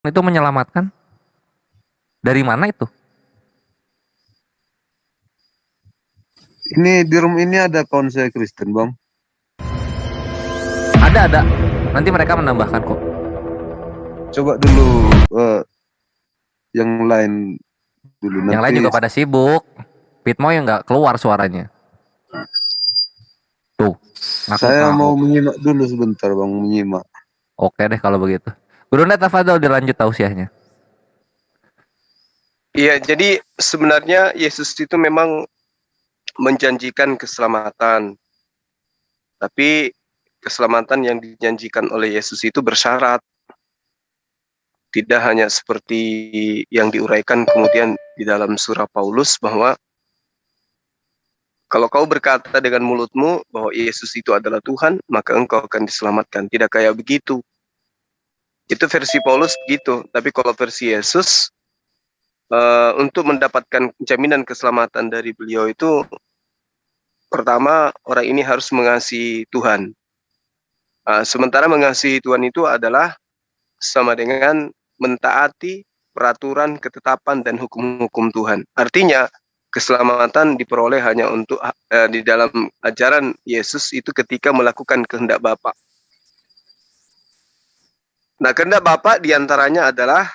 itu menyelamatkan? Dari mana itu? Ini di room ini ada konsel Kristen, Bang. Ada. Nanti mereka menambahkan kok. Coba dulu yang lain dulu Yang lain nanti. juga pada sibuk. Pitmo yang nggak keluar suaranya. Tuh, aku Saya tahu. mau menyimak dulu sebentar, Bang, menyimak. Oke deh kalau begitu. Guru Neta Fadol dilanjut tausiahnya. Iya, jadi sebenarnya Yesus itu memang menjanjikan keselamatan. Tapi keselamatan yang dijanjikan oleh Yesus itu bersyarat. Tidak hanya seperti yang diuraikan kemudian di dalam surah Paulus bahwa kalau kau berkata dengan mulutmu bahwa Yesus itu adalah Tuhan, maka engkau akan diselamatkan. Tidak kayak begitu. Itu versi Paulus begitu. Tapi kalau versi Yesus, untuk mendapatkan jaminan keselamatan dari beliau itu, pertama orang ini harus mengasihi Tuhan. Sementara mengasihi Tuhan itu adalah sama dengan mentaati peraturan, ketetapan, dan hukum-hukum Tuhan. Artinya, keselamatan diperoleh hanya untuk di dalam ajaran Yesus itu ketika melakukan kehendak Bapa. Nah, kehendak Bapa diantaranya adalah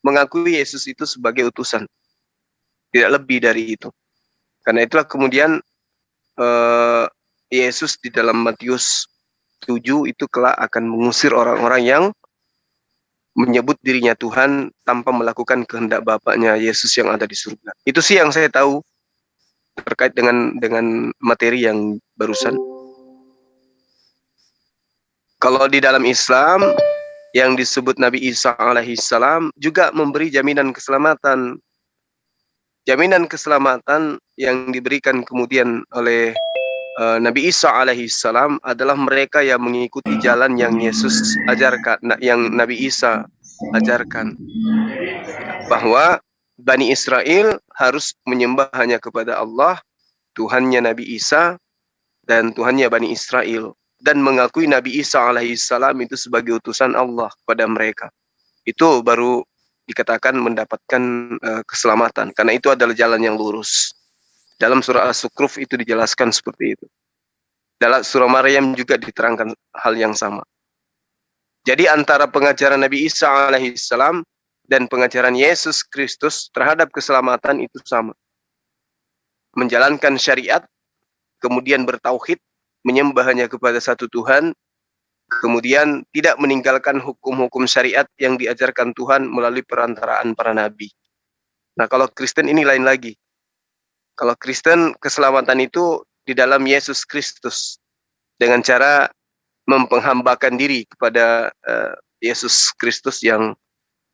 mengakui Yesus itu sebagai utusan. Tidak lebih dari itu. Karena itulah kemudian Yesus di dalam Matius 7 itu kelak akan mengusir orang-orang yang menyebut dirinya Tuhan tanpa melakukan kehendak Bapaknya Yesus yang ada di surga. Itu sih yang saya tahu terkait dengan materi yang barusan. Kalau di dalam Islam yang disebut Nabi Isa alaihissalam juga memberi jaminan keselamatan. Jaminan keselamatan yang diberikan kemudian oleh Nabi Isa alaihissalam adalah mereka yang mengikuti jalan yang Yesus ajarkan, yang Nabi Isa ajarkan, bahwa Bani Israel harus menyembah hanya kepada Allah, Tuhannya Nabi Isa dan Tuhannya Bani Israel, dan mengakui Nabi Isa alaihissalam itu sebagai utusan Allah kepada mereka. Itu baru dikatakan mendapatkan keselamatan, karena itu adalah jalan yang lurus. Dalam surah As-Sukruf itu dijelaskan seperti itu. Dalam surah Maryam juga diterangkan hal yang sama. Jadi antara pengajaran Nabi Isa alaihissalam dan pengajaran Yesus Kristus terhadap keselamatan itu sama. Menjalankan syariat, kemudian bertauhid, menyembah hanya kepada satu Tuhan, kemudian tidak meninggalkan hukum-hukum syariat yang diajarkan Tuhan melalui perantaraan para nabi. Nah, kalau Kristen ini lain lagi. Kalau Kristen, keselamatan itu di dalam Yesus Kristus dengan cara mempenghambakan diri kepada Yesus Kristus yang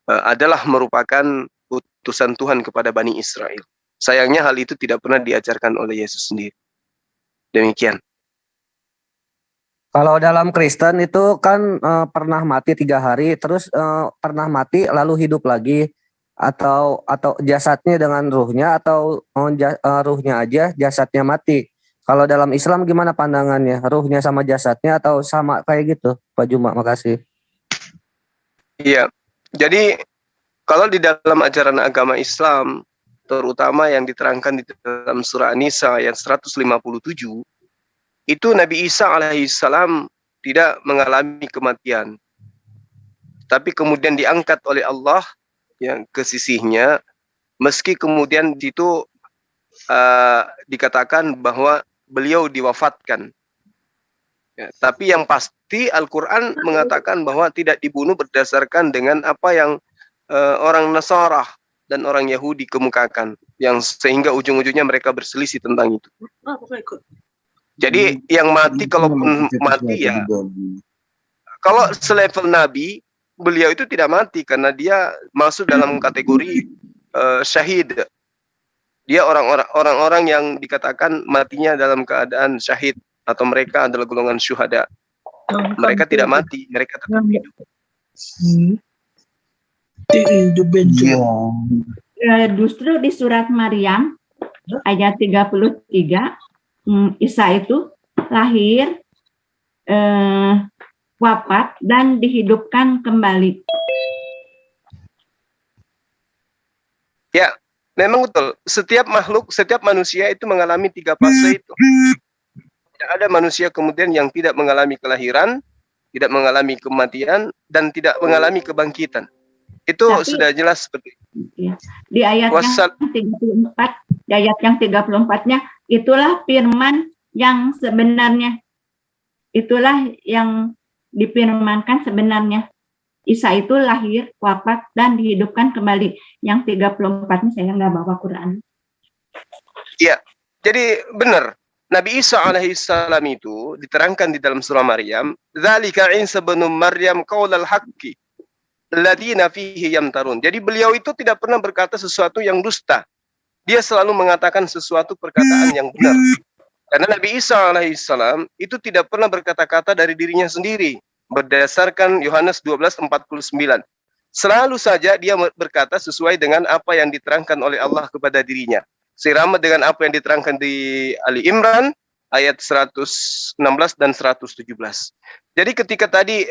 adalah merupakan utusan Tuhan kepada Bani Israel. Sayangnya hal itu tidak pernah diajarkan oleh Yesus sendiri. Demikian. Kalau dalam Kristen itu kan pernah mati 3 hari, terus pernah mati lalu hidup lagi, atau jasadnya dengan ruhnya, atau ruhnya aja jasadnya mati. Kalau dalam Islam gimana pandangannya? Ruhnya sama jasadnya atau sama kayak gitu? Pak Juma, makasih. Iya. Jadi kalau di dalam ajaran agama Islam, terutama yang diterangkan di dalam surah An-Nisa ayat 157, itu Nabi Isa alaihissalam tidak mengalami kematian. Tapi kemudian diangkat oleh Allah yang ke sisinya, meski kemudian itu dikatakan bahwa beliau diwafatkan. Ya, tapi yang pasti Al-Quran mengatakan bahwa tidak dibunuh berdasarkan dengan apa yang orang Nasara dan orang Yahudi kemukakan, yang sehingga ujung-ujungnya mereka berselisih tentang itu. Jadi yang mati, kalaupun mati ya, kalau selevel Nabi, beliau itu tidak mati karena dia masuk dalam kategori syahid. Dia orang-orang yang dikatakan matinya dalam keadaan syahid, atau mereka adalah golongan syuhada. Mereka tidak mati, mereka tetap hidup. Justru di surat Maryam ayat 33, Isa itu lahir, wafat, dan dihidupkan kembali. Ya, memang betul. Setiap makhluk, setiap manusia itu mengalami 3 fase itu. Tidak ada manusia kemudian yang tidak mengalami kelahiran, tidak mengalami kematian, dan tidak mengalami kebangkitan. Itu Tapi- sudah jelas seperti itu. Ya. Di ayat Wasal- yang 34, di ayat yang 34-nya, itulah firman yang sebenarnya. Itulah yang difirmankan sebenarnya. Isa itu lahir, wafat, dan dihidupkan kembali. Yang 34-nya saya nggak bawa Quran. Jadi benar, Nabi Isa alaihissalam itu diterangkan di dalam surah Maryam, "Dzalika Isa bin Maryam qaulal haqqi alladziina fihi yamtarun." Jadi beliau itu tidak pernah berkata sesuatu yang dusta. Dia selalu mengatakan sesuatu perkataan yang benar. Karena Nabi Isa alaihissalam itu tidak pernah berkata-kata dari dirinya sendiri. Berdasarkan Yohanes 12:49. Selalu saja dia berkata sesuai dengan apa yang diterangkan oleh Allah kepada dirinya. Seirama dengan apa yang diterangkan di Ali Imran ayat 116 dan 117. Jadi ketika tadi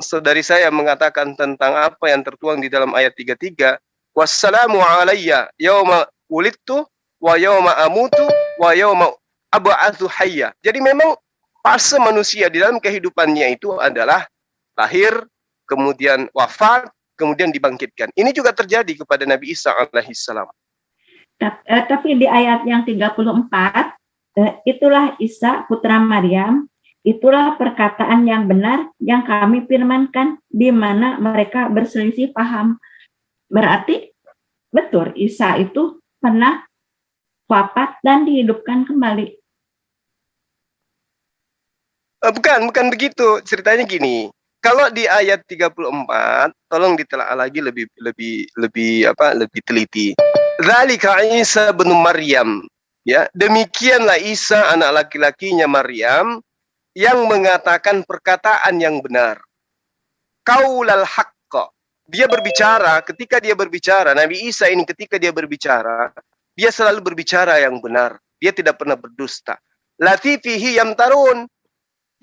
saudari saya mengatakan tentang apa yang tertuang di dalam ayat 33, wassalamu alayya yauma wulidtu wa yauma amutu wa yauma ab'atsu hayya. Jadi memang fase manusia di dalam kehidupannya itu adalah lahir, kemudian wafat, kemudian dibangkitkan. Ini juga terjadi kepada Nabi Isa alaihissalam. Tapi di ayat yang 34, itulah Isa putra Maryam, itulah perkataan yang benar yang kami firmankan, di mana mereka berselisih paham. Berarti betul Isa itu pernah wafat dan dihidupkan kembali. Bukan begitu. Ceritanya gini. Kalau di ayat 34, tolong ditelaah lagi lebih teliti. Dzalika Isa bin Maryam. Ya, demikianlah Isa anak laki-lakinya Maryam yang mengatakan perkataan yang benar. Qaulal haqq. Dia berbicara, ketika dia berbicara, Nabi Isa ini ketika dia berbicara, dia selalu berbicara yang benar. Dia tidak pernah berdusta. Latifihi yamtarun.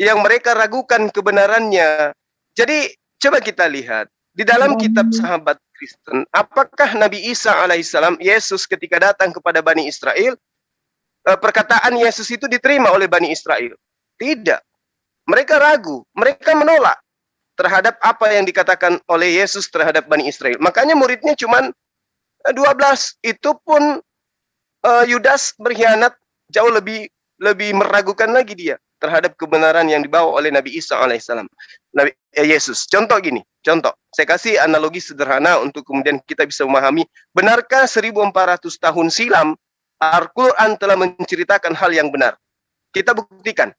Yang mereka ragukan kebenarannya. Jadi coba kita lihat di dalam kitab sahabat Kristen, apakah Nabi Isa alaihissalam, Yesus ketika datang kepada Bani Israel, perkataan Yesus itu diterima oleh Bani Israel? Tidak. Mereka ragu, mereka menolak terhadap apa yang dikatakan oleh Yesus terhadap Bani Israel. Makanya muridnya cuma 12. Itu pun Yudas berkhianat, jauh lebih meragukan lagi dia terhadap kebenaran yang dibawa oleh Nabi Isa alaihissalam. Nabi Yesus. Contoh gini, saya kasih analogi sederhana untuk kemudian kita bisa memahami, benarkah 1400 tahun silam Al-Quran telah menceritakan hal yang benar? Kita buktikan.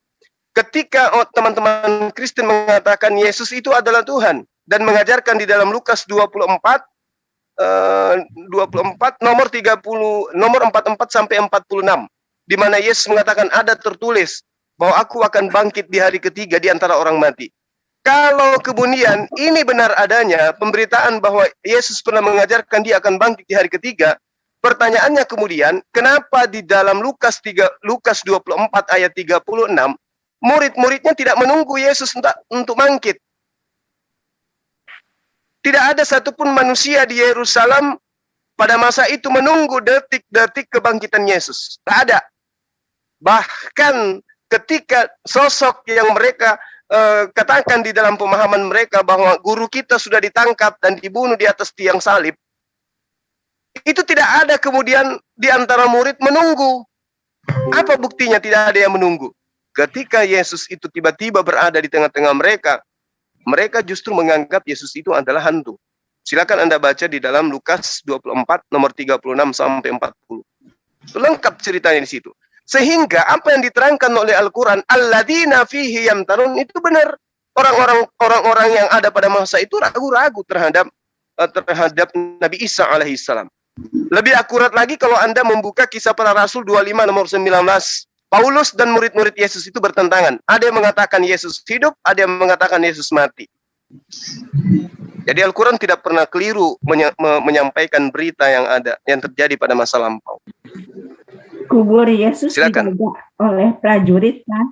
Ketika teman-teman Kristen mengatakan Yesus itu adalah Tuhan dan mengajarkan di dalam Lukas 24 nomor 44 sampai 46, di mana Yesus mengatakan ada tertulis bahwa aku akan bangkit di hari ketiga di antara orang mati. Kalau kemudian ini benar adanya pemberitaan bahwa Yesus pernah mengajarkan dia akan bangkit di hari ketiga, pertanyaannya kemudian, kenapa di dalam Lukas 24 ayat 36, murid-muridnya tidak menunggu Yesus untuk bangkit? Tidak ada satupun manusia di Yerusalem pada masa itu menunggu detik-detik kebangkitan Yesus. Tidak ada. Bahkan ketika sosok yang mereka katakan di dalam pemahaman mereka bahwa guru kita sudah ditangkap dan dibunuh di atas tiang salib, itu tidak ada kemudian di antara murid menunggu. Apa buktinya tidak ada yang menunggu? Ketika Yesus itu tiba-tiba berada di tengah-tengah mereka, mereka justru menganggap Yesus itu adalah hantu. Silakan Anda baca di dalam Lukas 24 nomor 36 sampai 40. Lengkap ceritanya di situ. Sehingga apa yang diterangkan oleh Al-Quran, alladzina fihi yamtarun, itu benar. Orang-orang yang ada pada masa itu ragu-ragu terhadap Nabi Isa alaihissalam. Lebih akurat lagi kalau Anda membuka Kisah Para Rasul 25 nomor 19. Paulus dan murid-murid Yesus itu bertentangan. Ada yang mengatakan Yesus hidup, ada yang mengatakan Yesus mati. Jadi Al-Quran tidak pernah keliru menyampaikan berita yang terjadi pada masa lampau. Kubur Yesus Silakan. dijaga oleh prajurit kan?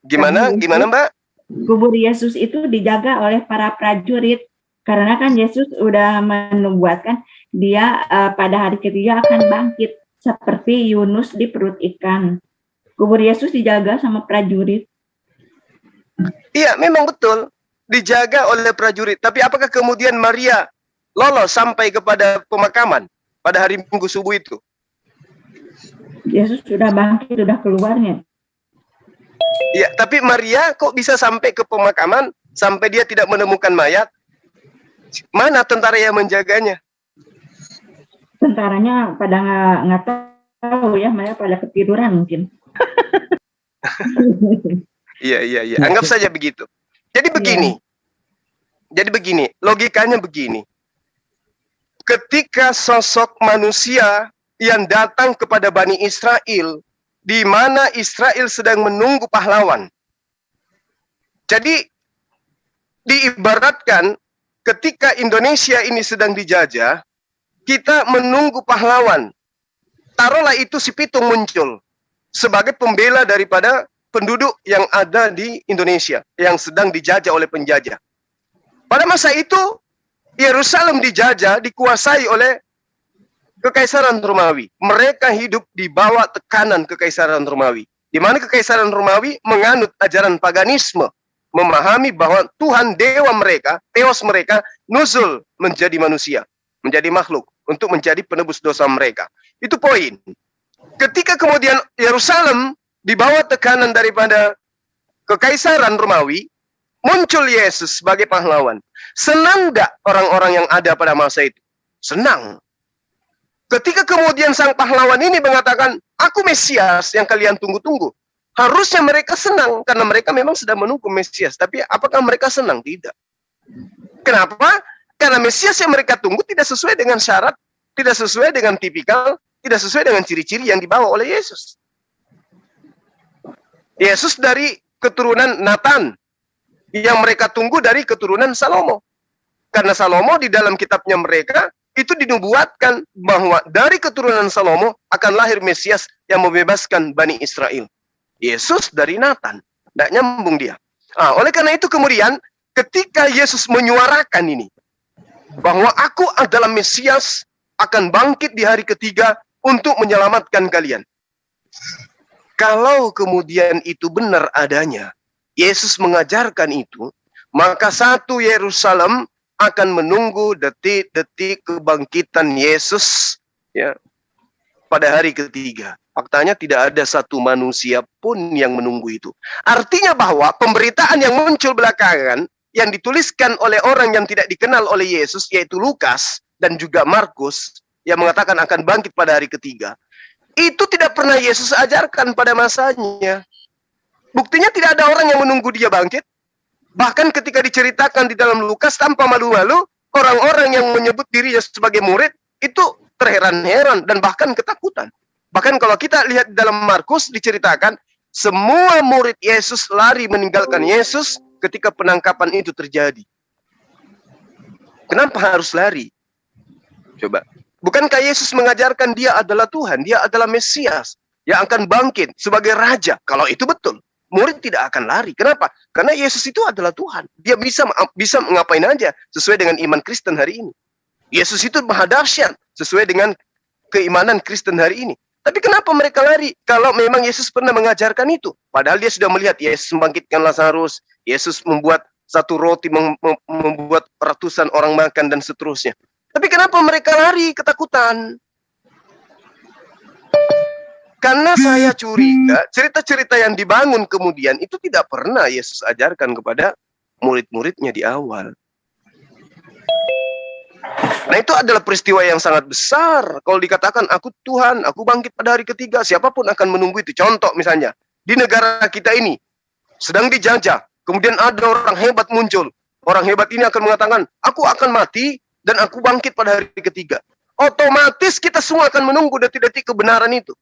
Gimana Mbak? Kubur Yesus itu dijaga oleh para prajurit. Karena kan Yesus udah menubuatkan dia pada hari ketiga akan bangkit seperti Yunus di perut ikan. Kubur Yesus dijaga sama prajurit. Iya, memang betul. Dijaga oleh prajurit. Tapi apakah kemudian Maria lolos sampai kepada pemakaman pada hari Minggu subuh itu? Yesus sudah bangkit, sudah keluarnya. Iya, tapi Maria kok bisa sampai ke pemakaman sampai dia tidak menemukan mayat? Mana tentara yang menjaganya? Tentaranya pada nggak tahu ya, mereka pada ketiduran mungkin. Iya. Anggap saja begitu. Jadi begini. Jadi begini, logikanya begini. Ketika sosok manusia yang datang kepada Bani Israel, di mana Israel sedang menunggu pahlawan. Jadi diibaratkan ketika Indonesia ini sedang dijajah, kita menunggu pahlawan. Taruhlah itu si Pitung muncul sebagai pembela daripada penduduk yang ada di Indonesia yang sedang dijajah oleh penjajah. Pada masa itu, Yerusalem dijajah, dikuasai oleh Kekaisaran Romawi. Mereka hidup di bawah tekanan Kekaisaran Romawi. Di mana Kekaisaran Romawi menganut ajaran paganisme, memahami bahwa Tuhan dewa mereka, Theos mereka, nuzul menjadi manusia, menjadi makhluk, untuk menjadi penebus dosa mereka. Itu poin. Ketika kemudian Yerusalem di bawah tekanan daripada Kekaisaran Romawi, muncul Yesus sebagai pahlawan. Senang enggak orang-orang yang ada pada masa itu? Senang. Ketika kemudian sang pahlawan ini mengatakan, aku Mesias yang kalian tunggu-tunggu. Harusnya mereka senang, karena mereka memang sedang menunggu Mesias. Tapi apakah mereka senang? Tidak. Kenapa? Karena Mesias yang mereka tunggu tidak sesuai dengan syarat, tidak sesuai dengan tipikal, tidak sesuai dengan ciri-ciri yang dibawa oleh Yesus. Yesus dari keturunan Nathan, yang mereka tunggu dari keturunan Salomo. Karena Salomo di dalam kitabnya mereka, itu dinubuatkan bahwa dari keturunan Salomo akan lahir Mesias yang membebaskan Bani Israel. Yesus dari Nathan, tidak nyambung dia. Oleh karena itu kemudian, ketika Yesus menyuarakan ini, bahwa aku adalah Mesias, akan bangkit di hari ketiga untuk menyelamatkan kalian. Kalau kemudian itu benar adanya, Yesus mengajarkan itu, maka satu Yerusalem akan menunggu detik-detik kebangkitan Yesus ya pada hari ketiga. Faktanya tidak ada satu manusia pun yang menunggu itu. Artinya bahwa pemberitaan yang muncul belakangan, yang dituliskan oleh orang yang tidak dikenal oleh Yesus, yaitu Lukas dan juga Markus, yang mengatakan akan bangkit pada hari ketiga, itu tidak pernah Yesus ajarkan pada masanya. Buktinya tidak ada orang yang menunggu dia bangkit. Bahkan ketika diceritakan di dalam Lukas tanpa malu-malu, orang-orang yang menyebut dirinya sebagai murid, itu terheran-heran dan bahkan ketakutan. Bahkan kalau kita lihat di dalam Markus diceritakan, semua murid Yesus lari meninggalkan Yesus ketika penangkapan itu terjadi. Kenapa harus lari? Coba. Bukankah Yesus mengajarkan dia adalah Tuhan, dia adalah Mesias yang akan bangkit sebagai Raja? Kalau itu betul, murid tidak akan lari. Kenapa? Karena Yesus itu adalah Tuhan. Dia bisa ngapain aja sesuai dengan iman Kristen hari ini. Yesus itu maha dahsyat sesuai dengan keimanan Kristen hari ini. Tapi kenapa mereka lari? Kalau memang Yesus pernah mengajarkan itu. Padahal dia sudah melihat Yesus membangkitkan Lazarus. Yesus membuat satu roti, membuat ratusan orang makan dan seterusnya. Tapi kenapa mereka lari ketakutan? Karena saya curiga cerita-cerita yang dibangun kemudian itu tidak pernah Yesus ajarkan kepada murid-muridnya di awal. Nah itu adalah peristiwa yang sangat besar. Kalau dikatakan aku Tuhan, aku bangkit pada hari ketiga, siapapun akan menunggu itu. Contoh misalnya, di negara kita ini sedang dijajah, kemudian ada orang hebat muncul. Orang hebat ini akan mengatakan, aku akan mati dan aku bangkit pada hari ketiga. Otomatis kita semua akan menunggu detik-detik kebenaran itu.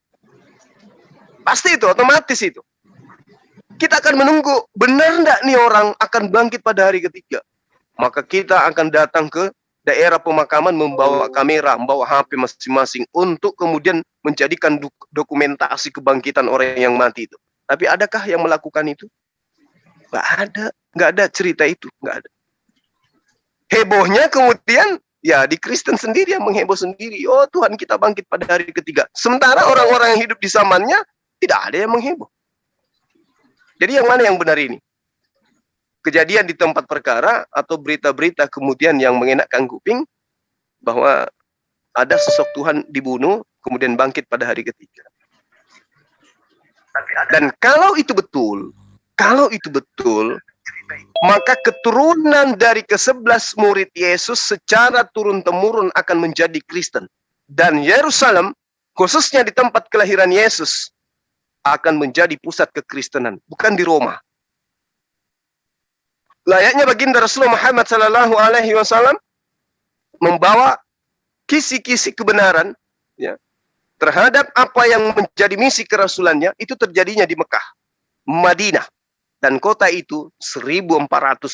Pasti itu, otomatis itu. Kita akan menunggu, benar enggak nih orang akan bangkit pada hari ketiga. Maka kita akan datang ke daerah pemakaman membawa kamera, membawa HP masing-masing untuk kemudian menjadikan dokumentasi kebangkitan orang yang mati itu. Tapi adakah yang melakukan itu? Nggak ada cerita itu, nggak ada. hebohnya kemudian ya di Kristen sendiri yang mengheboh sendiri. Oh, Tuhan kita bangkit pada hari ketiga. Sementara orang-orang yang hidup di zamannya tidak ada yang mengheboh. Jadi yang mana yang benar ini? Kejadian di tempat perkara atau berita-berita kemudian yang mengenakkan kuping bahwa ada sosok Tuhan dibunuh kemudian bangkit pada hari ketiga. Dan kalau itu betul, maka keturunan dari ke-11 murid Yesus secara turun-temurun akan menjadi Kristen. Dan Yerusalem, khususnya di tempat kelahiran Yesus, akan menjadi pusat kekristenan, bukan di Roma. Layaknya baginda Rasulullah Muhammad SAW membawa kisi-kisi kebenaran ya, terhadap apa yang menjadi misi kerasulannya, itu terjadinya di Mekah, Madinah. Dan kota itu 1400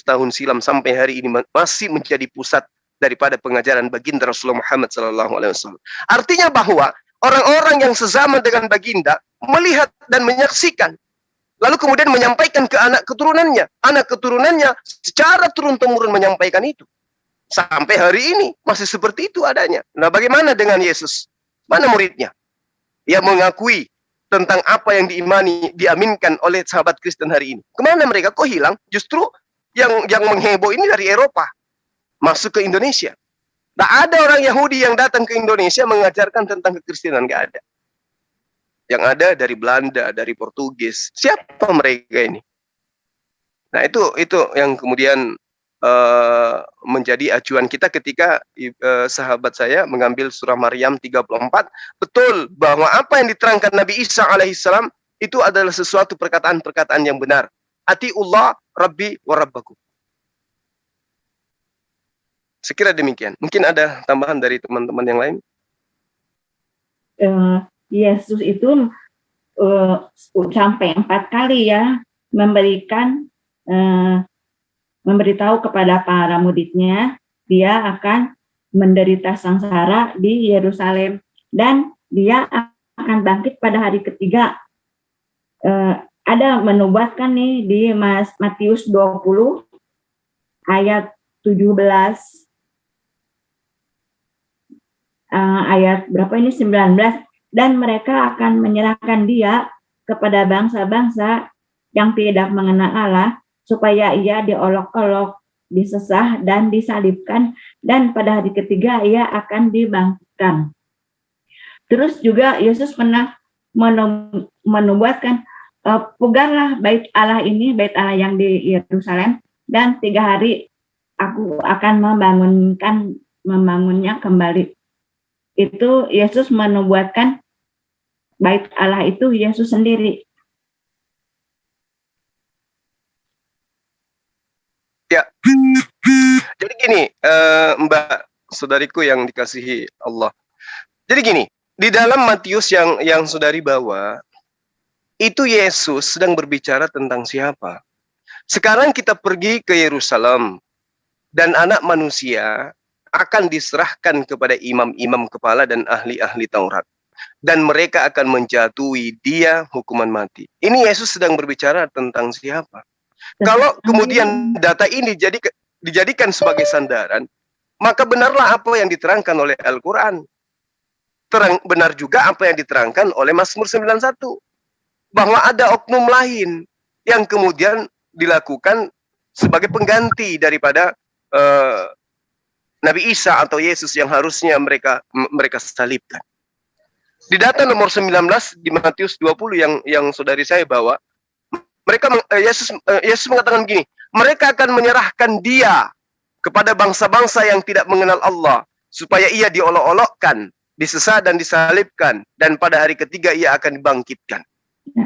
tahun silam sampai hari ini masih menjadi pusat daripada pengajaran baginda Rasulullah Muhammad SAW. Artinya bahwa orang-orang yang sezaman dengan baginda melihat dan menyaksikan, lalu kemudian menyampaikan ke anak keturunannya. Anak keturunannya secara turun-temurun menyampaikan itu. Sampai hari ini masih seperti itu adanya. Nah, bagaimana dengan Yesus? Mana muridnya? Yang mengakui tentang apa yang diaminkan oleh sahabat Kristen hari ini. Kemana mereka? Kok hilang? Justru yang mengheboh ini dari Eropa masuk ke Indonesia. Nah, ada orang Yahudi yang datang ke Indonesia mengajarkan tentang kekristenan, nggak ada. Yang ada dari Belanda, dari Portugis. Siapa mereka ini? Nah, itu yang kemudian menjadi acuan kita ketika sahabat saya mengambil surah Maryam 34. Betul bahwa apa yang diterangkan Nabi Isa alaihissalam itu adalah sesuatu perkataan-perkataan yang benar. Atiullah Rabbi wa Rabbakum. Sekira demikian. Mungkin ada tambahan dari teman-teman yang lain? Yesus itu sampai 4 kali ya memberitahu kepada para muridnya dia akan menderita sengsara di Yerusalem dan dia akan bangkit pada hari ketiga. Ada menubuatkan nih di Matius 20 ayat 17 ayat berapa ini 19. Dan mereka akan menyerahkan dia kepada bangsa-bangsa yang tidak mengenal Allah, supaya ia diolok-olok, disesah, dan disalibkan, dan pada hari ketiga ia akan dibangkitkan. Terus juga Yesus pernah menubuatkan, peganglah bait Allah ini, bait Allah yang di Yerusalem, dan 3 hari aku akan membangunnya kembali. Itu Yesus menubuatkan bait Allah itu Yesus sendiri. Ya, jadi gini, Mbak, saudariku yang dikasihi Allah. Jadi gini, di dalam Matius yang saudari bawa, itu Yesus sedang berbicara tentang siapa. Sekarang kita pergi ke Yerusalem, dan anak manusia akan diserahkan kepada imam-imam kepala dan ahli-ahli Taurat. Dan mereka akan menjatuhi dia hukuman mati. Ini Yesus sedang berbicara tentang siapa. Kalau kemudian data ini dijadikan sebagai sandaran, maka benarlah apa yang diterangkan oleh Al-Quran. Benar juga apa yang diterangkan oleh Mazmur 91. Bahwa ada oknum lain yang kemudian dilakukan sebagai pengganti daripada Nabi Isa atau Yesus yang harusnya mereka salibkan. Di data nomor 19 di Matius 20 yang saudari saya bawa, Yesus mengatakan begini, mereka akan menyerahkan dia kepada bangsa-bangsa yang tidak mengenal Allah, supaya ia diolok-olokkan, disesah dan disalibkan, dan pada hari ketiga ia akan dibangkitkan.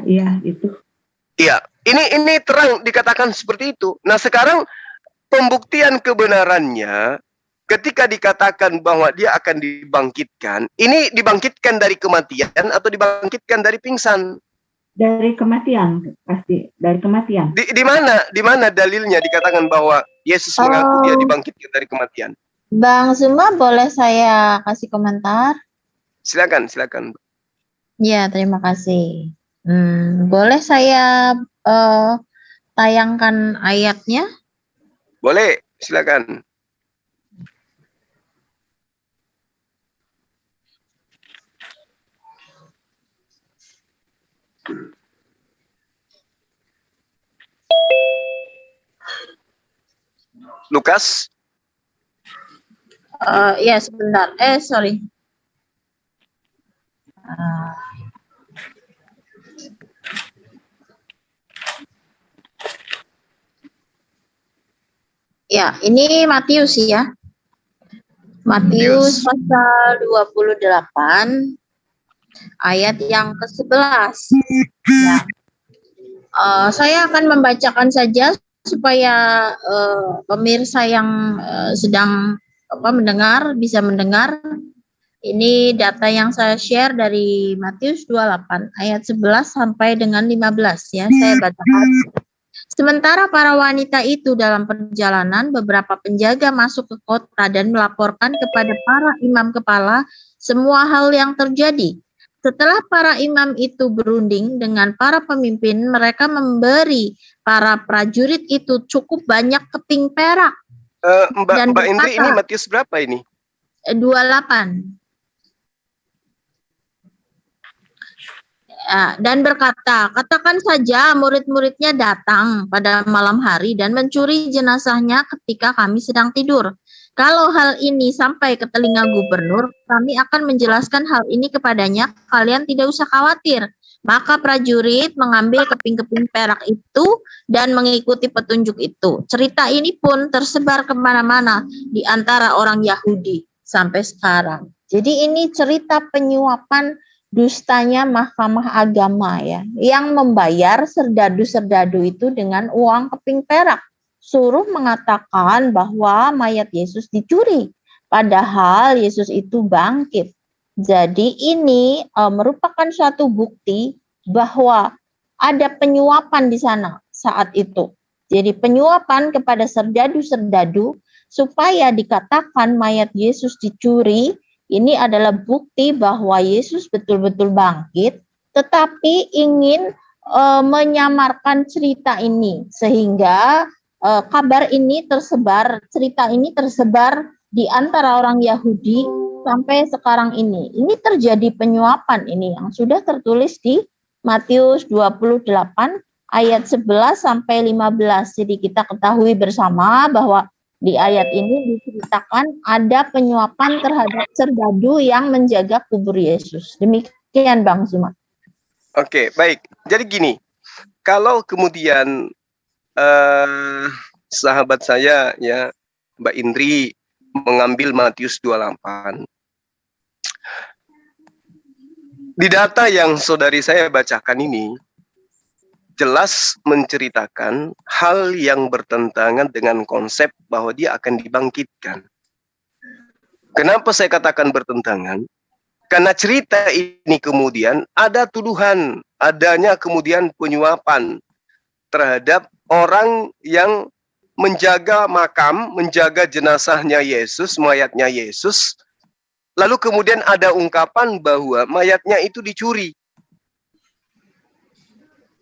Iya, itu. Iya, ini terang dikatakan seperti itu. Nah, sekarang pembuktian kebenarannya ketika dikatakan bahwa dia akan dibangkitkan, ini dibangkitkan dari kematian atau dibangkitkan dari pingsan? Dari kematian, pasti dari kematian. Di mana dalilnya dikatakan bahwa Yesus mengaku dia dibangkitkan dari kematian? Bang Zuma, boleh saya kasih komentar? Silakan. Ya, terima kasih. Boleh saya tayangkan ayatnya? Boleh, silakan. Lukas. Ya sebentar. Sorry. Ya, ini Matius ya. Matius pasal 28 ayat yang ke-11. Ya. Saya akan membacakan saja supaya pemirsa yang sedang mendengar bisa mendengar. Ini data yang saya share dari Matius 28 ayat 11 sampai dengan 15 ya. Saya bacakan. Sementara para wanita itu dalam perjalanan, beberapa penjaga masuk ke kota dan melaporkan kepada para imam kepala semua hal yang terjadi. Setelah para imam itu berunding dengan para pemimpin, mereka memberi para prajurit itu cukup banyak keping perak. Mbak Indri, ini Matius berapa ini? 28. Dan berkata, katakan saja murid-muridnya datang pada malam hari dan mencuri jenazahnya ketika kami sedang tidur. Kalau hal ini sampai ke telinga gubernur, kami akan menjelaskan hal ini kepadanya, kalian tidak usah khawatir. Maka prajurit mengambil keping-keping perak itu dan mengikuti petunjuk itu. Cerita ini pun tersebar kemana-mana di antara orang Yahudi sampai sekarang. Jadi ini cerita penyuapan dustanya Mahkamah Agama ya, yang membayar serdadu-serdadu itu dengan uang keping perak. Suruh mengatakan bahwa mayat Yesus dicuri, padahal Yesus itu bangkit. Jadi ini merupakan suatu bukti bahwa ada penyuapan di sana saat itu. Jadi penyuapan kepada serdadu-serdadu supaya dikatakan mayat Yesus dicuri. Ini adalah bukti bahwa Yesus betul-betul bangkit, tetapi ingin menyamarkan cerita ini sehingga kabar ini tersebar, cerita ini tersebar di antara orang Yahudi sampai sekarang ini. Ini terjadi penyuapan ini yang sudah tertulis di Matius 28 ayat 11 sampai 15. Jadi kita ketahui bersama bahwa di ayat ini diceritakan ada penyuapan terhadap serdadu yang menjaga kubur Yesus. Demikian Bang Zuma. Oke, baik. Jadi gini, kalau kemudian sahabat saya ya Mbak Indri mengambil Matius 28. Di data yang saudari saya bacakan ini jelas menceritakan hal yang bertentangan dengan konsep bahwa dia akan dibangkitkan. Kenapa saya katakan bertentangan? Karena cerita ini kemudian ada tuduhan adanya kemudian penyuapan terhadap orang yang menjaga makam, menjaga jenazahnya Yesus, mayatnya Yesus. Lalu kemudian ada ungkapan bahwa mayatnya itu dicuri.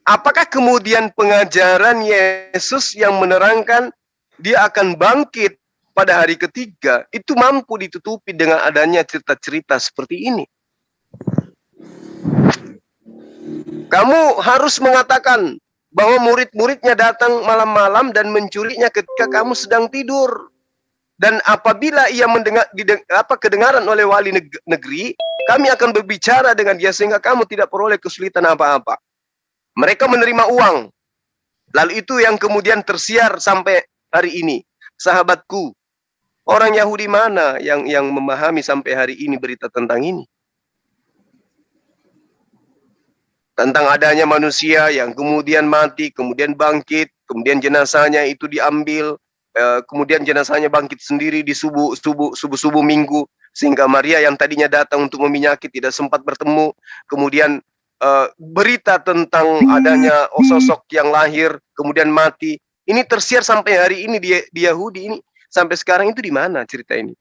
Apakah kemudian pengajaran Yesus yang menerangkan dia akan bangkit pada hari ketiga itu mampu ditutupi dengan adanya cerita-cerita seperti ini? Kamu harus mengatakan bahwa murid-muridnya datang malam-malam dan mencurinya ketika kamu sedang tidur. Dan apabila ia mendengar kedengaran oleh wali negeri, kami akan berbicara dengan dia sehingga kamu tidak peroleh kesulitan apa-apa. Mereka menerima uang. Lalu itu yang kemudian tersiar sampai hari ini. Sahabatku, orang Yahudi mana yang memahami sampai hari ini berita tentang ini? Tentang adanya manusia yang kemudian mati, kemudian bangkit, kemudian jenazahnya itu diambil, kemudian jenazahnya bangkit sendiri di subuh minggu, sehingga Maria yang tadinya datang untuk meminyaki tidak sempat bertemu. Kemudian berita tentang adanya sosok yang lahir kemudian mati ini tersiar sampai hari ini di Yahudi ini. Sampai sekarang itu di mana cerita ini?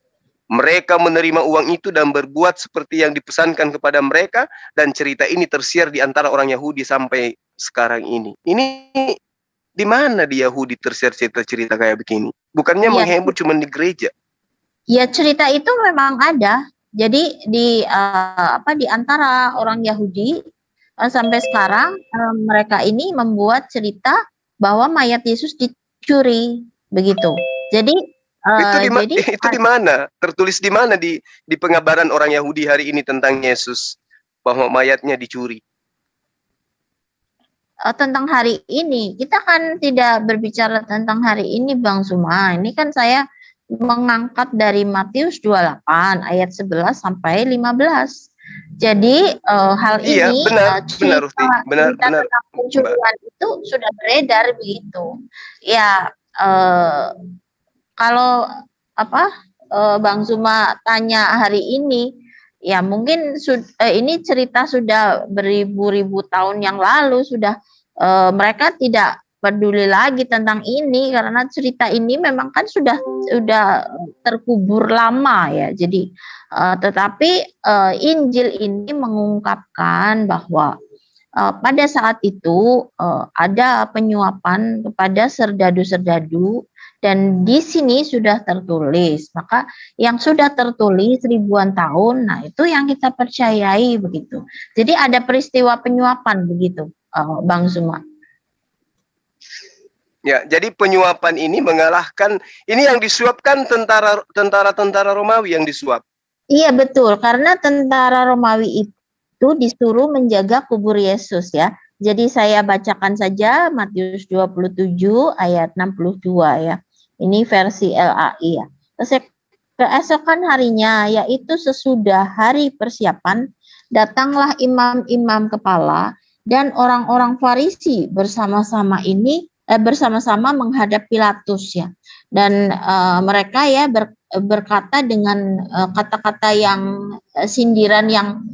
Mereka menerima uang itu dan berbuat seperti yang dipesankan kepada mereka, dan cerita ini tersiar di antara orang Yahudi sampai sekarang ini. Ini di mana di Yahudi tersiar cerita-cerita kayak begini? Bukannya mengheboh cuma di gereja? Ya, cerita itu memang ada. Jadi di antara orang Yahudi sampai sekarang mereka ini membuat cerita bahwa mayat Yesus dicuri, begitu. Jadi Itu di mana? Tertulis di mana di pengabaran orang Yahudi hari ini tentang Yesus bahwa mayatnya dicuri? Tentang hari ini, kita kan tidak berbicara tentang hari ini Bang Suma. Ini kan saya mengangkat dari Matius 28 ayat 11 sampai 15. Jadi hal Iya, ini benar Ruti. Benar. tentang pencurian itu sudah beredar begitu. Ya, kalau Bang Suma tanya hari ini, ya mungkin ini cerita sudah beribu-ribu tahun yang lalu, sudah mereka tidak peduli lagi tentang ini karena cerita ini memang kan sudah terkubur lama ya. Jadi tetapi Injil ini mengungkapkan bahwa pada saat itu ada penyuapan kepada serdadu-serdadu dan di sini sudah tertulis. Maka yang sudah tertulis ribuan tahun, nah itu yang kita percayai begitu. Jadi ada peristiwa penyuapan begitu, Bang Suma. Ya, jadi penyuapan ini mengalahkan, ini yang disuapkan tentara Romawi yang disuap. Iya betul, karena tentara Romawi itu disuruh menjaga kubur Yesus ya. Jadi saya bacakan saja Matius 27 ayat 62 ya. Ini versi LAI ya. Keesokan harinya, yaitu sesudah hari persiapan, datanglah imam-imam kepala dan orang-orang Farisi bersama-sama menghadap Pilatus ya. Dan mereka ya berkata dengan kata-kata yang sindiran yang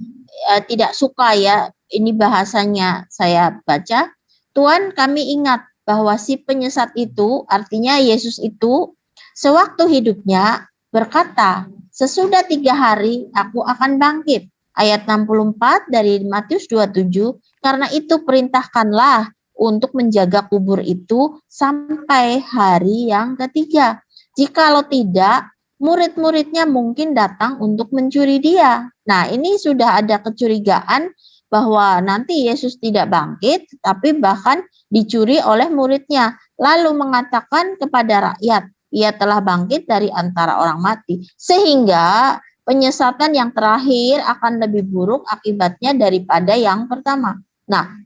tidak suka ya. Ini bahasanya saya baca. Tuhan, kami ingat bahwa si penyesat itu, artinya Yesus itu, sewaktu hidupnya berkata, sesudah 3 hari aku akan bangkit. Ayat 64 dari Matius 27, karena itu perintahkanlah untuk menjaga kubur itu sampai hari yang ketiga. Jikalau tidak, murid-muridnya mungkin datang untuk mencuri dia. Nah, ini sudah ada kecurigaan bahwa nanti Yesus tidak bangkit, tapi bahkan dicuri oleh muridnya. Lalu mengatakan kepada rakyat, ia telah bangkit dari antara orang mati. Sehingga penyesatan yang terakhir akan lebih buruk akibatnya daripada yang pertama. Nah,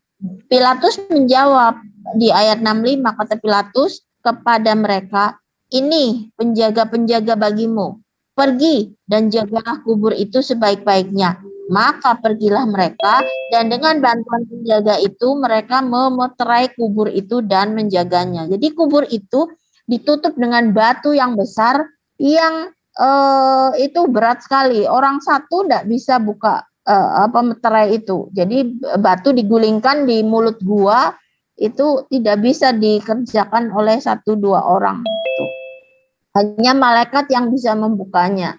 Pilatus menjawab di ayat 65, kata Pilatus kepada mereka, ini penjaga-penjaga bagimu, pergi dan jagalah kubur itu sebaik-baiknya. Maka pergilah mereka dan dengan bantuan penjaga itu mereka memeterai kubur itu dan menjaganya. Jadi kubur itu ditutup dengan batu yang besar yang itu berat sekali. Orang satu tidak bisa buka meterai itu. Jadi batu digulingkan di mulut gua itu tidak bisa dikerjakan oleh 1-2 orang. Itu. Hanya malaikat yang bisa membukanya.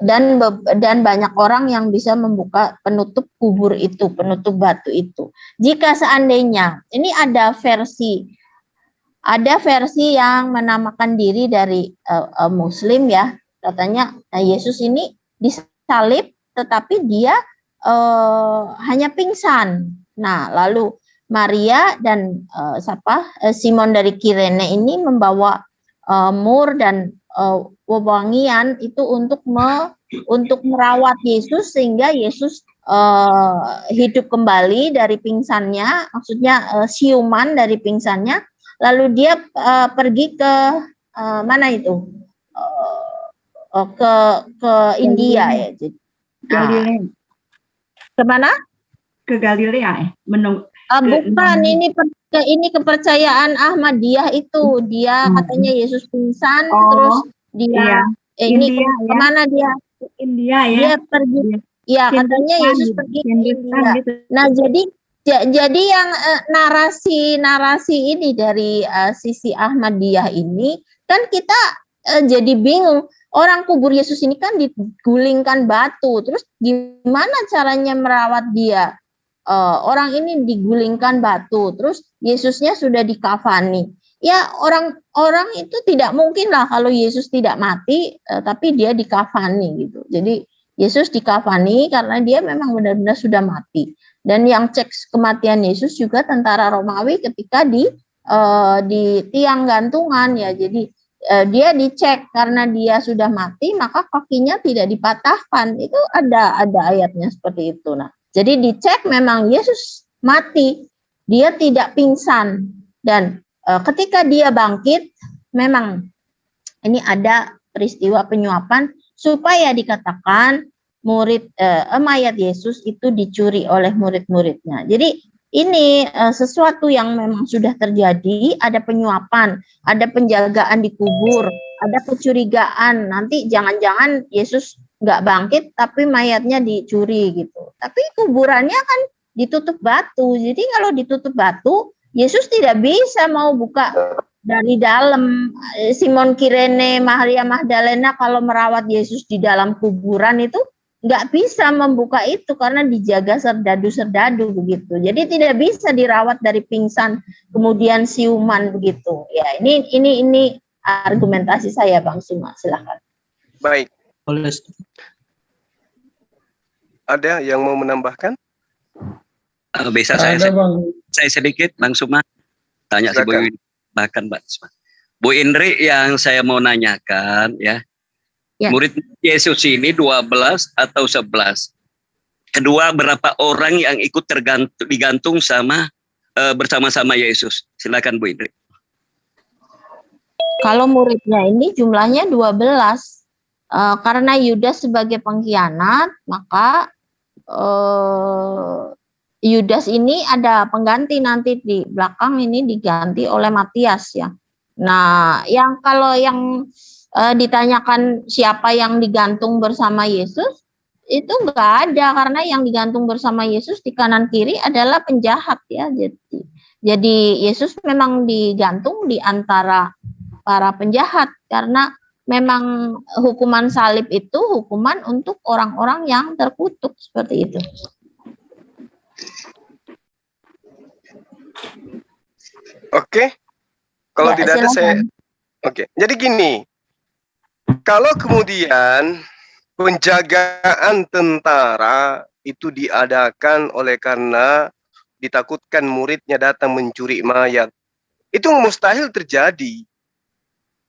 Dan banyak orang yang bisa membuka penutup kubur itu, penutup batu itu. Jika seandainya ini ada versi yang menamakan diri dari Muslim ya, katanya Yesus ini disalib, tetapi dia hanya pingsan. Nah, lalu Maria dan Simon dari Kirene ini membawa mur dan wewangian itu untuk merawat Yesus sehingga Yesus hidup kembali dari pingsannya, maksudnya siuman dari pingsannya. Lalu dia pergi ke mana itu? Ke India ya. Jadi, Galilea. kemana? Ke Galilea Bukan, ini kepercayaan Ahmadiyah itu. Dia katanya Yesus pingsan, terus dia India, kemana dia? India ya. Dia pergi. Ya, katanya Yesus pergi ke India. Gitu. Nah, jadi yang narasi ini dari sisi Ahmadiyah ini kan kita jadi bingung. Orang kubur Yesus ini kan digulingkan batu. Terus gimana caranya merawat dia? Orang ini digulingkan batu, terus Yesusnya sudah dikafani. Ya orang itu tidak mungkin lah kalau Yesus tidak mati, tapi dia dikafani gitu. Jadi Yesus dikafani karena dia memang benar-benar sudah mati. Dan yang cek kematian Yesus juga tentara Romawi ketika di tiang gantungan ya. Jadi dia dicek karena dia sudah mati maka kakinya tidak dipatahkan. Itu ada ayatnya seperti itu. Nah, jadi dicek memang Yesus mati, dia tidak pingsan, dan ketika dia bangkit memang ini ada peristiwa penyuapan supaya dikatakan mayat Yesus itu dicuri oleh murid-muridnya. Jadi ini sesuatu yang memang sudah terjadi, ada penyuapan, ada penjagaan di kubur, ada kecurigaan nanti jangan-jangan Yesus nggak bangkit tapi mayatnya dicuri gitu. Tapi kuburannya kan ditutup batu, jadi kalau ditutup batu Yesus tidak bisa mau buka dari dalam. Simon Kirene, Maria Magdalena kalau merawat Yesus di dalam kuburan itu nggak bisa membuka itu karena dijaga serdadu-serdadu begitu. Jadi tidak bisa dirawat dari pingsan kemudian siuman begitu. Ya, ini argumentasi saya, Bang Suma. Silakan. Baik. Ada yang mau menambahkan? Bisa saya sedikit, Bang Suma. Tanya si Bu Indri, bahkan Mbak Suma. Bu Indri, yang saya mau nanyakan ya. Murid Yesus ini 12 atau 11? Kedua, berapa orang yang ikut digantung bersama-sama Yesus? Silakan Bu Indri. Kalau muridnya ini jumlahnya 12. Karena Yudas sebagai pengkhianat, maka Yudas ini ada pengganti nanti di belakang, ini diganti oleh Matias ya. Nah, kalau yang ditanyakan siapa yang digantung bersama Yesus, itu enggak ada, karena yang digantung bersama Yesus di kanan kiri adalah penjahat ya. Jadi Yesus memang digantung di antara para penjahat, karena memang hukuman salib itu hukuman untuk orang-orang yang terkutuk seperti itu. Oke. Kalau tidak ada saya. Oke. Jadi gini. Kalau kemudian penjagaan tentara itu diadakan oleh karena ditakutkan muridnya datang mencuri mayat, itu mustahil terjadi.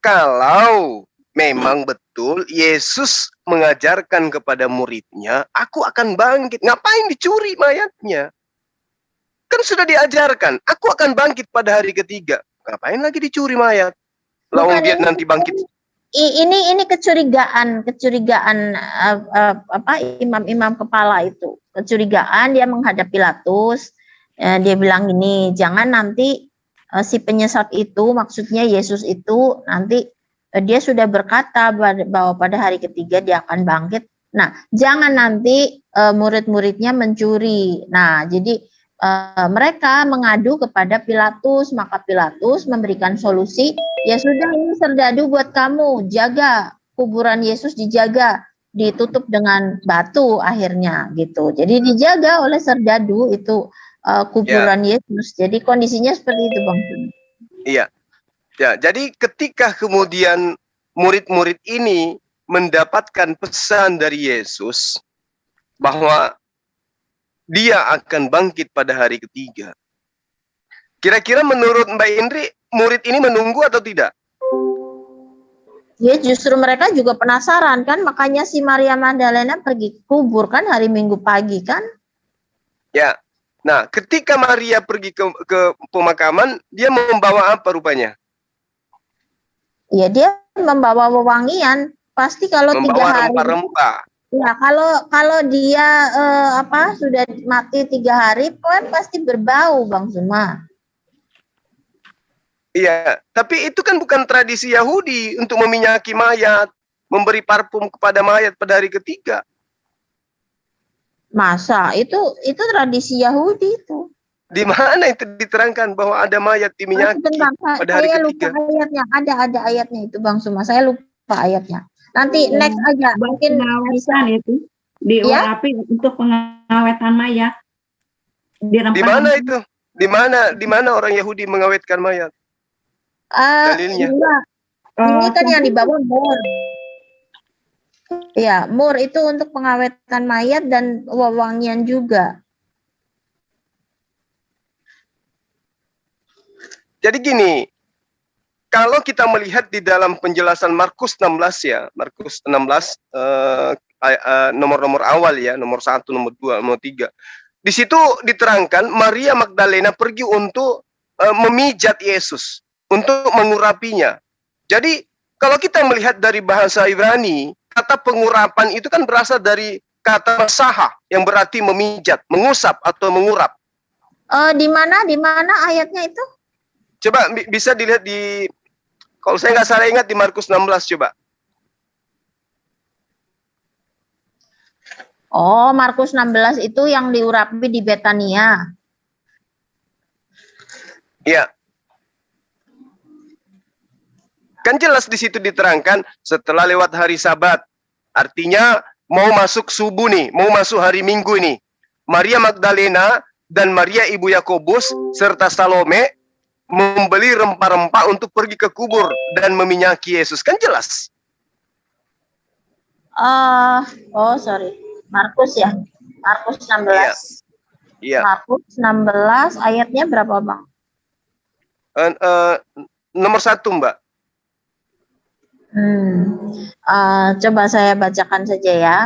Kalau memang betul Yesus mengajarkan kepada muridnya, aku akan bangkit. Ngapain dicuri mayatnya? Kan sudah diajarkan, aku akan bangkit pada hari ketiga. Ngapain lagi dicuri mayat? Lalu dia nanti bangkit. Ini kecurigaan imam-imam kepala itu. Kecurigaan, dia menghadap Pilatus. Dia bilang gini, jangan nanti si penyesat itu, maksudnya Yesus itu nanti dia sudah berkata bahwa pada hari ketiga dia akan bangkit. Nah, jangan nanti murid-muridnya mencuri. Nah, jadi mereka mengadu kepada Pilatus, maka Pilatus memberikan solusi, ya sudah, ini serdadu buat kamu, jaga kuburan Yesus, dijaga, ditutup dengan batu akhirnya gitu. Jadi dijaga oleh serdadu itu kuburan Yesus. Jadi kondisinya seperti itu, Bang. Iya. Ya, jadi ketika kemudian murid-murid ini mendapatkan pesan dari Yesus bahwa dia akan bangkit pada hari ketiga. Kira-kira menurut Mbak Indri, murid ini menunggu atau tidak? Ya, justru mereka juga penasaran kan, makanya si Maria Magdalena pergi kubur kan hari Minggu pagi kan? Ya. Nah, ketika Maria pergi ke pemakaman, dia membawa apa rupanya? Ya, dia membawa wewangian. Pasti kalau membawa 3 hari. Rempah-rempah. Ya, kalau dia sudah mati 3 hari, kan pasti berbau, Bang Suma. Iya, tapi itu kan bukan tradisi Yahudi untuk meminyaki mayat, memberi parfum kepada mayat pada hari ketiga. Masa itu tradisi Yahudi itu. Di mana itu diterangkan bahwa ada mayat diminyaki pada hari ketiga? Lupa ayatnya. Ada ayatnya itu, Bang Suma. Saya lupa ayatnya. Nanti next aja, mungkin bisa itu diurapi untuk pengawetan mayat. Di mana itu? Di mana orang Yahudi mengawetkan mayat? Dalilnya. Ini kan yang dibawa mur. Ya, mur itu untuk pengawetan mayat dan wewangian juga. Jadi gini, kalau kita melihat di dalam penjelasan Markus 16 ya, Markus 16 nomor-nomor awal ya, nomor 1, nomor 2, nomor 3. Di situ diterangkan Maria Magdalena pergi untuk memijat Yesus, untuk mengurapinya. Jadi kalau kita melihat dari bahasa Ibrani, kata pengurapan itu kan berasal dari kata masaha yang berarti memijat, mengusap atau mengurap. Di mana ayatnya itu? Coba bisa dilihat di, kalau saya nggak salah ingat di Markus 16 coba. Oh, Markus 16 itu yang diurapi di Betania. Ya. Kan jelas di situ diterangkan setelah lewat hari Sabat. Artinya mau masuk subuh nih, mau masuk hari Minggu ini. Maria Magdalena dan Maria ibu Yakobus serta Salome membeli rempah-rempah untuk pergi ke kubur dan meminyaki Yesus. Kan jelas. Sorry. Markus ya. Markus 16. Iya. Markus 16 ayatnya berapa, Bang? Nomor 1, Mbak. Coba saya bacakan saja ya.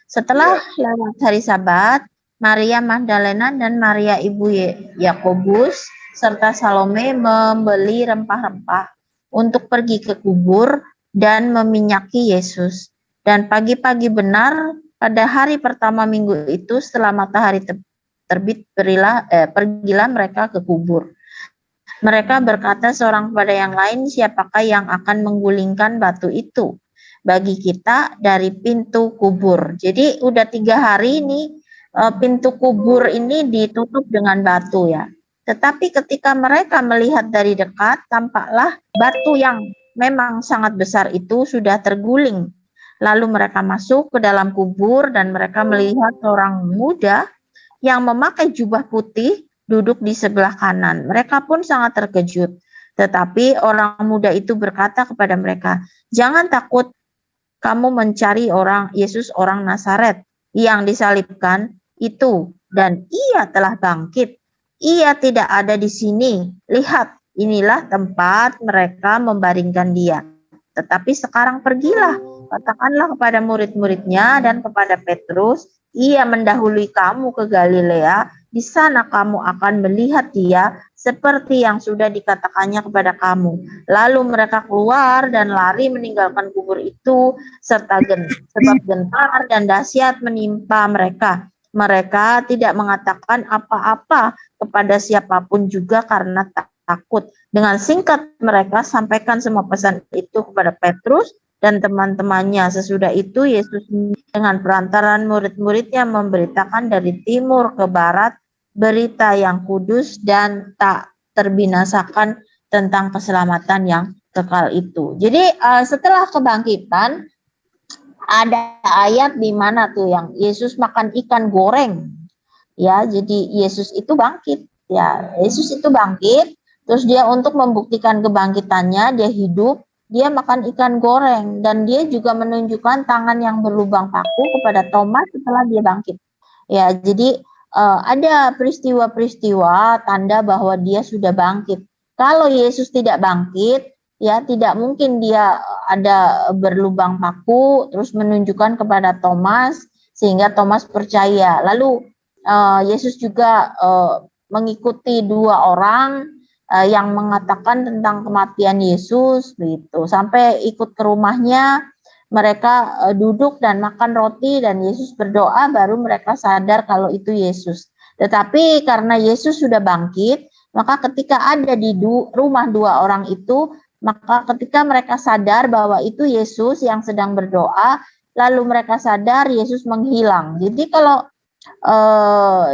Setelah lewat hari Sabat, Maria Magdalena dan Maria ibu Yakobus serta Salome membeli rempah-rempah untuk pergi ke kubur dan meminyaki Yesus. Dan pagi-pagi benar pada hari pertama minggu itu setelah matahari terbit pergilah mereka ke kubur. Mereka berkata seorang kepada yang lain, siapakah yang akan menggulingkan batu itu bagi kita dari pintu kubur. Jadi udah 3 hari ini pintu kubur ini ditutup dengan batu ya. Tetapi ketika mereka melihat dari dekat, tampaklah batu yang memang sangat besar itu sudah terguling. Lalu mereka masuk ke dalam kubur dan mereka melihat seorang muda yang memakai jubah putih duduk di sebelah kanan. Mereka pun sangat terkejut. Tetapi orang muda itu berkata kepada mereka, jangan takut, kamu mencari Yesus orang Nazaret yang disalibkan itu, dan ia telah bangkit. Ia tidak ada di sini. Lihat, inilah tempat mereka membaringkan dia. Tetapi sekarang pergilah, katakanlah kepada murid-muridnya dan kepada Petrus, ia mendahului kamu ke Galilea, di sana kamu akan melihat dia seperti yang sudah dikatakannya kepada kamu. Lalu mereka keluar dan lari meninggalkan kubur itu, sebab gentar dan dahsyat menimpa mereka. Mereka tidak mengatakan apa-apa kepada siapapun juga karena takut. Dengan singkat mereka sampaikan semua pesan itu kepada Petrus dan teman-temannya. Sesudah itu Yesus dengan perantaran murid-muridnya memberitakan dari timur ke barat berita yang kudus dan tak terbinasakan tentang keselamatan yang kekal itu. Jadi setelah kebangkitan ada ayat di mana tuh yang Yesus makan ikan goreng. Ya, jadi Yesus itu bangkit. Ya, Yesus itu bangkit, terus dia untuk membuktikan kebangkitannya, dia hidup, dia makan ikan goreng, dan dia juga menunjukkan tangan yang berlubang paku kepada Thomas setelah dia bangkit. Ya, jadi ada peristiwa-peristiwa tanda bahwa dia sudah bangkit. Kalau Yesus tidak bangkit, ya tidak mungkin dia ada berlubang paku terus menunjukkan kepada Thomas sehingga Thomas percaya. Lalu Yesus juga mengikuti 2 orang yang mengatakan tentang kematian Yesus begitu. Sampai ikut ke rumahnya, mereka duduk dan makan roti dan Yesus berdoa, baru mereka sadar kalau itu Yesus. Tetapi karena Yesus sudah bangkit, maka ketika ada di rumah 2 orang itu, maka ketika mereka sadar bahwa itu Yesus yang sedang berdoa, lalu mereka sadar Yesus menghilang. Jadi kalau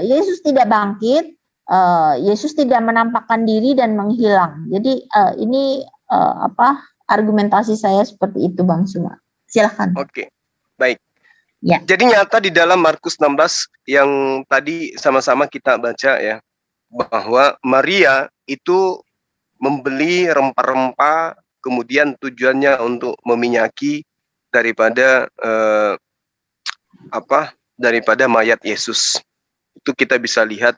Yesus tidak bangkit, Yesus tidak menampakkan diri dan menghilang. Jadi ini argumentasi saya seperti itu, Bang Suma. Silahkan. Oke, baik. Ya. Jadi nyata di dalam Markus 16 yang tadi sama-sama kita baca ya, bahwa Maria itu membeli rempah-rempah, kemudian tujuannya untuk meminyaki daripada daripada mayat Yesus. Itu kita bisa lihat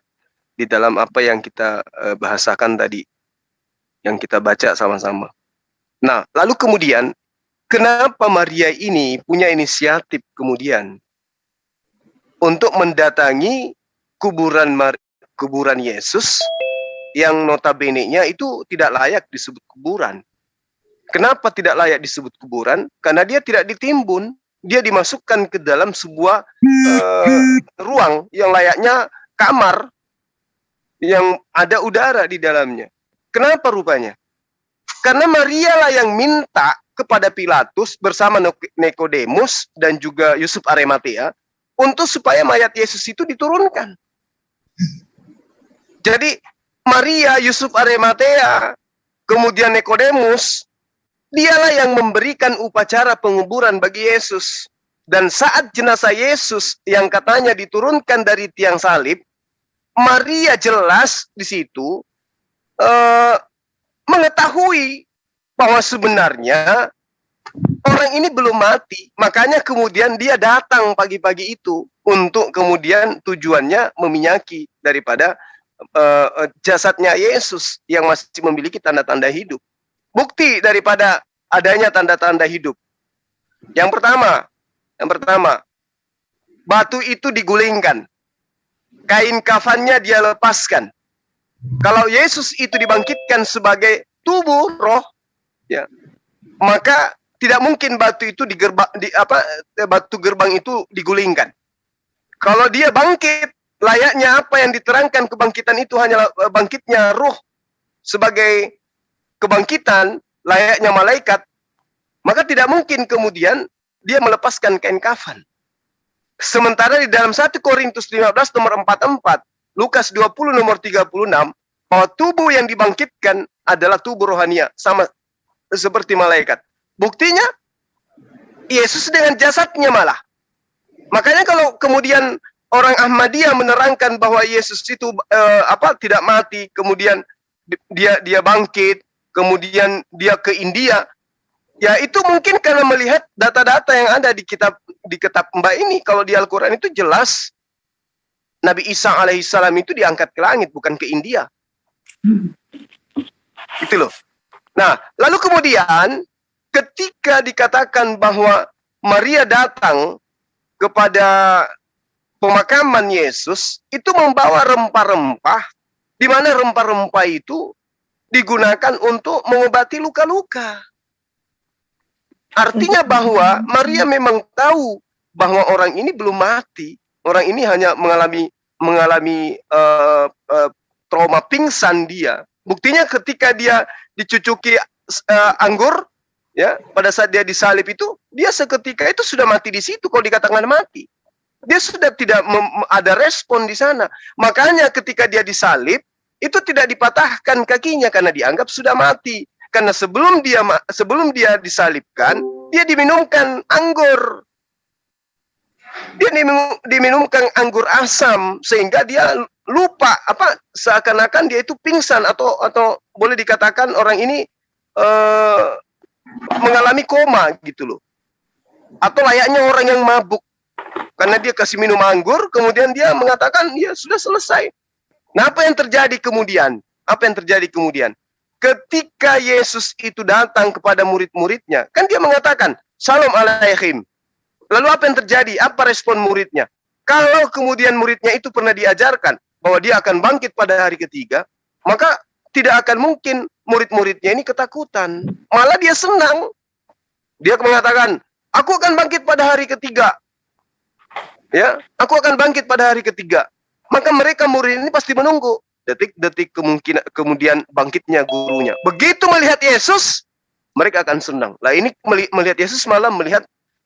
di dalam apa yang kita bahasakan tadi, yang kita baca sama-sama. Nah, lalu kemudian kenapa Maria ini punya inisiatif kemudian untuk mendatangi kuburan Yesus yang notabene-nya itu tidak layak disebut kuburan. Kenapa tidak layak disebut kuburan? Karena dia tidak ditimbun, dia dimasukkan ke dalam sebuah ruang yang layaknya kamar yang ada udara di dalamnya. Kenapa rupanya? Karena Maria lah yang minta kepada Pilatus bersama Nikodemus dan juga Yusuf Arimatea untuk supaya mayat Yesus itu diturunkan. Jadi Maria, Yusuf Arimatea, kemudian Nikodemus, dialah yang memberikan upacara penguburan bagi Yesus. Dan saat jenazah Yesus yang katanya diturunkan dari tiang salib, Maria jelas di situ mengetahui bahwa sebenarnya orang ini belum mati. Makanya kemudian dia datang pagi-pagi itu untuk kemudian tujuannya meminyaki daripada jasadnya Yesus yang masih memiliki tanda-tanda hidup. Bukti daripada adanya tanda-tanda hidup. Yang pertama, batu itu digulingkan. Kain kafannya dia lepaskan. Kalau Yesus itu dibangkitkan sebagai tubuh roh, ya, maka tidak mungkin batu itu batu gerbang itu digulingkan. Kalau dia bangkit, layaknya apa yang diterangkan kebangkitan itu hanyalah bangkitnya roh sebagai kebangkitan, layaknya malaikat, maka tidak mungkin kemudian dia melepaskan kain kafan. Sementara di dalam 1 Korintus 15 nomor 44, Lukas 20 nomor 36, bahwa tubuh yang dibangkitkan adalah tubuh rohania, sama seperti malaikat. Buktinya, Yesus dengan jasadnya malah. Makanya kalau kemudian orang Ahmadiyah menerangkan bahwa Yesus itu tidak mati, kemudian dia bangkit, kemudian dia ke India, ya itu mungkin karena melihat data-data yang ada di kitab Mbak ini. Kalau di Al-Quran itu jelas Nabi Isa alaihissalam itu diangkat ke langit, bukan ke India. Itu loh. Nah, lalu kemudian ketika dikatakan bahwa Maria datang kepada pemakaman Yesus, itu membawa rempah-rempah, di mana rempah-rempah itu digunakan untuk mengobati luka-luka. Artinya bahwa Maria memang tahu bahwa orang ini belum mati. Orang ini hanya mengalami trauma pingsan dia. Buktinya ketika dia dicucuki anggur, ya, pada saat dia disalib itu, dia seketika itu sudah mati di situ. Kalau dikatakan mati, dia sudah tidak ada respon di sana. Makanya ketika dia disalib, itu tidak dipatahkan kakinya karena dianggap sudah mati. Karena sebelum dia disalibkan, dia diminumkan anggur. Dia diminumkan anggur asam sehingga dia lupa, seakan-akan dia itu pingsan atau boleh dikatakan orang ini mengalami koma gitu loh. Atau layaknya orang yang mabuk. Karena dia kasih minum anggur, kemudian dia mengatakan ya sudah selesai. Nah, apa yang terjadi kemudian? Ketika Yesus itu datang kepada murid-muridnya, kan dia mengatakan, Shalom Aleichem. Lalu apa yang terjadi? Apa respon muridnya? Kalau kemudian muridnya itu pernah diajarkan bahwa dia akan bangkit pada hari ketiga, maka tidak akan mungkin murid-muridnya ini ketakutan. Malah dia senang. Dia mengatakan, aku akan bangkit pada hari ketiga. Ya, aku akan bangkit pada hari ketiga. Maka mereka murid ini pasti menunggu detik-detik kemudian bangkitnya gurunya. Begitu melihat Yesus, mereka akan senang. Lah ini melihat Yesus malah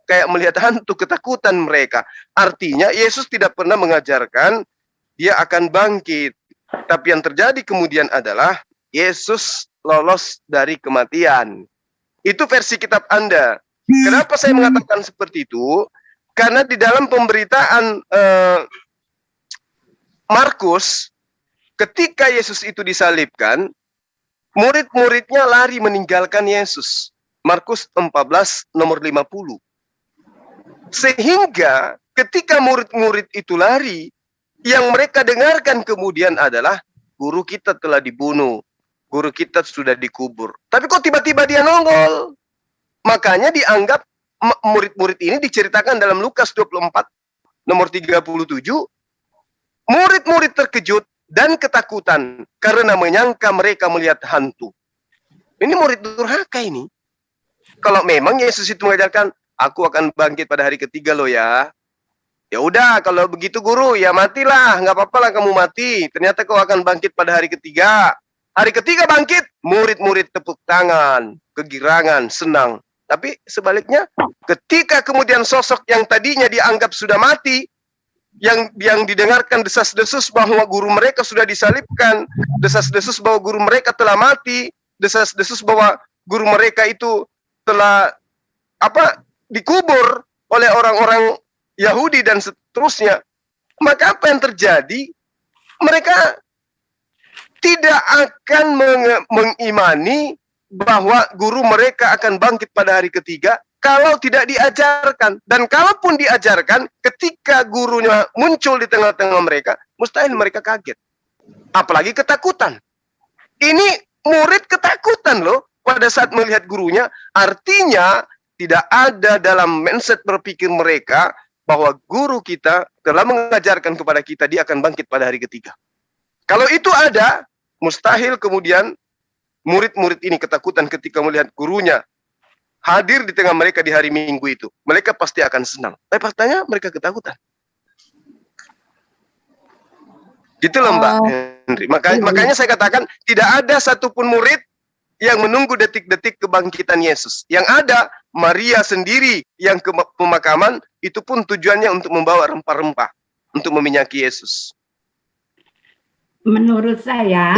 kayak melihat hantu, ketakutan mereka. Artinya Yesus tidak pernah mengajarkan dia akan bangkit. Tapi yang terjadi kemudian adalah Yesus lolos dari kematian. Itu versi kitab Anda. Kenapa saya mengatakan seperti itu? Karena di dalam pemberitaan Markus, ketika Yesus itu disalibkan, murid-muridnya lari meninggalkan Yesus. Markus 14 nomor 50. Sehingga ketika murid-murid itu lari, yang mereka dengarkan kemudian adalah guru kita telah dibunuh. guru kita sudah dikubur. Tapi kok tiba-tiba dia nongol? Makanya dianggap murid-murid ini diceritakan dalam Lukas 24 nomor 37. Murid-murid terkejut dan ketakutan karena menyangka mereka melihat hantu. Ini murid durhaka ini. Kalau memang Yesus itu mengajarkan, aku akan bangkit pada hari ketiga loh ya. Ya udah, kalau begitu guru, ya matilah, nggak apa-apa lah kamu mati. Ternyata kau akan bangkit pada hari ketiga. Hari ketiga bangkit, murid-murid tepuk tangan, kegirangan, senang. Tapi sebaliknya, ketika kemudian sosok yang tadinya dianggap sudah mati, yang didengarkan desas-desus bahwa guru mereka sudah disalibkan, desas-desus bahwa guru mereka telah mati, desas-desus bahwa guru mereka itu telah dikubur oleh orang-orang Yahudi dan seterusnya, maka apa yang terjadi? Mereka tidak akan mengimani bahwa guru mereka akan bangkit pada hari ketiga kalau tidak diajarkan. Dan kalaupun diajarkan, ketika gurunya muncul di tengah-tengah mereka, mustahil mereka kaget. Apalagi ketakutan. Ini murid ketakutan loh pada saat melihat gurunya. Artinya tidak ada dalam mindset berpikir mereka bahwa guru kita telah mengajarkan kepada kita dia akan bangkit pada hari ketiga. Kalau itu ada, mustahil kemudian murid-murid ini ketakutan ketika melihat gurunya hadir di tengah mereka di hari Minggu itu. Mereka pasti akan senang. Tapi faktanya mereka ketakutan. Gitu loh Mbak Henry. Makanya saya katakan tidak ada satupun murid yang menunggu detik-detik kebangkitan Yesus. Yang ada Maria sendiri yang ke pemakaman, itu pun tujuannya untuk membawa rempah-rempah untuk meminyaki Yesus. Menurut saya,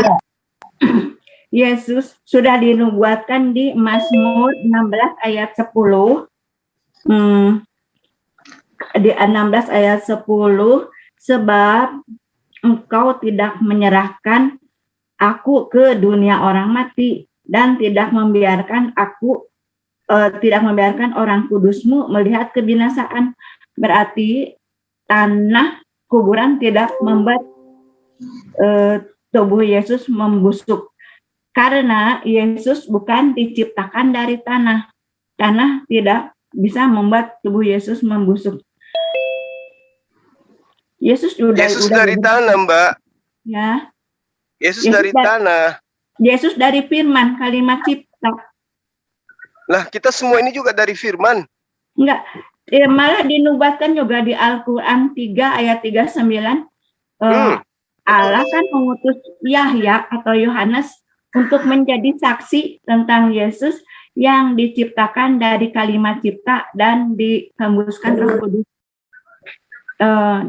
Yesus sudah dinubuatkan di Mazmur 16 ayat 10. Di 16 ayat 10, sebab engkau tidak menyerahkan aku ke dunia orang mati dan tidak membiarkan orang kudusmu melihat kebinasaan. Berarti tanah kuburan tidak membuat tubuh Yesus membusuk. Karena Yesus bukan diciptakan dari tanah. Tanah tidak bisa membuat tubuh Yesus membusuk. Yesus dari tanah, Mbak. Ya. Yesus dari tanah. Yesus dari firman, kalimat cipta. Lah, kita semua ini juga dari firman. Enggak. Malah dinubuatkan juga di Al-Quran 3 ayat 39. Allah kan mengutus Yahya atau Yohanes untuk menjadi saksi tentang Yesus yang diciptakan dari kalimat cipta dan dihembuskan Roh Kudus.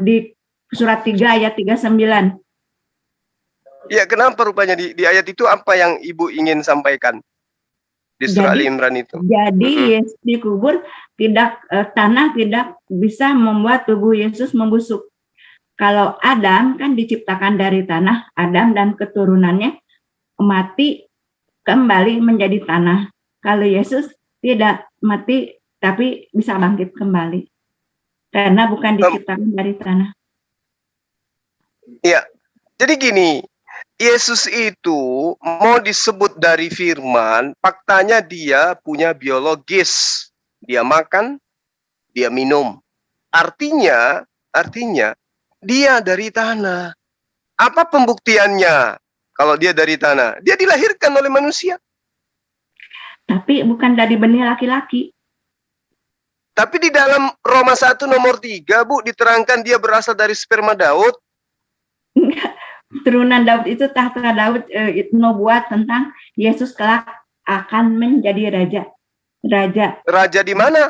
Di surat 3 ayat 39. Ya, kenapa rupanya di ayat itu apa yang Ibu ingin sampaikan di surah Ali Imran itu? Jadi Yesus dikubur, tanah tidak bisa membuat tubuh Yesus membusuk. Kalau Adam kan diciptakan dari tanah, Adam dan keturunannya mati kembali menjadi tanah. Kalau Yesus tidak mati tapi bisa bangkit kembali karena bukan diciptakan dari tanah. Iya, jadi gini, Yesus itu mau disebut dari firman, faktanya dia punya biologis. Dia makan, dia minum. Artinya dia dari tanah. Apa pembuktiannya kalau dia dari tanah? Dia dilahirkan oleh manusia. Tapi bukan dari benih laki-laki. Tapi di dalam Roma 1 nomor 3, Bu, diterangkan dia berasal dari sperma Daud. Turunan Daud itu tahta Daud itu nubuat tentang Yesus kelak akan menjadi raja. Raja di mana?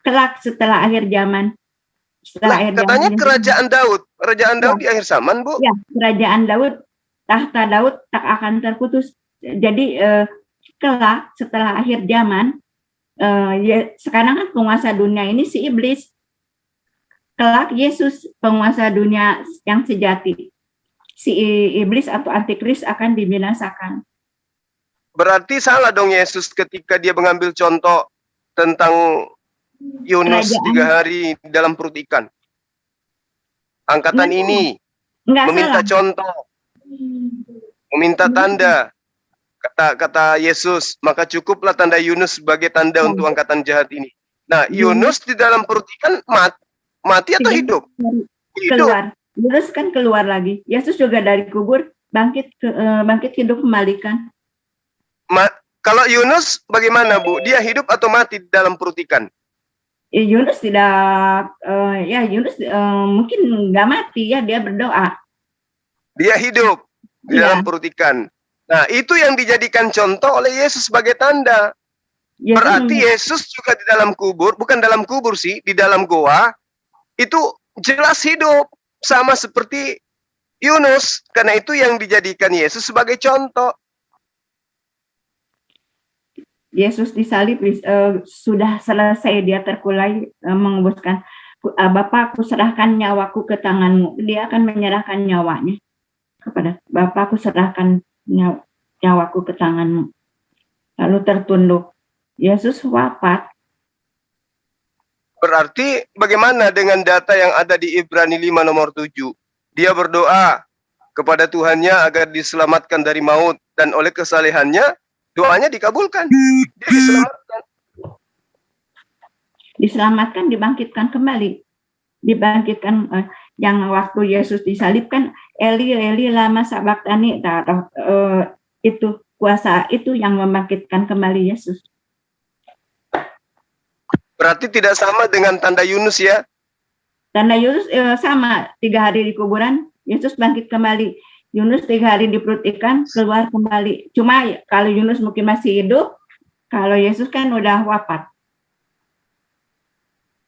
Kelak setelah akhir zaman. Katanya kerajaan Daud. Kerajaan Daud di akhir zaman, Bu. Ya, kerajaan Daud, tahta Daud tak akan terputus. Jadi kelak setelah akhir zaman, sekarang kan penguasa dunia ini si iblis. Kelak Yesus penguasa dunia yang sejati. Si iblis atau antikris akan dibinasakan. Berarti salah dong Yesus ketika dia mengambil contoh tentang Yunus 3 hari dalam perut ikan. Angkatan ini meminta contoh, meminta tanda. Kata Yesus, maka cukuplah tanda Yunus sebagai tanda untuk angkatan jahat ini. Nah, Yunus di dalam perut ikan mati atau hidup? Keluar. Yunus kan keluar lagi. Yesus juga dari kubur bangkit hidup kembali kan. Kalau Yunus bagaimana, Bu? Dia hidup atau mati di dalam perut ikan? Yunus tidak, Yunus mungkin nggak mati ya, dia berdoa. Dia hidup di dalam perut ikan. Nah, itu yang dijadikan contoh oleh Yesus sebagai tanda. Berarti Yesus juga di dalam kubur, bukan dalam kubur sih, di dalam goa, itu jelas hidup. Sama seperti Yunus. Karena itu yang dijadikan Yesus sebagai contoh. Yesus disalib sudah selesai, dia terkulai mengembuskan, Bapa, aku serahkan nyawaku ke tanganmu. Dia akan menyerahkan nyawanya kepada Bapa, aku serahkan nyawaku ke tanganmu. Lalu tertunduk. Yesus wafat. Berarti bagaimana dengan data yang ada di Ibrani 5 nomor 7? Dia berdoa kepada Tuhannya agar diselamatkan dari maut, dan oleh kesalehannya doanya dikabulkan. Dia diselamatkan. Diselamatkan, dibangkitkan kembali. Dibangkitkan yang waktu Yesus disalibkan, Eli Eli lama sabachthani, itu kuasa itu yang membangkitkan kembali Yesus. Berarti tidak sama dengan tanda Yunus ya? Tanda Yunus sama, 3 hari di kuburan, Yesus bangkit kembali. Yunus 3 hari di perut ikan, keluar kembali. Cuma kalau Yunus mungkin masih hidup, kalau Yesus kan udah wafat.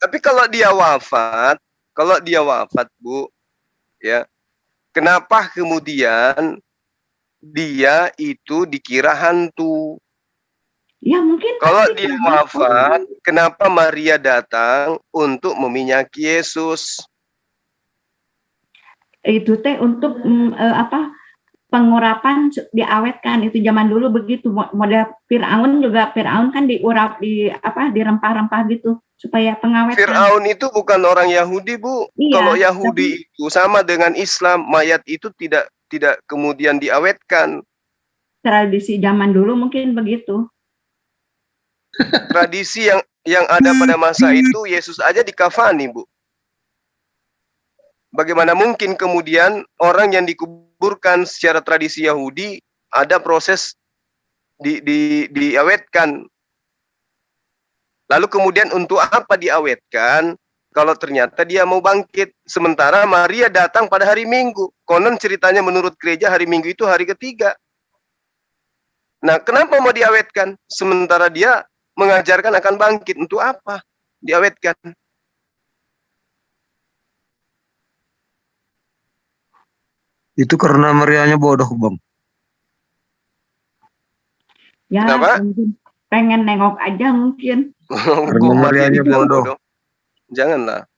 Tapi kalau dia wafat, Bu, ya, kenapa kemudian dia itu dikira hantu? Ya mungkin kalau dia wafat, kenapa Maria datang untuk meminyaki Yesus? Itu teh untuk pengurapan, diawetkan. Itu zaman dulu begitu. Model Firaun juga, Firaun kan diurap di rempah-rempah gitu supaya pengawetan. Firaun itu bukan orang Yahudi, Bu. Iya, kalau Yahudi itu sama dengan Islam, mayat itu tidak kemudian diawetkan. Tradisi zaman dulu mungkin begitu. Tradisi yang ada pada masa itu, Yesus aja dikafani, Bu. Bagaimana mungkin kemudian orang yang dikuburkan secara tradisi Yahudi ada proses diawetkan? Lalu kemudian untuk apa diawetkan kalau ternyata dia mau bangkit? Sementara Maria datang pada hari Minggu. Konon ceritanya menurut gereja hari Minggu itu hari ketiga. Nah, kenapa mau diawetkan? Sementara dia mengajarkan akan bangkit. Untuk apa diawetkan? Itu karena Marianya bodoh, Bang. Ya, kenapa? Pengen nengok aja mungkin. Karena Marianya bodoh. Janganlah.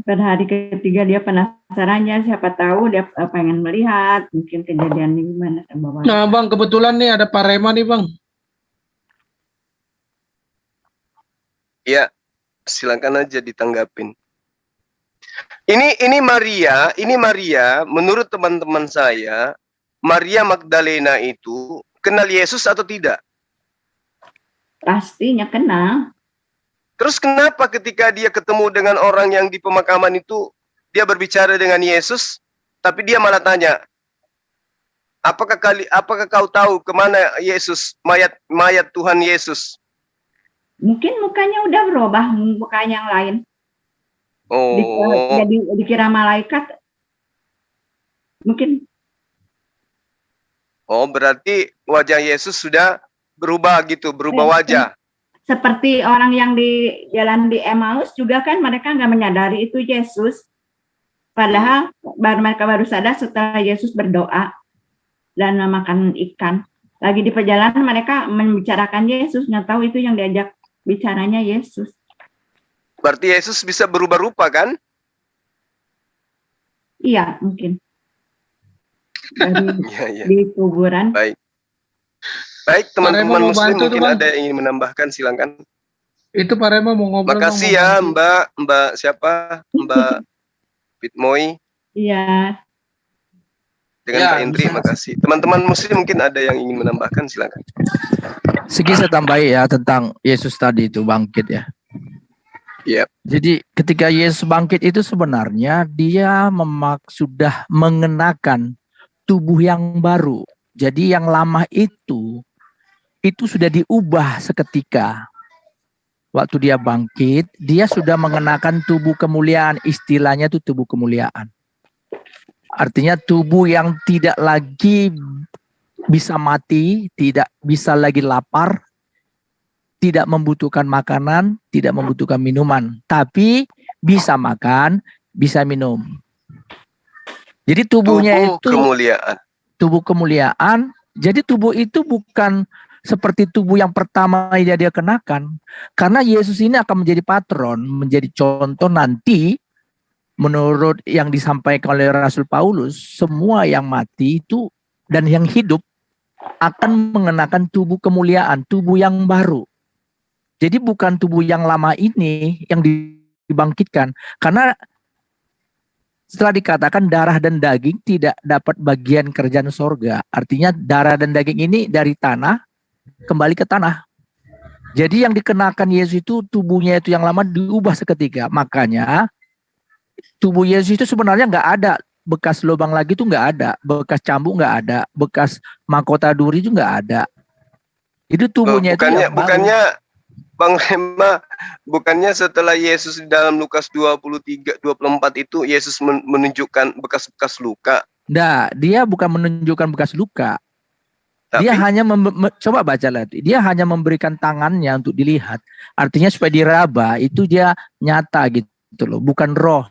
Pada hari ketiga dia penasarannya, siapa tahu dia pengen melihat mungkin kejadiannya gimana. Nah, Bang, kebetulan nih ada Pak Rema nih, Bang. Ya, silakan aja ditanggapin. Ini Maria, menurut teman-teman saya, Maria Magdalena itu kenal Yesus atau tidak? Pastinya kenal. Terus kenapa ketika dia ketemu dengan orang yang di pemakaman itu, dia berbicara dengan Yesus, tapi dia malah tanya, apakah kau tahu kemana Yesus, mayat Tuhan Yesus? Mungkin mukanya udah berubah, mukanya yang lain. Oh. Jadi dikira malaikat. Mungkin. Oh, berarti wajah Yesus sudah berubah gitu, berubah wajah. Seperti orang yang di jalan di Emmaus juga kan mereka nggak menyadari itu Yesus. Padahal mereka baru sadar setelah Yesus berdoa dan memakan ikan. Lagi di perjalanan mereka membicarakan Yesus, nggak tahu itu yang diajak bicaranya Yesus. Berarti Yesus bisa berubah rupa kan? Iya, mungkin. Di kuburan. Baik, teman-teman Muslim mungkin ada yang ingin menambahkan, silakan. Itu Pak Rema mau ngobrol. Makasih ya Mbak siapa? Mbak Fitmoy. Iya. dengan Pak Indri. Makasih. Teman-teman muslim mungkin ada yang ingin menambahkan, silakan. Segi saya tambahin ya tentang Yesus tadi itu bangkit ya. Iya. Jadi ketika Yesus bangkit itu sebenarnya dia sudah mengenakan tubuh yang baru. Jadi yang lama itu sudah diubah seketika. Waktu dia bangkit, dia sudah mengenakan tubuh kemuliaan. Istilahnya itu tubuh kemuliaan. Artinya tubuh yang tidak lagi bisa mati, tidak bisa lagi lapar, tidak membutuhkan makanan, tidak membutuhkan minuman. Tapi bisa makan, bisa minum. Jadi tubuhnya itu kemuliaan. Tubuh kemuliaan. Jadi tubuh itu bukan seperti tubuh yang pertama dia kenakan. Karena Yesus ini akan menjadi patron, menjadi contoh nanti menurut yang disampaikan oleh Rasul Paulus, semua yang mati itu dan yang hidup akan mengenakan tubuh kemuliaan, tubuh yang baru. Jadi bukan tubuh yang lama ini yang dibangkitkan. Karena setelah dikatakan darah dan daging tidak dapat bagian kerjaan sorga. Artinya darah dan daging ini dari tanah kembali ke tanah. Jadi yang dikenakan Yesus itu tubuhnya itu yang lama diubah seketika. Makanya tubuh Yesus itu sebenarnya nggak ada bekas lubang lagi, itu nggak ada, bekas cambuk nggak ada, bekas mahkota duri itu nggak ada. Itu tubuhnya bukannya Bang Rema, bukannya setelah Yesus di dalam Lukas 23, 24 itu Yesus menunjukkan bekas-bekas luka? Nah, dia bukan menunjukkan bekas luka. Dia hanya coba baca lagi. Dia hanya memberikan tangannya untuk dilihat. Artinya supaya diraba itu dia nyata gitu loh, bukan roh.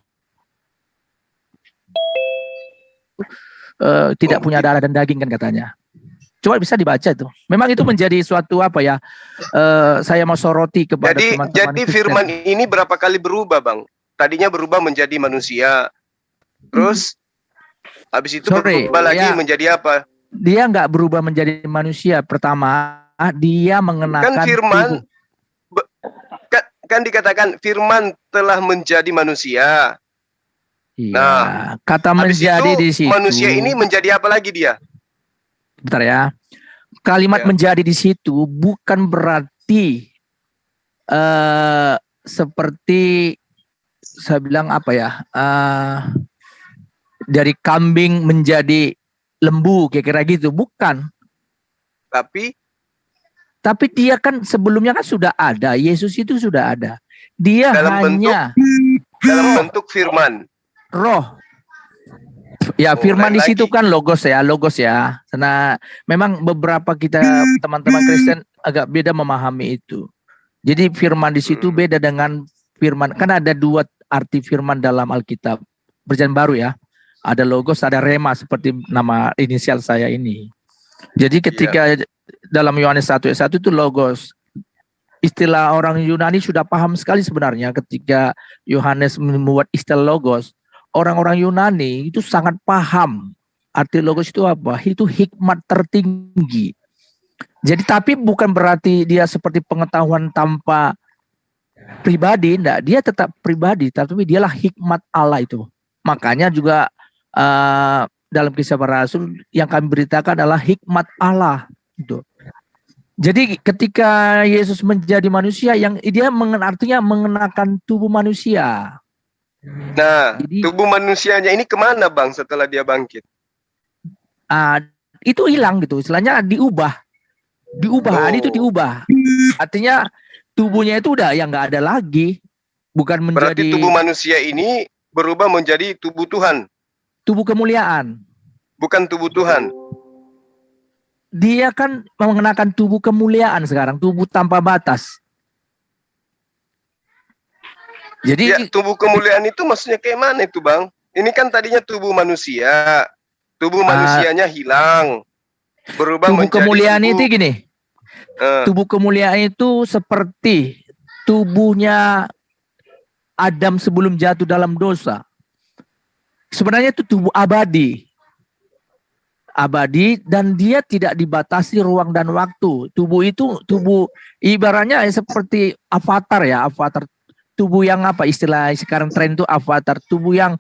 Tidak punya darah dan daging kan katanya. Coba bisa dibaca itu. Memang itu menjadi suatu apa ya? Saya mau soroti kepada teman-teman. Jadi firman ini berapa kali berubah, Bang? Tadinya berubah menjadi manusia. Terus habis itu berubah lagi menjadi apa? Dia nggak berubah menjadi manusia. Pertama, dia mengenakan kan firman kan dikatakan firman telah menjadi manusia. Iya, nah, kata menjadi di situ. Manusia ini menjadi apa lagi dia? Bentar ya. Kalimat menjadi di situ bukan berarti seperti saya bilang apa ya? Dari kambing menjadi lembu kira-kira gitu, bukan. Tapi dia kan sebelumnya kan sudah ada, Yesus itu sudah ada. Dia dalam bentuk firman. Roh. Ya, firman di situ kan logos ya. Karena memang beberapa kita teman-teman Kristen agak beda memahami itu. Jadi firman di situ beda dengan firman. Kan ada dua arti firman dalam Alkitab. Perjanjian Baru ya. Ada logos, ada rema seperti nama inisial saya ini. Jadi ketika dalam Yohanes 1:1 itu logos. Istilah orang Yunani sudah paham sekali sebenarnya ketika Yohanes membuat istilah logos. Orang-orang Yunani itu sangat paham arti logos itu apa? Itu hikmat tertinggi. Jadi tapi bukan berarti dia seperti pengetahuan tanpa pribadi, enggak. Dia tetap pribadi, tapi dialah hikmat Allah itu. Makanya juga dalam Kisah Para Rasul yang kami beritakan adalah hikmat Allah itu. Jadi ketika Yesus menjadi manusia, yang dia artinya mengenakan tubuh manusia. Nah, jadi, tubuh manusianya ini kemana Bang setelah dia bangkit? Itu hilang gitu, istilahnya diubah. Itu diubah. Artinya tubuhnya itu udah yang nggak ada lagi, bukan menjadi. Berarti tubuh manusia ini berubah menjadi tubuh Tuhan. Tubuh kemuliaan. Bukan tubuh Tuhan. Dia kan mengenakan tubuh kemuliaan sekarang, tubuh tanpa batas. Jadi ya, tubuh kemuliaan itu maksudnya kayak mana itu Bang? Ini kan tadinya tubuh manusia. Tubuh manusianya hilang. Berubah tubuh menjadi kemuliaan itu gini. Tubuh kemuliaan itu seperti tubuhnya Adam sebelum jatuh dalam dosa. Sebenarnya itu tubuh abadi. Abadi dan dia tidak dibatasi ruang dan waktu. Tubuh itu tubuh ibaratnya seperti avatar ya, avatar. Tubuh yang apa istilah sekarang tren itu avatar, tubuh yang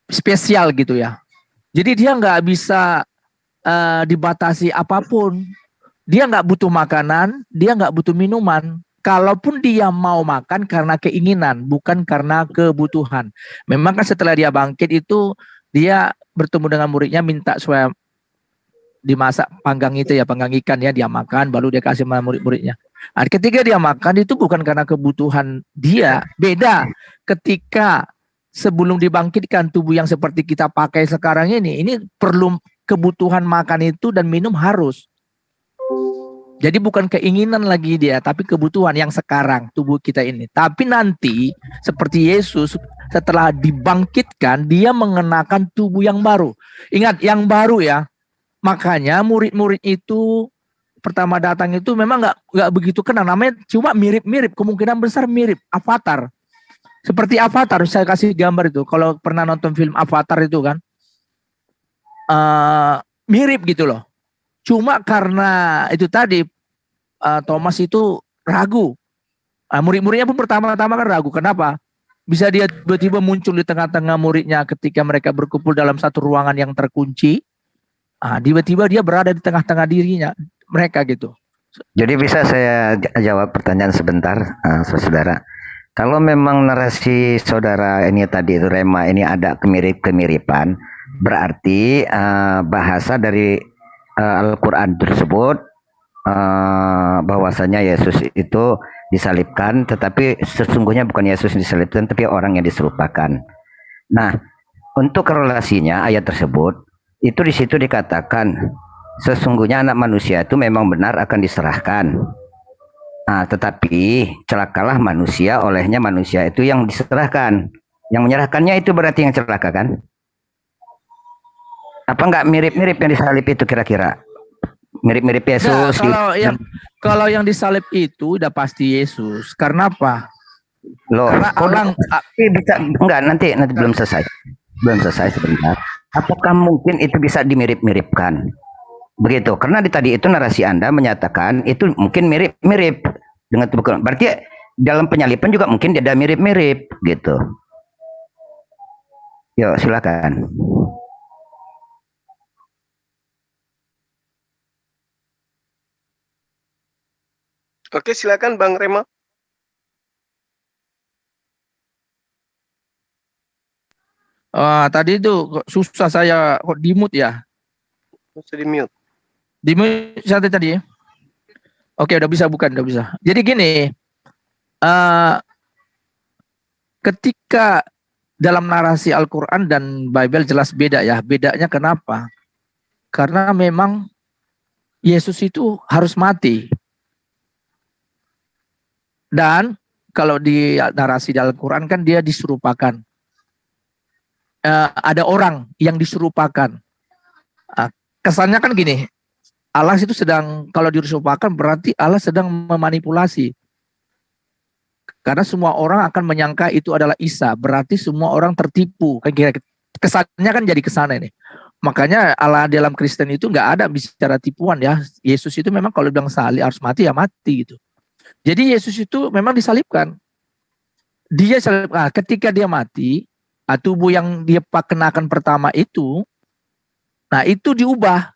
spesial gitu ya. Jadi dia nggak bisa dibatasi apapun. Dia nggak butuh makanan, dia nggak butuh minuman. Kalaupun dia mau makan karena keinginan, bukan karena kebutuhan. Memang kan setelah dia bangkit itu, dia bertemu dengan muridnya minta supaya dimasak panggang itu ya, panggang ikan ya, dia makan, baru dia kasih sama murid-muridnya. Nah, ketika dia makan itu bukan karena kebutuhan dia, beda ketika sebelum dibangkitkan tubuh yang seperti kita pakai sekarang ini perlu kebutuhan makan itu dan minum harus. Jadi bukan keinginan lagi dia, tapi kebutuhan yang sekarang tubuh kita ini. Tapi nanti seperti Yesus setelah dibangkitkan, dia mengenakan tubuh yang baru. Ingat, yang baru ya. Makanya murid-murid itu pertama datang itu memang nggak begitu kenal, namanya cuma mirip-mirip, kemungkinan besar mirip Avatar. Seperti Avatar, saya kasih gambar itu. Kalau pernah nonton film Avatar itu kan, mirip gitu loh. Cuma karena itu tadi Thomas itu ragu. Murid-muridnya pun pertama-tama kan ragu. Kenapa? Bisa dia tiba-tiba muncul di tengah-tengah muridnya ketika mereka berkumpul dalam satu ruangan yang terkunci. Tiba-tiba dia berada di tengah-tengah dirinya mereka gitu. Jadi bisa saya jawab pertanyaan sebentar, saudara. Kalau memang narasi saudara ini tadi itu Rema ini ada kemiripan, berarti bahasa dari Al-Quran tersebut bahwasanya Yesus itu disalibkan, tetapi sesungguhnya bukan Yesus yang disalibkan, tapi orang yang diserupakan. Nah, untuk korelasinya ayat tersebut itu di situ dikatakan sesungguhnya anak manusia itu memang benar akan diserahkan. Tetapi celakalah manusia, olehnya manusia itu yang diserahkan. Yang menyerahkannya itu berarti yang celaka kan? Apa enggak mirip-mirip yang disalib itu kira-kira? Mirip-mirip Yesus. Nah, kalau yang disalib itu udah pasti Yesus. Karena apa? Loh, karena orang bisa enggak nanti belum selesai. Belum selesai sebentar. Apakah mungkin itu bisa dimirip-miripkan? Begitu, karena tadi itu narasi Anda menyatakan itu mungkin mirip-mirip dengan tubuh. Berarti dalam penyalipan juga mungkin ada mirip-mirip gitu. Yuk, silakan. Oke, silakan Bang Rema. Tadi itu susah saya kok di mute ya. Bisa di mute. Di mute tadi ya. Oke, udah bisa bukan, udah bisa. Jadi gini, ketika dalam narasi Al-Quran dan Bible jelas beda ya. Bedanya kenapa? Karena memang Yesus itu harus mati. Dan kalau di narasi dalam Al-Quran kan dia diserupakan. Ada orang yang diserupakan. Kesannya kan gini, Allah itu sedang, kalau diserupakan berarti Allah sedang memanipulasi. Karena semua orang akan menyangka itu adalah Isa, berarti semua orang tertipu. Kan kesannya kan jadi kesana ini. Makanya Allah dalam Kristen itu nggak ada bicara tipuan ya. Yesus itu memang kalau bilang salib harus mati ya mati gitu. Jadi Yesus itu memang disalibkan. Dia ketika dia mati, tubuh yang dia kenakan pertama itu, nah itu diubah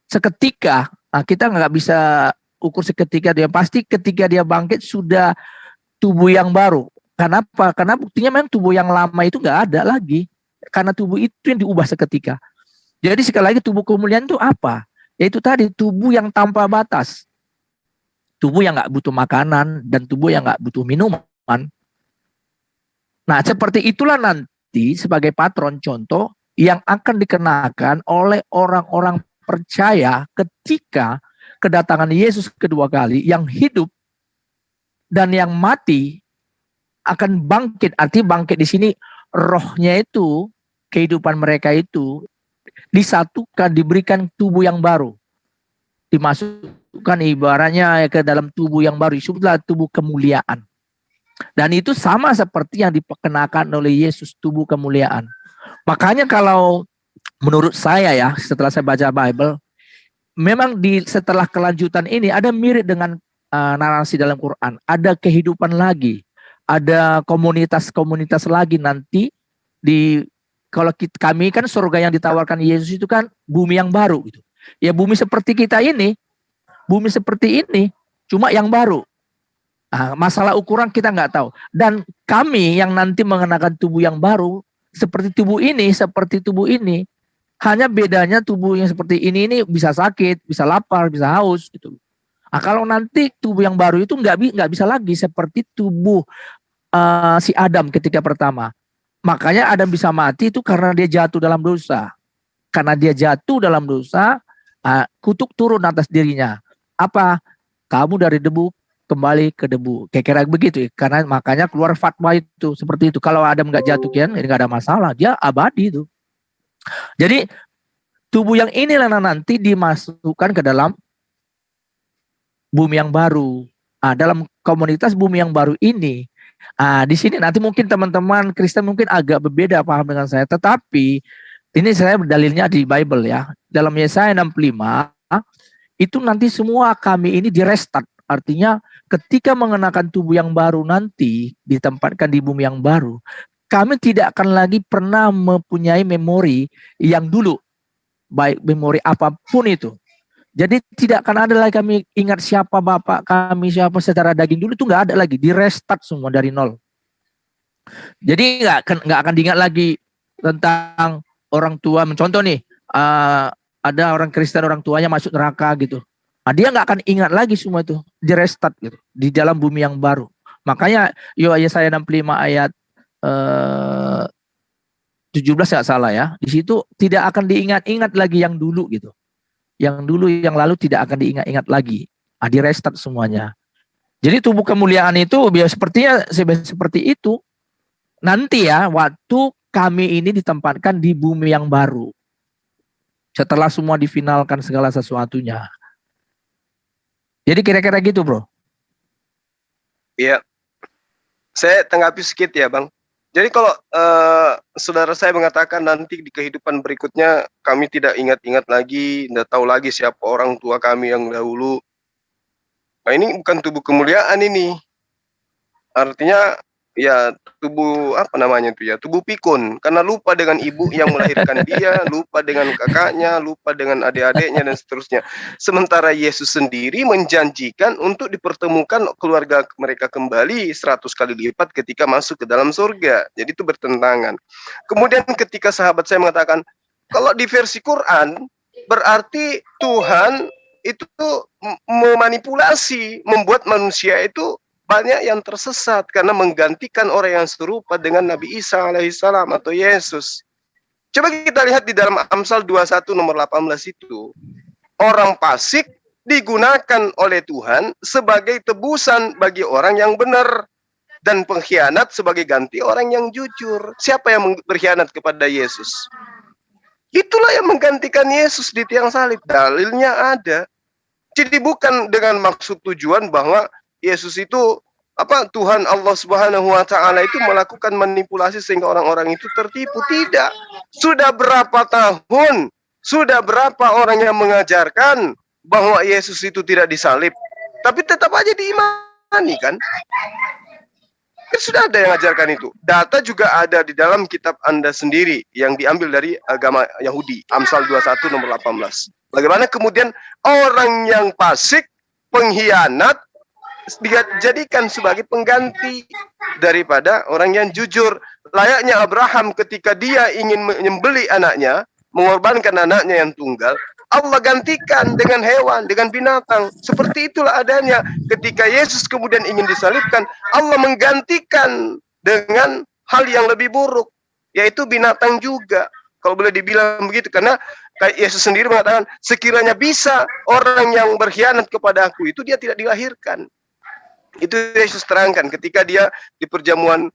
seketika. Kita nggak bisa ukur seketika, dia pasti ketika dia bangkit sudah tubuh yang baru. Kenapa? Karena buktinya memang tubuh yang lama itu nggak ada lagi. Karena tubuh itu yang diubah seketika. Jadi sekali lagi tubuh kemuliaan itu apa? Yaitu tadi tubuh yang tanpa batas. Tubuh yang nggak butuh makanan dan tubuh yang nggak butuh minuman. Nah, seperti itulah nanti sebagai patron contoh yang akan dikenakan oleh orang-orang percaya ketika kedatangan Yesus kedua kali, yang hidup dan yang mati akan bangkit. Arti bangkit di sini rohnya itu, kehidupan mereka itu disatukan, diberikan tubuh yang baru. Dimasukkan ibaratnya ke dalam tubuh yang baru, disebutlah tubuh kemuliaan. Dan itu sama seperti yang diperkenakan oleh Yesus, tubuh kemuliaan. Makanya kalau menurut saya ya, setelah saya baca Bible, memang setelah kelanjutan ini ada mirip dengan narasi dalam Quran. Ada kehidupan lagi, ada komunitas-komunitas lagi nanti di kalau kami kan surga yang ditawarkan Yesus itu kan bumi yang baru gitu. Ya bumi seperti kita ini, bumi seperti ini, cuma yang baru. Nah, masalah ukuran kita nggak tahu. Dan kami yang nanti mengenakan tubuh yang baru, seperti tubuh ini, hanya bedanya tubuh yang seperti ini bisa sakit, bisa lapar, bisa haus gitu. Nah, kalau nanti tubuh yang baru itu nggak bisa lagi seperti tubuh si Adam ketika pertama. Makanya Adam bisa mati itu karena dia jatuh dalam dosa. Karena dia jatuh dalam dosa, kutuk turun atas dirinya. Apa? Kamu dari debu kembali ke debu. Kira-kira begitu. Karena makanya keluar fatwa itu seperti itu. Kalau Adam nggak jatuh kan, ini nggak ada masalah. Dia abadi itu. Jadi tubuh yang inilah nanti dimasukkan ke dalam bumi yang baru. Dalam komunitas bumi yang baru ini. Di sini nanti mungkin teman-teman Kristen mungkin agak berbeda paham dengan saya, tetapi ini saya dalilnya di Bible ya. Dalam Yesaya 65 itu nanti semua kami ini direstart. Artinya ketika mengenakan tubuh yang baru nanti ditempatkan di bumi yang baru, kami tidak akan lagi pernah mempunyai memori yang dulu, baik memori apapun itu. Jadi tidak akan ada lagi kami ingat siapa bapak kami, siapa secara daging dulu, itu nggak ada lagi, direstart semua dari nol. Jadi nggak akan diingat lagi tentang orang tua. Contoh nih, ada orang Kristen orang tuanya masuk neraka gitu. Dia nggak akan ingat lagi semua itu, direstart gitu di dalam bumi yang baru. Makanya Yesaya 65 ayat 17 nggak salah ya. Di situ tidak akan diingat-ingat lagi yang dulu gitu. Yang dulu yang lalu tidak akan diingat-ingat lagi. Direstart semuanya. Jadi tubuh kemuliaan itu biar seperti itu. Nanti ya waktu kami ini ditempatkan di bumi yang baru. Setelah semua difinalkan segala sesuatunya. Jadi kira-kira gitu, bro. Iya. Saya tanggapi sedikit ya, Bang. Jadi kalau saudara saya mengatakan nanti di kehidupan berikutnya kami tidak ingat-ingat lagi, tidak tahu lagi siapa orang tua kami yang dahulu. Nah, ini bukan tubuh kemuliaan ini. Artinya ya tubuh apa namanya itu ya, tubuh pikun. Karena lupa dengan ibu yang melahirkan dia, lupa dengan kakaknya, lupa dengan adik-adiknya dan seterusnya. Sementara Yesus sendiri menjanjikan untuk dipertemukan keluarga mereka kembali 100 kali lipat ketika masuk ke dalam surga. Jadi itu bertentangan. Kemudian ketika sahabat saya mengatakan, kalau di versi Quran berarti Tuhan itu memanipulasi, membuat manusia itu banyak yang tersesat karena menggantikan orang yang serupa dengan Nabi Isa alaihissalam atau Yesus. Coba kita lihat di dalam Amsal 21 nomor 18 itu. Orang fasik digunakan oleh Tuhan sebagai tebusan bagi orang yang benar. Dan pengkhianat sebagai ganti orang yang jujur. Siapa yang berkhianat kepada Yesus? Itulah yang menggantikan Yesus di tiang salib. Dalilnya ada. Jadi bukan dengan maksud tujuan bahwa Yesus itu Tuhan Allah Subhanahu wa taala itu melakukan manipulasi sehingga orang-orang itu tertipu. Tidak. Sudah berapa tahun, sudah berapa orang yang mengajarkan bahwa Yesus itu tidak disalib, tapi tetap aja diimani kan? Sudah ada yang mengajarkan itu. Data juga ada di dalam kitab Anda sendiri yang diambil dari agama Yahudi, Amsal 21 nomor 18. Bagaimana kemudian orang yang fasik, pengkhianat dijadikan sebagai pengganti daripada orang yang jujur. Layaknya Abraham ketika dia ingin menyembelih anaknya, mengorbankan anaknya yang tunggal, Allah gantikan dengan hewan, dengan binatang. Seperti itulah adanya ketika Yesus kemudian ingin disalibkan, Allah menggantikan dengan hal yang lebih buruk, yaitu binatang juga. Kalau boleh dibilang begitu, karena Yesus sendiri mengatakan, sekiranya bisa orang yang berkhianat kepada aku itu dia tidak dilahirkan. Itu Yesus terangkan ketika dia di perjamuan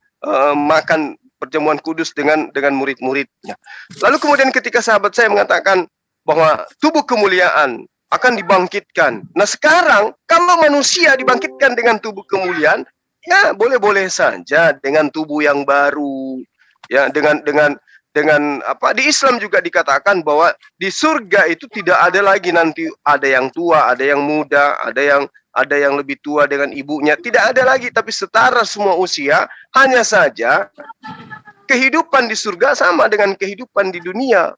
makan perjamuan kudus dengan murid-muridnya. Lalu kemudian ketika sahabat saya mengatakan bahwa tubuh kemuliaan akan dibangkitkan. Nah sekarang kalau manusia dibangkitkan dengan tubuh kemuliaan, ya boleh-boleh saja dengan tubuh yang baru, ya dengan di Islam juga dikatakan bahwa di surga itu tidak ada lagi nanti ada yang tua, ada yang muda, ada yang lebih tua dengan ibunya, tidak ada lagi, tapi setara semua usia. Hanya saja kehidupan di surga sama dengan kehidupan di dunia,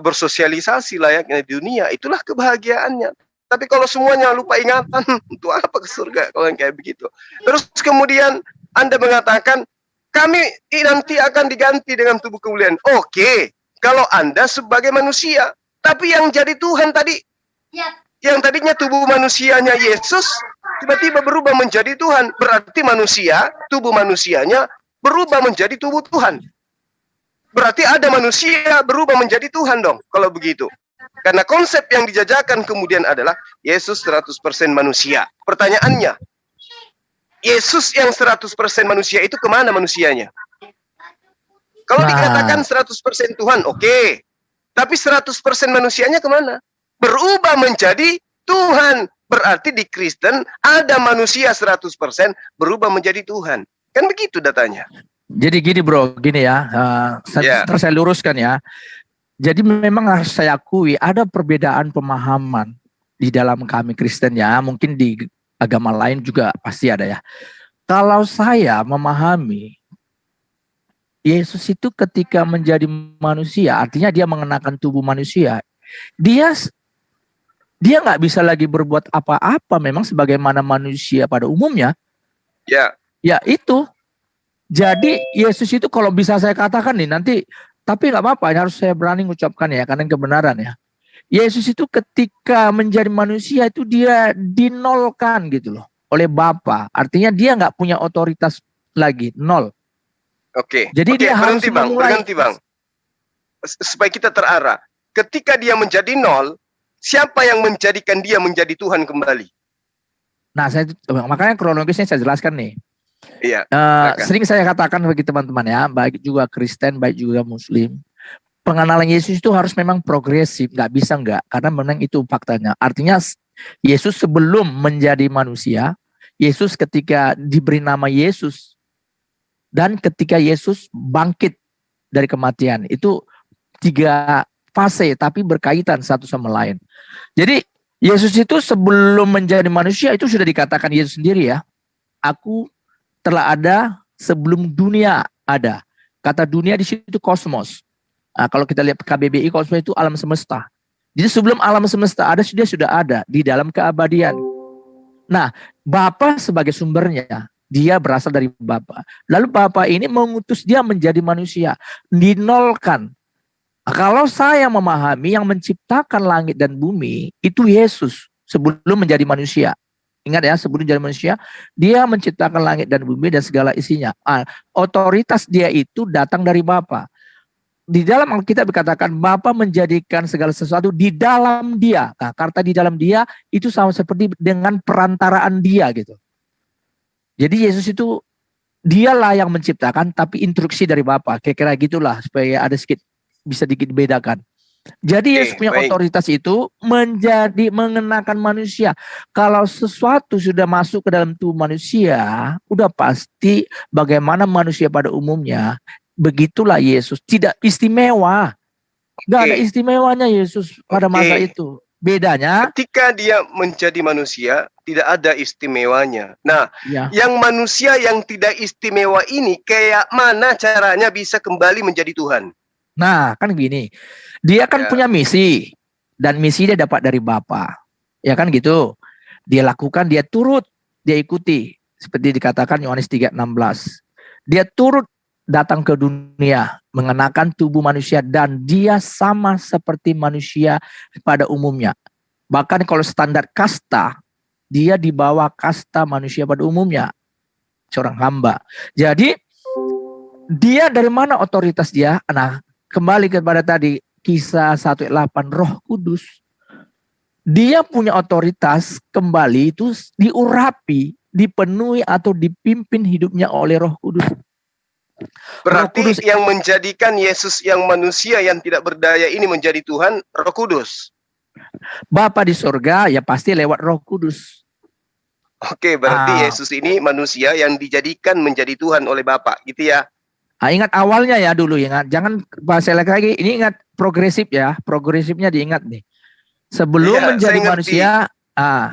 bersosialisasi layaknya di dunia, itulah kebahagiaannya. Tapi kalau semuanya lupa ingatan, untuk apa ke surga kalau yang kayak begitu? Terus kemudian Anda mengatakan, kami nanti akan diganti dengan tubuh kemuliaan. Oke, kalau Anda sebagai manusia, tapi yang jadi Tuhan tadi, yang tadinya tubuh manusianya Yesus, tiba-tiba berubah menjadi Tuhan. Berarti manusia, tubuh manusianya berubah menjadi tubuh Tuhan. Berarti ada manusia berubah menjadi Tuhan dong, kalau begitu. Karena konsep yang dijajakan kemudian adalah Yesus 100% manusia. Pertanyaannya, Yesus yang 100% manusia itu kemana manusianya? Kalau dikatakan 100% Tuhan, oke. Tapi 100% manusianya kemana? Berubah menjadi Tuhan. Berarti di Kristen ada manusia 100% berubah menjadi Tuhan. Kan begitu datanya. Jadi gini bro, gini ya, terus saya luruskan ya. Jadi memang harus saya akui ada perbedaan pemahaman di dalam kami Kristen ya. Mungkin di agama lain juga pasti ada ya. Kalau saya memahami Yesus itu ketika menjadi manusia, artinya dia mengenakan tubuh manusia. Dia nggak bisa lagi berbuat apa-apa memang sebagaimana manusia pada umumnya. Ya itu. Jadi Yesus itu kalau bisa saya katakan nih nanti, tapi nggak apa-apa, harus saya berani mengucapkan ya, karena kebenaran ya. Yesus itu ketika menjadi manusia itu dia dinolkan gitu loh oleh Bapa. Artinya dia nggak punya otoritas lagi, nol. Oke. Jadi dia harus memulai. Berhenti bang. Supaya kita terarah. Ketika dia menjadi nol, siapa yang menjadikan dia menjadi Tuhan kembali? Nah, makanya kronologisnya saya jelaskan nih. Iya. Sering saya katakan bagi teman-teman ya, baik juga Kristen, baik juga Muslim, pengenalan Yesus itu harus memang progresif, nggak bisa nggak, karena memang itu faktanya. Artinya Yesus sebelum menjadi manusia, Yesus ketika diberi nama Yesus, dan ketika Yesus bangkit dari kematian, itu 3 fase tapi berkaitan satu sama lain. Jadi Yesus itu sebelum menjadi manusia itu sudah dikatakan Yesus sendiri ya, aku telah ada sebelum dunia ada. Kata dunia di situ kosmos. Nah, kalau kita lihat KBBI, kosmos itu alam semesta. Jadi sebelum alam semesta ada, dia sudah ada di dalam keabadian. Nah, Bapa sebagai sumbernya, dia berasal dari Bapa. Lalu Bapa ini mengutus dia menjadi manusia, dinolkan. Kalau saya memahami yang menciptakan langit dan bumi itu Yesus sebelum menjadi manusia. Ingat ya, sebelum jadi manusia, dia menciptakan langit dan bumi dan segala isinya. Otoritas dia itu datang dari Bapa. Di dalam Alkitab dikatakan Bapa menjadikan segala sesuatu di dalam dia. Nah, kata di dalam dia itu sama seperti dengan perantaraan dia gitu. Jadi Yesus itu dialah yang menciptakan tapi instruksi dari Bapa. Kira-kira gitulah supaya ada sedikit bisa dibedakan. Jadi Yesus punya otoritas itu menjadi mengenakan manusia. Kalau sesuatu sudah masuk ke dalam tubuh manusia, udah pasti bagaimana manusia pada umumnya, begitulah Yesus. Tidak istimewa. Gak ada istimewanya Yesus pada masa itu. Bedanya ketika dia menjadi manusia, tidak ada istimewanya. Nah, yang manusia yang tidak istimewa ini kayak mana caranya bisa kembali menjadi Tuhan? Nah, kan begini. Dia kan punya misi. Dan misi dia dapat dari Bapa. Ya kan gitu. Dia lakukan, dia turut, dia ikuti. Seperti dikatakan Yohanes 3:16. Dia turut datang ke dunia. Mengenakan tubuh manusia. Dan dia sama seperti manusia pada umumnya. Bahkan kalau standar kasta. Dia di bawah kasta manusia pada umumnya. Seorang hamba. Jadi dia dari mana otoritas dia? Nah, kembali kepada tadi. Kisah 1:8 Roh Kudus. Dia punya otoritas kembali itu diurapi, dipenuhi atau dipimpin hidupnya oleh Roh Kudus. Berarti Roh Kudus yang menjadikan Yesus yang manusia yang tidak berdaya ini menjadi Tuhan, Roh Kudus. Bapa di surga ya pasti lewat Roh Kudus. Oke, berarti Yesus ini manusia yang dijadikan menjadi Tuhan oleh Bapa, gitu ya. Ingat awalnya ya dulu, ingat. Jangan bahas lagi. Ini ingat progresif ya. Progresifnya diingat nih. Sebelum menjadi manusia,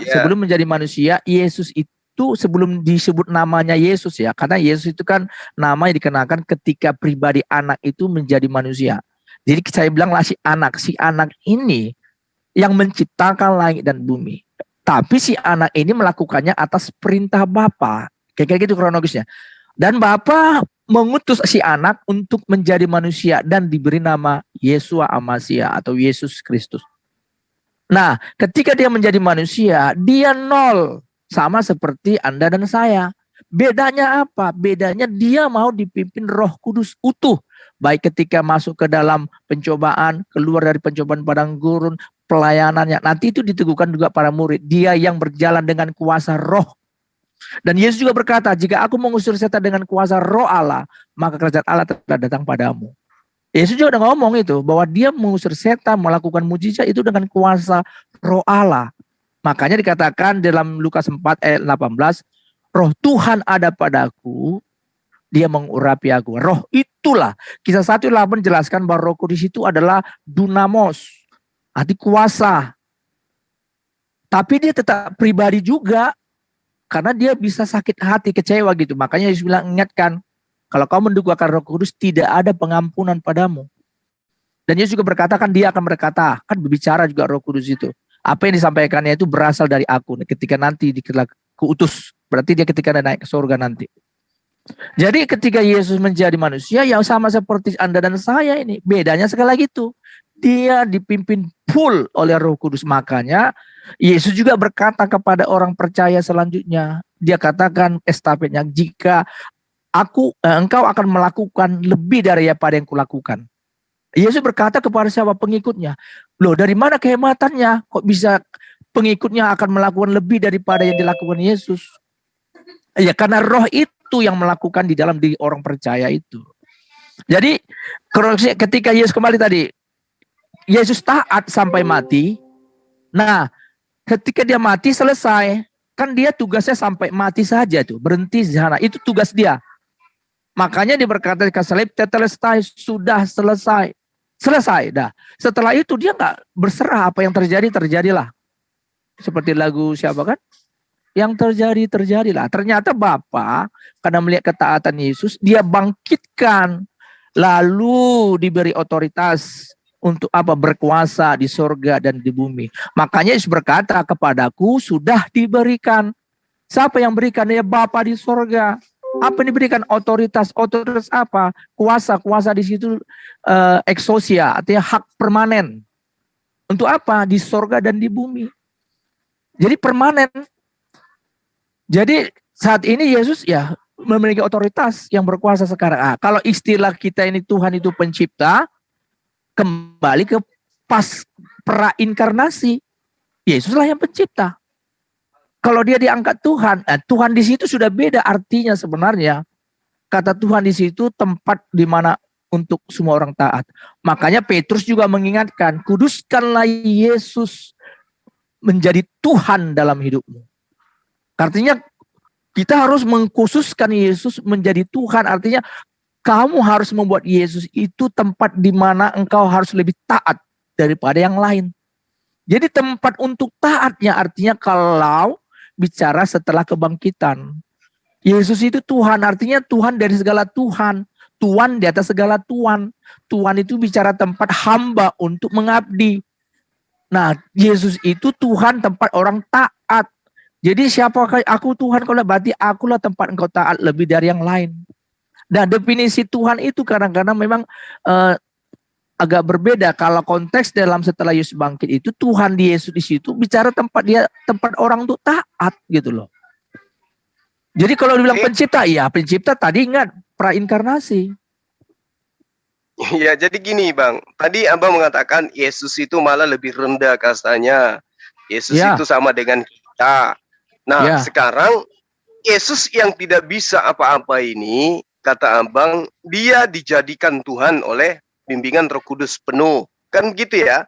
sebelum menjadi manusia, Yesus itu itu sebelum disebut namanya Yesus ya, karena Yesus itu kan nama yang dikenakan ketika pribadi anak itu menjadi manusia. Jadi saya bilanglah si anak ini yang menciptakan langit dan bumi. Tapi si anak ini melakukannya atas perintah Bapa. Kayak gitu kronologisnya. Dan Bapa mengutus si anak untuk menjadi manusia dan diberi nama Yesua Amasia atau Yesus Kristus. Nah, ketika dia menjadi manusia, dia nol. Sama seperti Anda dan saya. Bedanya apa? Bedanya dia mau dipimpin Roh Kudus utuh. Baik ketika masuk ke dalam pencobaan, keluar dari pencobaan padang gurun, pelayanannya. Nanti itu diteguhkan juga para murid. Dia yang berjalan dengan kuasa roh. Dan Yesus juga berkata, jika aku mengusir setan dengan kuasa roh Allah, maka kerajaan Allah telah datang padamu. Yesus juga udah ngomong itu, bahwa dia mengusir setan, melakukan mujizat itu dengan kuasa roh Allah. Makanya dikatakan dalam Lukas 4 ayat 18, roh Tuhan ada padaku, dia mengurapi aku. Roh itulah, Kisah 1:8 jelaskan bahwa Roh Kudus itu adalah dunamos, arti kuasa. Tapi dia tetap pribadi juga, karena dia bisa sakit hati, kecewa gitu. Makanya Yesus bilang, ingatkan, kalau kau mendukakan Roh Kudus, tidak ada pengampunan padamu. Dan Yesus juga berkata, kan dia akan berkata, kan berbicara juga Roh Kudus itu. Apa yang disampaikannya itu berasal dari aku. Ketika nanti kuutus, berarti dia ketika naik ke surga nanti. Jadi ketika Yesus menjadi manusia, ya sama seperti Anda dan saya ini. Bedanya sekali lagi itu, dia dipimpin full oleh Roh Kudus. Makanya Yesus juga berkata kepada orang percaya selanjutnya. Dia katakan estafetnya, jika engkau akan melakukan lebih dari apa yang kulakukan. Yesus berkata kepada siapa pengikutnya, loh dari mana kehebatannya? Kok bisa pengikutnya akan melakukan lebih daripada yang dilakukan Yesus? Ya karena roh itu yang melakukan di dalam diri orang percaya itu. Jadi ketika Yesus kembali tadi, Yesus taat sampai mati. Nah ketika dia mati selesai, kan dia tugasnya sampai mati saja tuh, berhenti di sana. Itu tugas dia. Makanya dia berkata di salib, tetelestai, sudah selesai. Selesai dah. Setelah itu dia nggak berserah, apa yang terjadi, terjadilah. Seperti lagu siapa kan? Yang terjadi, terjadilah. Ternyata Bapa, karena melihat ketaatan Yesus, dia bangkitkan. Lalu diberi otoritas untuk apa? Berkuasa di sorga dan di bumi. Makanya Yesus berkata, kepadaku sudah diberikan. Siapa yang berikan? Ya Bapa di sorga. Apa yang diberikan? Otoritas. Otoritas apa? Kuasa. Kuasa di situ eksosia, artinya hak permanen. Untuk apa? Di sorga dan di bumi. Jadi permanen. Jadi saat ini Yesus ya memiliki otoritas yang berkuasa sekarang. Kalau istilah kita ini Tuhan itu pencipta, kembali ke pas prainkarnasi. Yesuslah yang pencipta. Kalau dia diangkat Tuhan, Tuhan di situ sudah beda artinya sebenarnya. Kata Tuhan di situ tempat di mana untuk semua orang taat. Makanya Petrus juga mengingatkan, kuduskanlah Yesus menjadi Tuhan dalam hidupmu. Artinya kita harus mengkhususkan Yesus menjadi Tuhan. Artinya kamu harus membuat Yesus itu tempat di mana engkau harus lebih taat daripada yang lain. Jadi tempat untuk taatnya artinya kalau bicara setelah kebangkitan. Yesus itu Tuhan, artinya Tuhan dari segala Tuhan. Tuhan di atas segala Tuhan. Tuhan itu bicara tempat hamba untuk mengabdi. Nah, Yesus itu Tuhan tempat orang taat. Jadi siapakah aku Tuhan? Kalau berarti akulah tempat engkau taat lebih dari yang lain. Nah, definisi Tuhan itu kadang-kadang memang agak berbeda. Kalau konteks dalam setelah Yesus bangkit itu Tuhan di Yesus di situ bicara tempat dia, tempat orang untuk taat gitu loh. Jadi kalau dibilang pencipta, ya pencipta tadi ingat prainkarnasi. Ya jadi gini Bang, tadi Abang mengatakan Yesus itu malah lebih rendah kastanya. Yesus itu sama dengan kita. Nah sekarang Yesus yang tidak bisa apa-apa ini, kata Abang, dia dijadikan Tuhan oleh bimbingan Roh Kudus penuh. Kan gitu ya?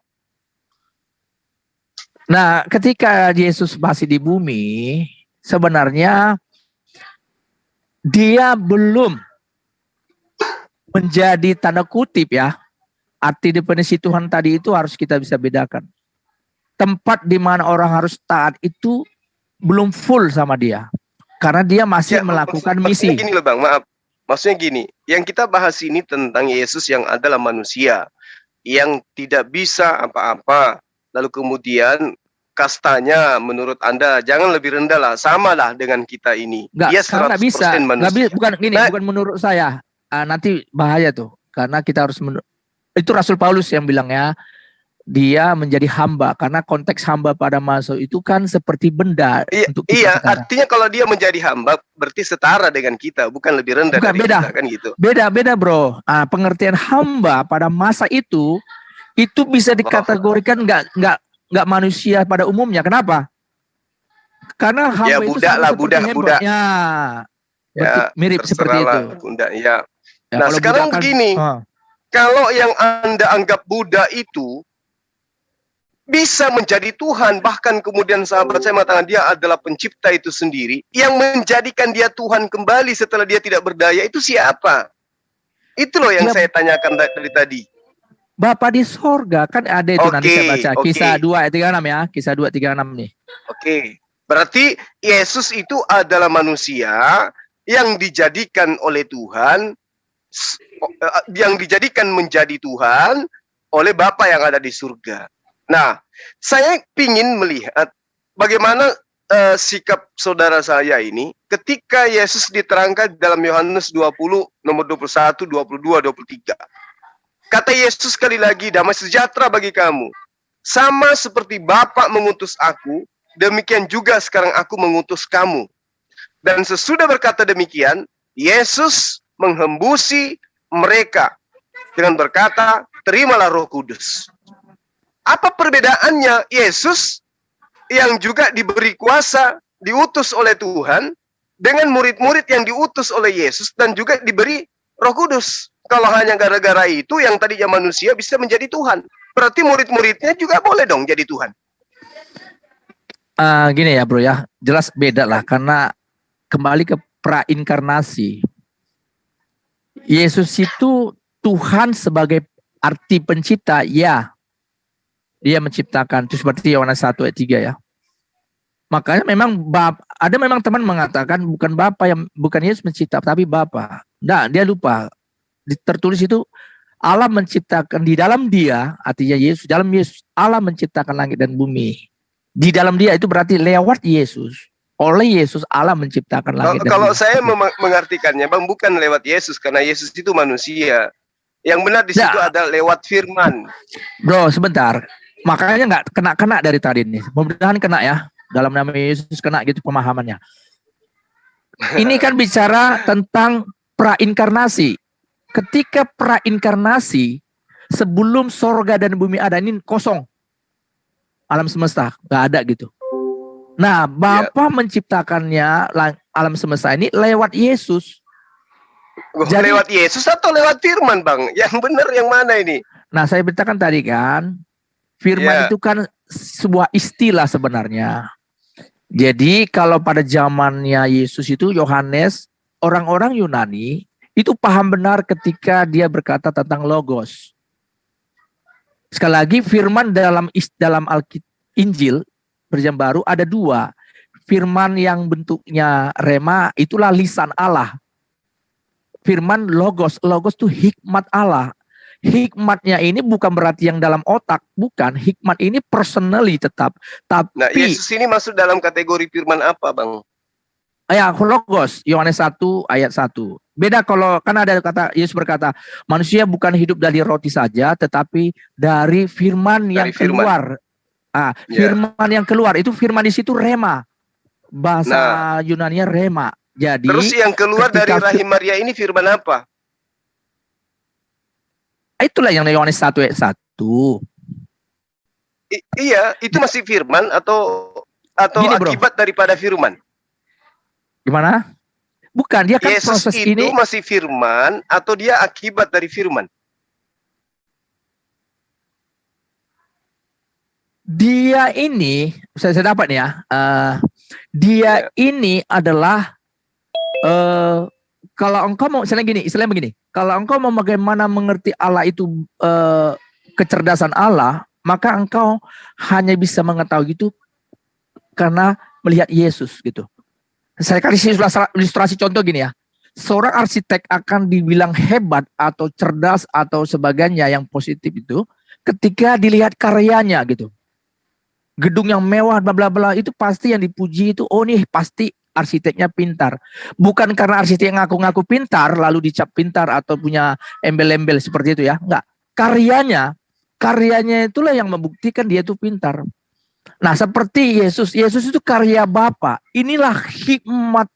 Nah, ketika Yesus masih di bumi, sebenarnya dia belum menjadi tanda kutip ya. Arti definisi Tuhan tadi itu harus kita bisa bedakan. Tempat di mana orang harus taat itu belum full sama dia. Karena dia masih Ya, melakukan maksudnya misi. gini loh Bang, maaf. Maksudnya gini, yang kita bahas ini tentang Yesus yang adalah manusia, yang tidak bisa apa-apa, lalu kemudian kastanya menurut Anda jangan lebih rendah lah, samalah dengan kita ini. Dia Karena 100% bisa. manusia. Bukan gini, Nah, bukan menurut saya. Nanti bahaya tuh. Karena kita harus itu Rasul Paulus yang bilangnya dia menjadi hamba, karena konteks hamba pada masa itu kan seperti benda untuk kita iya, sekarang. artinya kalau dia menjadi hamba berarti setara dengan kita, bukan lebih rendah Bukan, dari beda. kita kan gitu. Beda bro. Pengertian hamba pada masa itu bisa dikategorikan nggak manusia pada umumnya. Kenapa? Karena hamba Ya itu budak lah, budak. Ya, mirip seperti itu. Budak, ya. Ya, Nah kalau sekarang budak kan, begini, kalau yang Anda anggap budak itu bisa menjadi Tuhan, bahkan kemudian sahabat saya mengatakan dia adalah pencipta itu sendiri, yang menjadikan dia Tuhan kembali setelah dia tidak berdaya, itu siapa? Itu loh yang saya tanyakan dari tadi. Bapa di sorga, kan ada itu nanti saya baca. Kisah 2 ayat 36 ya. Kisah 2 36 nih. Oke. Berarti Yesus itu adalah manusia yang dijadikan oleh Tuhan, yang dijadikan menjadi Tuhan oleh Bapa yang ada di surga. Nah, saya ingin melihat bagaimana sikap saudara saya ini ketika Yesus diterangkan dalam Yohanes 20 nomor 21, 22, 23. Kata Yesus sekali lagi, damai sejahtera bagi kamu. Sama seperti Bapa mengutus aku, demikian juga sekarang aku mengutus kamu. Dan sesudah berkata demikian, Yesus menghembusi mereka dengan berkata, terimalah Roh Kudus. Apa perbedaannya Yesus yang juga diberi kuasa, diutus oleh Tuhan, dengan murid-murid yang diutus oleh Yesus dan juga diberi Roh Kudus? Kalau hanya gara-gara itu yang tadinya manusia bisa menjadi Tuhan, berarti murid-muridnya juga boleh dong jadi Tuhan. Gini ya bro ya, jelas beda lah, karena kembali ke prainkarnasi. Yesus itu Tuhan sebagai arti pencipta, ya. Dia menciptakan, itu seperti Yohanes 1 ayat 3 ya. Makanya memang ada memang teman mengatakan bukan Yesus mencipta, tapi Bapa. Nah, dia lupa. Tertulis itu Allah menciptakan di dalam dia, artinya Yesus, dalam Yesus Allah menciptakan langit dan bumi. Di dalam dia itu berarti lewat Yesus. Oleh Yesus Allah menciptakan langit dan bumi. Kalau saya mengartikannya, Bang, bukan lewat Yesus karena Yesus itu manusia. Yang benar di situ ada lewat firman. Bro, sebentar. Makanya nggak kena dari tadi nih. Mudah-mudahan kena ya. Dalam nama Yesus kena gitu pemahamannya. Ini kan bicara tentang prainkarnasi. Ketika prainkarnasi, sebelum sorga dan bumi ada, ini kosong. Alam semesta, nggak ada gitu. Nah, Bapa menciptakannya alam semesta ini lewat Yesus. Jadi, lewat Yesus atau lewat firman, Bang? Yang benar yang mana ini? Nah, saya beritakan tadi kan, firman itu kan sebuah istilah sebenarnya. Jadi kalau pada zamannya Yesus itu Yohanes, orang-orang Yunani itu paham benar ketika dia berkata tentang logos. Sekali lagi firman dalam Injil Perjanjian Baru ada 2. Firman yang bentuknya rema itulah lisan Allah. Firman logos itu hikmat Allah. Hikmatnya ini bukan berarti yang dalam otak, bukan. Hikmat ini personally tetap. Tapi nah, Yesus ini masuk dalam kategori firman apa, Bang? Ya, logos, Yohanes 1 ayat 1. Beda kalau kan ada kata Yesus berkata, manusia bukan hidup dari roti saja, tetapi dari firman yang keluar. Firman yang keluar itu firman di situ rema. Bahasa Yunani-nya rema. Jadi terus yang keluar dari rahim Maria ini firman apa? Itulah yang Yohanes 1 ayat 1. Iya, itu masih firman atau gini, akibat daripada firman? Gimana? Bukan, dia kan Yesus proses itu ini masih firman atau dia akibat dari firman? Dia ini, saya dapat nih ya, dia ini adalah kalau engkau mau, istilahnya begini, kalau engkau mau bagaimana mengerti Allah itu kecerdasan Allah, maka engkau hanya bisa mengetahui itu karena melihat Yesus gitu. Saya kasih ilustrasi contoh gini ya. Seorang arsitek akan dibilang hebat atau cerdas atau sebagainya yang positif itu ketika dilihat karyanya gitu. Gedung yang mewah bla bla bla itu pasti yang dipuji itu, oh nih pasti arsiteknya pintar. Bukan karena arsitek yang ngaku-ngaku pintar lalu dicap pintar atau punya embel-embel seperti itu ya. Enggak. Karyanya itulah yang membuktikan dia itu pintar. Nah, seperti Yesus itu karya Bapa. Inilah hikmat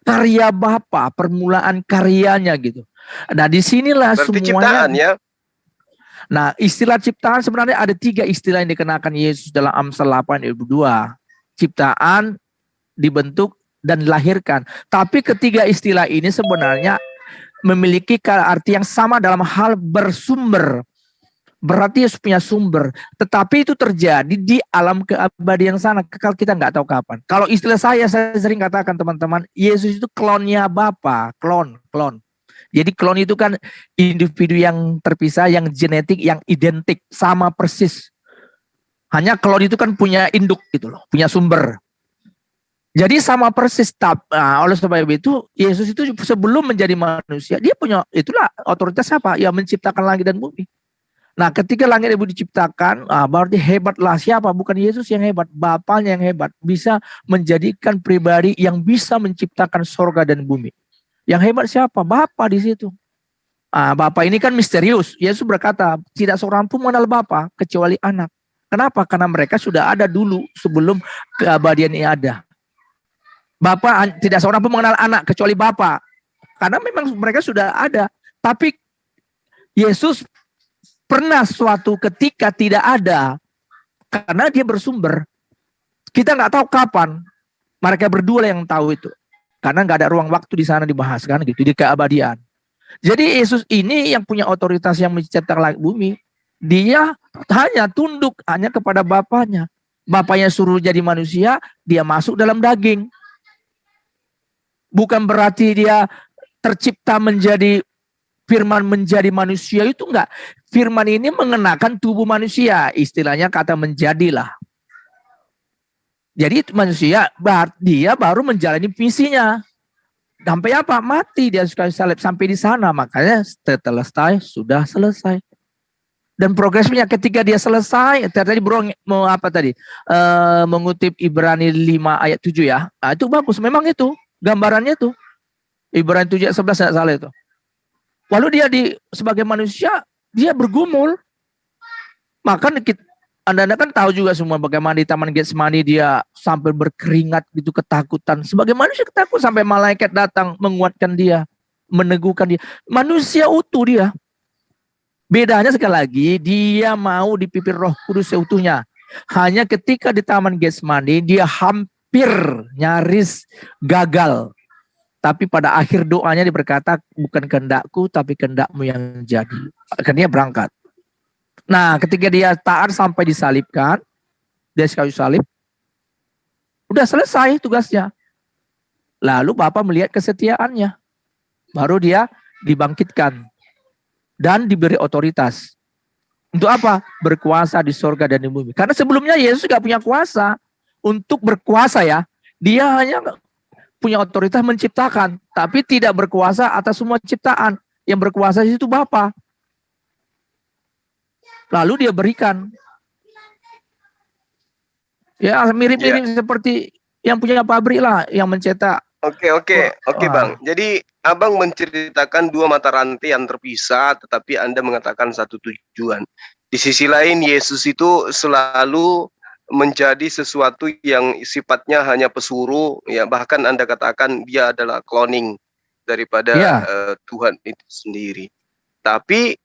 karya Bapa, permulaan karyanya gitu. Nah, disinilah berarti semuanya. Ciptaan ya. Nah, istilah ciptaan sebenarnya ada 3 istilah yang dikenakan Yesus dalam Amsal 8 ayat 2. Ciptaan, dibentuk, dan dilahirkan. Tapi ketiga istilah ini sebenarnya memiliki arti yang sama dalam hal bersumber. Berarti Yesus punya sumber. Tetapi itu terjadi di alam keabadian sana. Kekal kita nggak tahu kapan. Kalau istilah saya sering katakan teman-teman, Yesus itu klonnya Bapa. Klon. Jadi klon itu kan individu yang terpisah, yang genetik, yang identik. Sama persis. Hanya klon itu kan punya induk gitu loh. Punya sumber. Jadi sama persis. Oleh sebab itu, Yesus itu sebelum menjadi manusia, dia punya, itulah otoritas apa? Ya menciptakan langit dan bumi. Nah, ketika langit dan bumi diciptakan, berarti hebatlah siapa? Bukan Yesus yang hebat, Bapanya yang hebat. Bisa menjadikan pribadi yang bisa menciptakan sorga dan bumi. Yang hebat siapa? Bapa di situ. Bapa ini kan misterius. Yesus berkata, tidak seorang pun mengenal Bapa kecuali anak. Kenapa? Karena mereka sudah ada dulu sebelum keabadian ini ada. Bapa tidak seorang pun mengenal anak kecuali Bapa. Karena memang mereka sudah ada. Tapi Yesus pernah suatu ketika tidak ada karena dia bersumber. Kita nggak tahu kapan. Mereka berdua yang tahu itu. Karena nggak ada ruang waktu di sana dibahas kan gitu di keabadian. Jadi Yesus ini yang punya otoritas yang menciptakan langit bumi. Dia hanya tunduk hanya kepada Bapanya. Bapanya suruh jadi manusia, dia masuk dalam daging. Bukan berarti dia tercipta menjadi firman menjadi manusia itu enggak. Firman ini mengenakan tubuh manusia. Istilahnya kata menjadilah. Jadi manusia, dia baru menjalani misinya. Sampai apa? Mati dia sekali salib. Sampai di sana. Makanya setelah sudah selesai. Dan progresnya ketika dia selesai. Tadi bro mau apa tadi? Mengutip Ibrani 5 ayat 7 ya. Nah, itu bagus. Memang itu. Gambarannya tuh. Ibrani 7 ayat 11 tidak salah itu. Lalu dia sebagai manusia, dia bergumul. Maka Anda kan tahu juga semua bagaimana di Taman Getsemani dia sampai berkeringat gitu ketakutan. Sebagai manusia ketakutan sampai malaikat datang menguatkan dia, meneguhkan dia. Manusia utuh dia. Bedanya sekali lagi, dia mau dipimpin Roh Kudus seutuhnya. Hanya ketika di Taman Getsemani dia hampir nyaris gagal. Tapi pada akhir doanya dia berkata, bukan kehendakku tapi kehendakmu yang jadi. Akhirnya berangkat. Nah, ketika dia taat sampai disalibkan, dia kayu salib, udah selesai tugasnya. Lalu Bapa melihat kesetiaannya. Baru dia dibangkitkan dan diberi otoritas. Untuk apa? Berkuasa di sorga dan di bumi. Karena sebelumnya Yesus gak punya kuasa untuk berkuasa ya. Dia hanya punya otoritas menciptakan, tapi tidak berkuasa atas semua ciptaan. Yang berkuasa itu Bapa. Lalu dia berikan. Ya mirip-mirip seperti yang punya pabrik lah, yang mencetak. Oke Bang. Jadi Abang menceritakan 2 mata rantai yang terpisah, tetapi Anda mengatakan satu tujuan. Di sisi lain Yesus itu selalu menjadi sesuatu yang sifatnya hanya pesuruh, ya bahkan Anda katakan dia adalah cloning daripada Tuhan itu sendiri. Tapi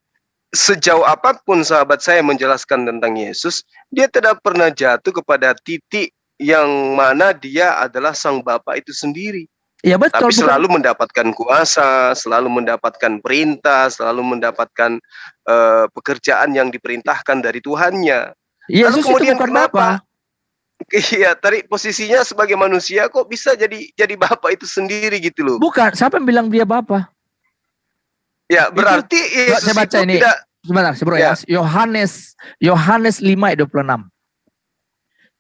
sejauh apapun sahabat saya menjelaskan tentang Yesus, dia tidak pernah jatuh kepada titik yang mana dia adalah sang Bapa itu sendiri. Ya betul. Tapi selalu mendapatkan kuasa, selalu mendapatkan perintah, selalu mendapatkan pekerjaan yang diperintahkan dari Tuhannya. Yesus lalu kemudian itu bukan Bapa. Iya, tadi posisinya sebagai manusia kok bisa jadi Bapa itu sendiri gitu loh. Bukan, siapa yang bilang dia Bapa? Ya, berarti Yesus saya baca itu ini. Tidak. Sebentar, bro ya. Yohanes 5 ayat 26.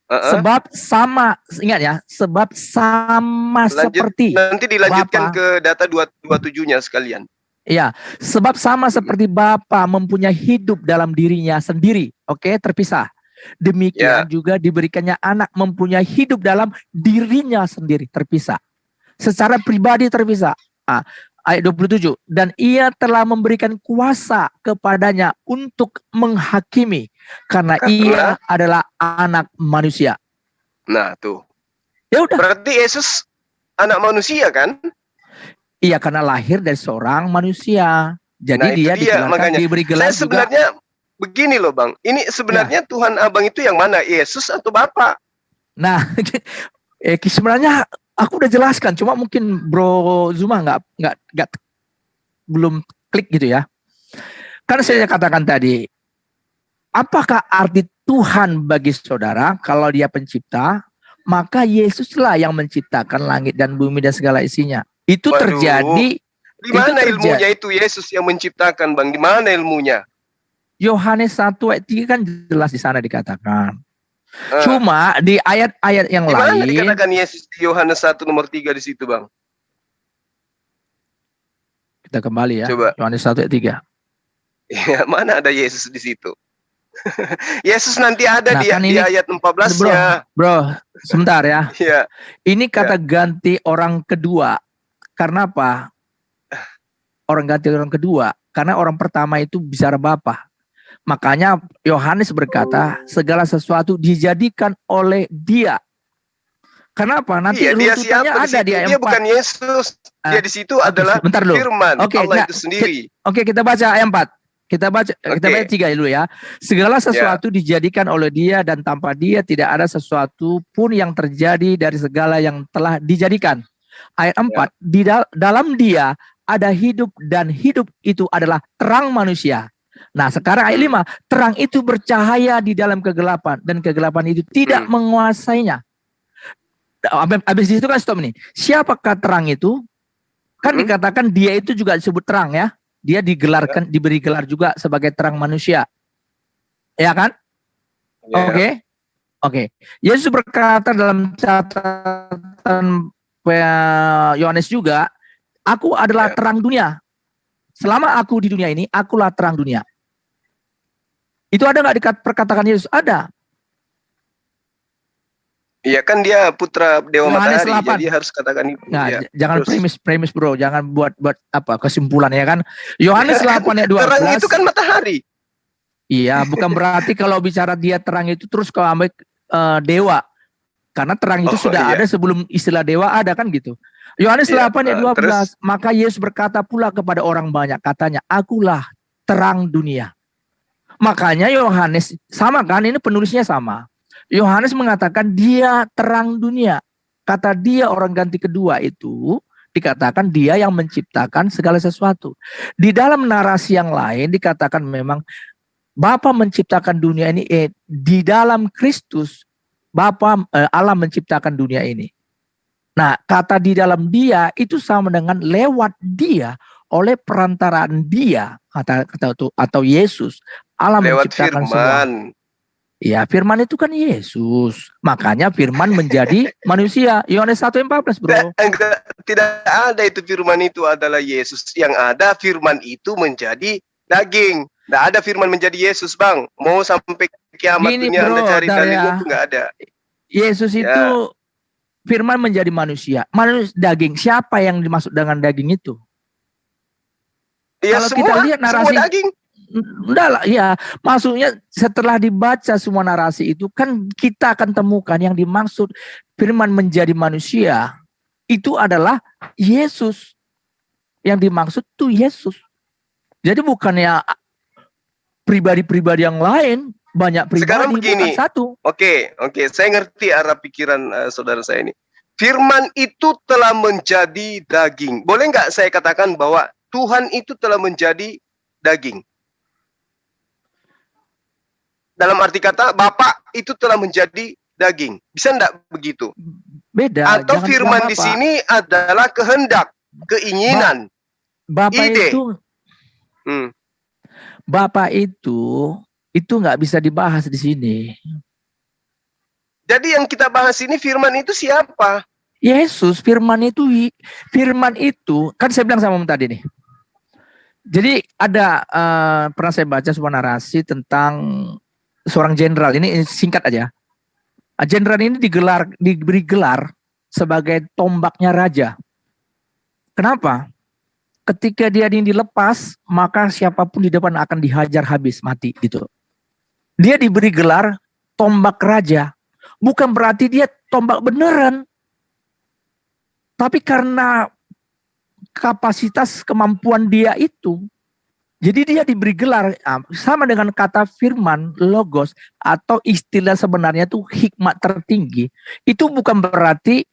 Sebab sama, ingat ya, sebab sama seperti nanti dilanjutkan Bapa. ke data 27-nya sekalian. Ya, sebab sama seperti Bapa mempunyai hidup dalam dirinya sendiri, oke, terpisah. Demikian juga diberikannya anak mempunyai hidup dalam dirinya sendiri, terpisah. Secara pribadi terpisah. Ayat 27, dan ia telah memberikan kuasa kepadanya untuk menghakimi karena ia adalah anak manusia. Nah, tuh. Ya udah. Berarti Yesus anak manusia kan? Iya, karena lahir dari seorang manusia. Jadi dia diberi gelar saya sebenarnya juga. Begini loh Bang, ini sebenarnya Tuhan Abang itu yang mana? Yesus atau Bapa? Nah, sebenarnya aku udah jelaskan, cuma mungkin Bro Zuma nggak belum klik gitu ya. Karena saya katakan tadi, apakah arti Tuhan bagi saudara? Kalau dia pencipta, maka Yesuslah yang menciptakan langit dan bumi dan segala isinya. Itu terjadi. Di mana ilmunya itu Yesus yang menciptakan, Bang? Di mana ilmunya? Yohanes 1 ayat 3 kan jelas di sana dikatakan. Cuma di ayat-ayat yang lain. Di mana dikatakan Yesus di Yohanes 1 nomor 3 di situ, Bang? Kita kembali ya. Coba. Yohanes 1 ayat 3. Ya, mana ada Yesus di situ? Yesus nanti ada di ayat 14-nya. Bro, sebentar ya. Ya. Ini kata ganti orang kedua. Karena apa? Orang ganti orang kedua. Karena orang pertama itu bicara Bapa. Makanya Yohanes berkata, segala sesuatu dijadikan oleh dia. Kenapa? Nanti runtutannya ada di ayat 4. Dia bukan Yesus. Dia di situ adalah firman Allah itu sendiri. Kita baca ayat 4. Kita baca 3 dulu ya. Segala sesuatu dijadikan oleh dia dan tanpa dia tidak ada sesuatu pun yang terjadi dari segala yang telah dijadikan. Ayat 4, di dalam dia ada hidup dan hidup itu adalah terang manusia. Nah sekarang ayat 5, terang itu bercahaya di dalam kegelapan dan kegelapan itu tidak menguasainya. Habis itu kan stop nih. Siapakah terang itu? Kan dikatakan dia itu juga disebut terang ya. Dia digelarkan, diberi gelar juga sebagai terang manusia. Ya kan? Oke. Yesus berkata dalam catatan Yohanes juga, aku adalah terang dunia. Selama aku di dunia ini, akulah terang dunia. Itu ada nggak di perkataan Yesus? Ada. Iya kan dia putra Dewa Matahari, jadi harus katakan itu. Nah, jangan premis bro, jangan buat apa kesimpulan ya kan. Yohanes 8 ayat 12. Terang itu kan matahari. Iya, bukan berarti kalau bicara dia terang itu terus kau ambil dewa. Karena terang itu sudah ada sebelum istilah dewa ada kan gitu. Yohanes 8 ayat 12, maka Yesus berkata pula kepada orang banyak, katanya, akulah terang dunia. Makanya Yohanes, sama kan, ini penulisnya sama. Yohanes mengatakan dia terang dunia. Kata dia orang ganti kedua itu, dikatakan dia yang menciptakan segala sesuatu. Di dalam narasi yang lain dikatakan memang Bapa menciptakan dunia ini, di dalam Kristus, Allah menciptakan dunia ini. Nah, kata di dalam dia itu sama dengan lewat dia, oleh perantaraan dia, atau Yesus, Allah lewat menciptakan firman. semua. Ya, firman itu kan Yesus. Makanya firman menjadi manusia. Yohanes 1:14, bro. Tidak ada itu firman itu adalah Yesus. Yang ada firman itu menjadi daging. Tidak ada firman menjadi Yesus, Bang. Mau sampai kiamat dunia Anda cari dalilnya itu nggak ada. Yesus itu firman menjadi manusia. Manusia daging. Siapa yang dimaksud dengan daging itu? Ya, kalau semua, kita lihat narasi semua daging. Enggak lah, ya. Maksudnya setelah dibaca semua narasi itu kan kita akan temukan yang dimaksud firman menjadi manusia itu adalah Yesus. Yang dimaksud tuh Yesus. Jadi bukannya pribadi-pribadi yang lain, banyak pribadi. Sekarang begini, bukan satu. Oke, saya ngerti arah pikiran saudara saya ini. Firman itu telah menjadi daging. Boleh nggak saya katakan bahwa Tuhan itu telah menjadi daging? Dalam arti kata, Bapa itu telah menjadi daging. Bisa enggak begitu? Beda. Atau firman di sini adalah kehendak, keinginan, Bapa ide. Bapa itu nggak bisa dibahas di sini. Jadi yang kita bahas ini firman itu siapa? Yesus. Firman itu kan saya bilang sama tadi nih. Jadi ada pernah saya baca sebuah narasi tentang seorang jenderal. Ini singkat aja. Jenderal ini diberi gelar sebagai tombaknya raja. Kenapa? Ketika dia ini dilepas, maka siapapun di depan akan dihajar habis mati gitu. Dia diberi gelar tombak raja. Bukan berarti dia tombak beneran. Tapi karena kapasitas kemampuan dia itu, jadi dia diberi gelar sama dengan kata firman, logos, atau istilah sebenarnya itu hikmat tertinggi. Itu bukan berarti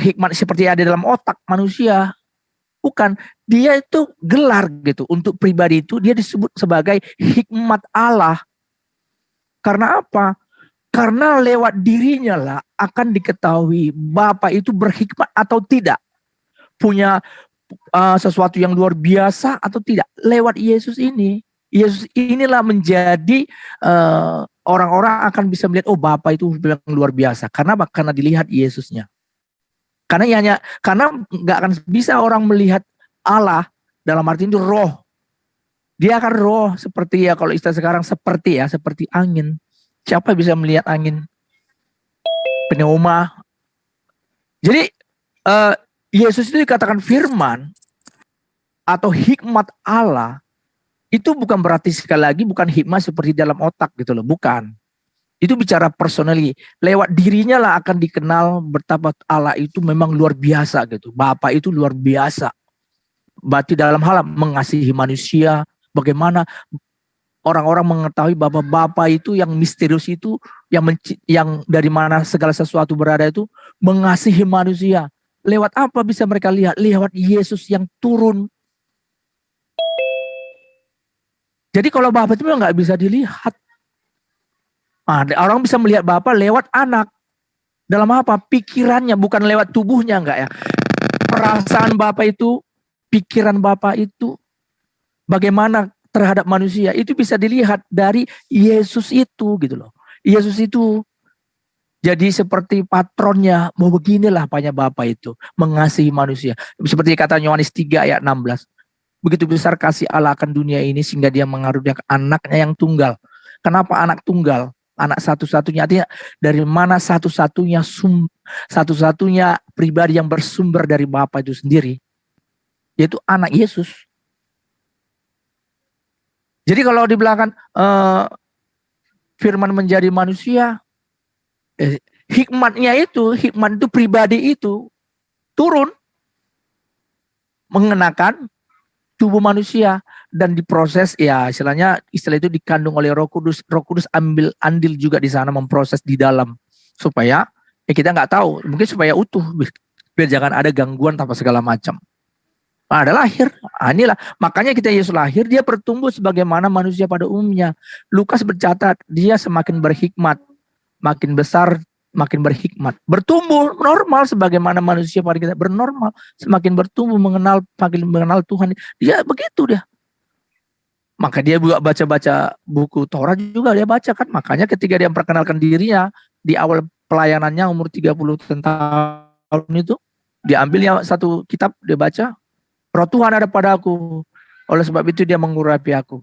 hikmat seperti ada dalam otak manusia. Bukan, dia itu gelar gitu. Untuk pribadi itu dia disebut sebagai hikmat Allah. Karena apa? Karena lewat dirinya lah akan diketahui Bapa itu berhikmat atau tidak. Punya sesuatu yang luar biasa atau tidak. Lewat Yesus ini. Yesus inilah menjadi orang-orang akan bisa melihat, oh Bapa itu bilang luar biasa. Karena apa? Karena dilihat Yesusnya. Karena nggak akan bisa orang melihat Allah dalam arti itu roh. Dia akan roh seperti kalau istilah sekarang seperti angin. Siapa bisa melihat angin? Pneuma. Jadi Yesus itu dikatakan firman atau hikmat Allah. Itu bukan berarti sekali lagi bukan hikmat seperti dalam otak gitu loh, bukan. Itu bicara personally. Lewat dirinya lah akan dikenal betapa Allah itu memang luar biasa gitu. Bapa itu luar biasa. Berarti dalam hal mengasihi manusia, bagaimana orang-orang mengetahui bahwa Bapa itu yang misterius itu, yang dari mana segala sesuatu berada itu mengasihi manusia. Lewat apa bisa mereka lihat? Lewat Yesus yang turun. Jadi kalau Bapa itu nggak bisa dilihat. Nah, orang bisa melihat Bapa lewat anak. Dalam apa? Pikirannya, bukan lewat tubuhnya, enggak ya. Perasaan Bapa itu, pikiran Bapa itu, bagaimana terhadap manusia, itu bisa dilihat dari Yesus itu gitu loh. Yesus itu jadi seperti patronnya, mau beginilah apanya Bapa itu, mengasihi manusia. Seperti kata Yohanes 3 ayat 16. Begitu besar kasih Allah akan dunia ini sehingga dia mengaruniakan anaknya yang tunggal. Kenapa anak tunggal? Anak satu-satunya, artinya dari mana satu-satunya pribadi yang bersumber dari Bapa itu sendiri, yaitu anak Yesus. Jadi kalau di belakang firman menjadi manusia, hikmat itu pribadi itu turun mengenakan tubuh manusia dan diproses, ya istilah itu dikandung oleh Roh Kudus. Roh Kudus ambil andil juga di sana, memproses di dalam supaya kita nggak tahu, mungkin supaya utuh, biar jangan ada gangguan tanpa segala macam. Ada lahir, inilah makanya kita Yesus lahir, dia bertumbuh sebagaimana manusia pada umumnya. Lukas bercatat dia semakin berhikmat, makin besar makin berhikmat, bertumbuh normal sebagaimana manusia pada kita bernormal, semakin bertumbuh makin mengenal Tuhan. Dia begitu dia. Maka dia juga baca-baca buku Taurat juga dia baca kan. Makanya ketika dia memperkenalkan dirinya di awal pelayanannya umur 30 tahun itu, dia ambilnya satu kitab, dia baca, Roh Tuhan ada padaku, oleh sebab itu dia mengurapi aku,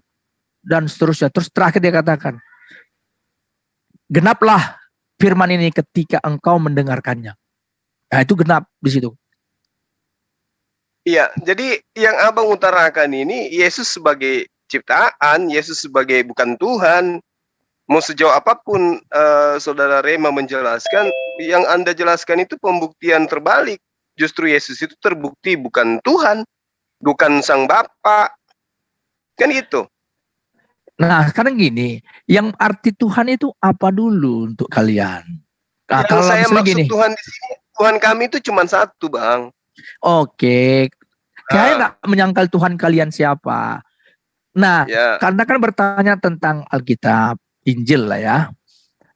dan seterusnya. Terus terakhir dia katakan, genaplah firman ini ketika engkau mendengarkannya. Nah itu genap di situ. Iya, jadi yang abang utarakan ini Yesus sebagai ciptaan, Yesus sebagai bukan Tuhan. Mau sejauh apapun saudara Rema menjelaskan, yang Anda jelaskan itu pembuktian terbalik. Justru Yesus itu terbukti bukan Tuhan, bukan Sang Bapa. Kan gitu. Nah, sekarang gini, yang arti Tuhan itu apa dulu untuk kalian? Nah, yang kalau saya maksud gini, Tuhan di sini, Tuhan kami itu cuma satu, Bang. Oke, saya nggak menyangkal Tuhan kalian siapa. Nah, karena kan bertanya tentang Alkitab, Injil lah ya.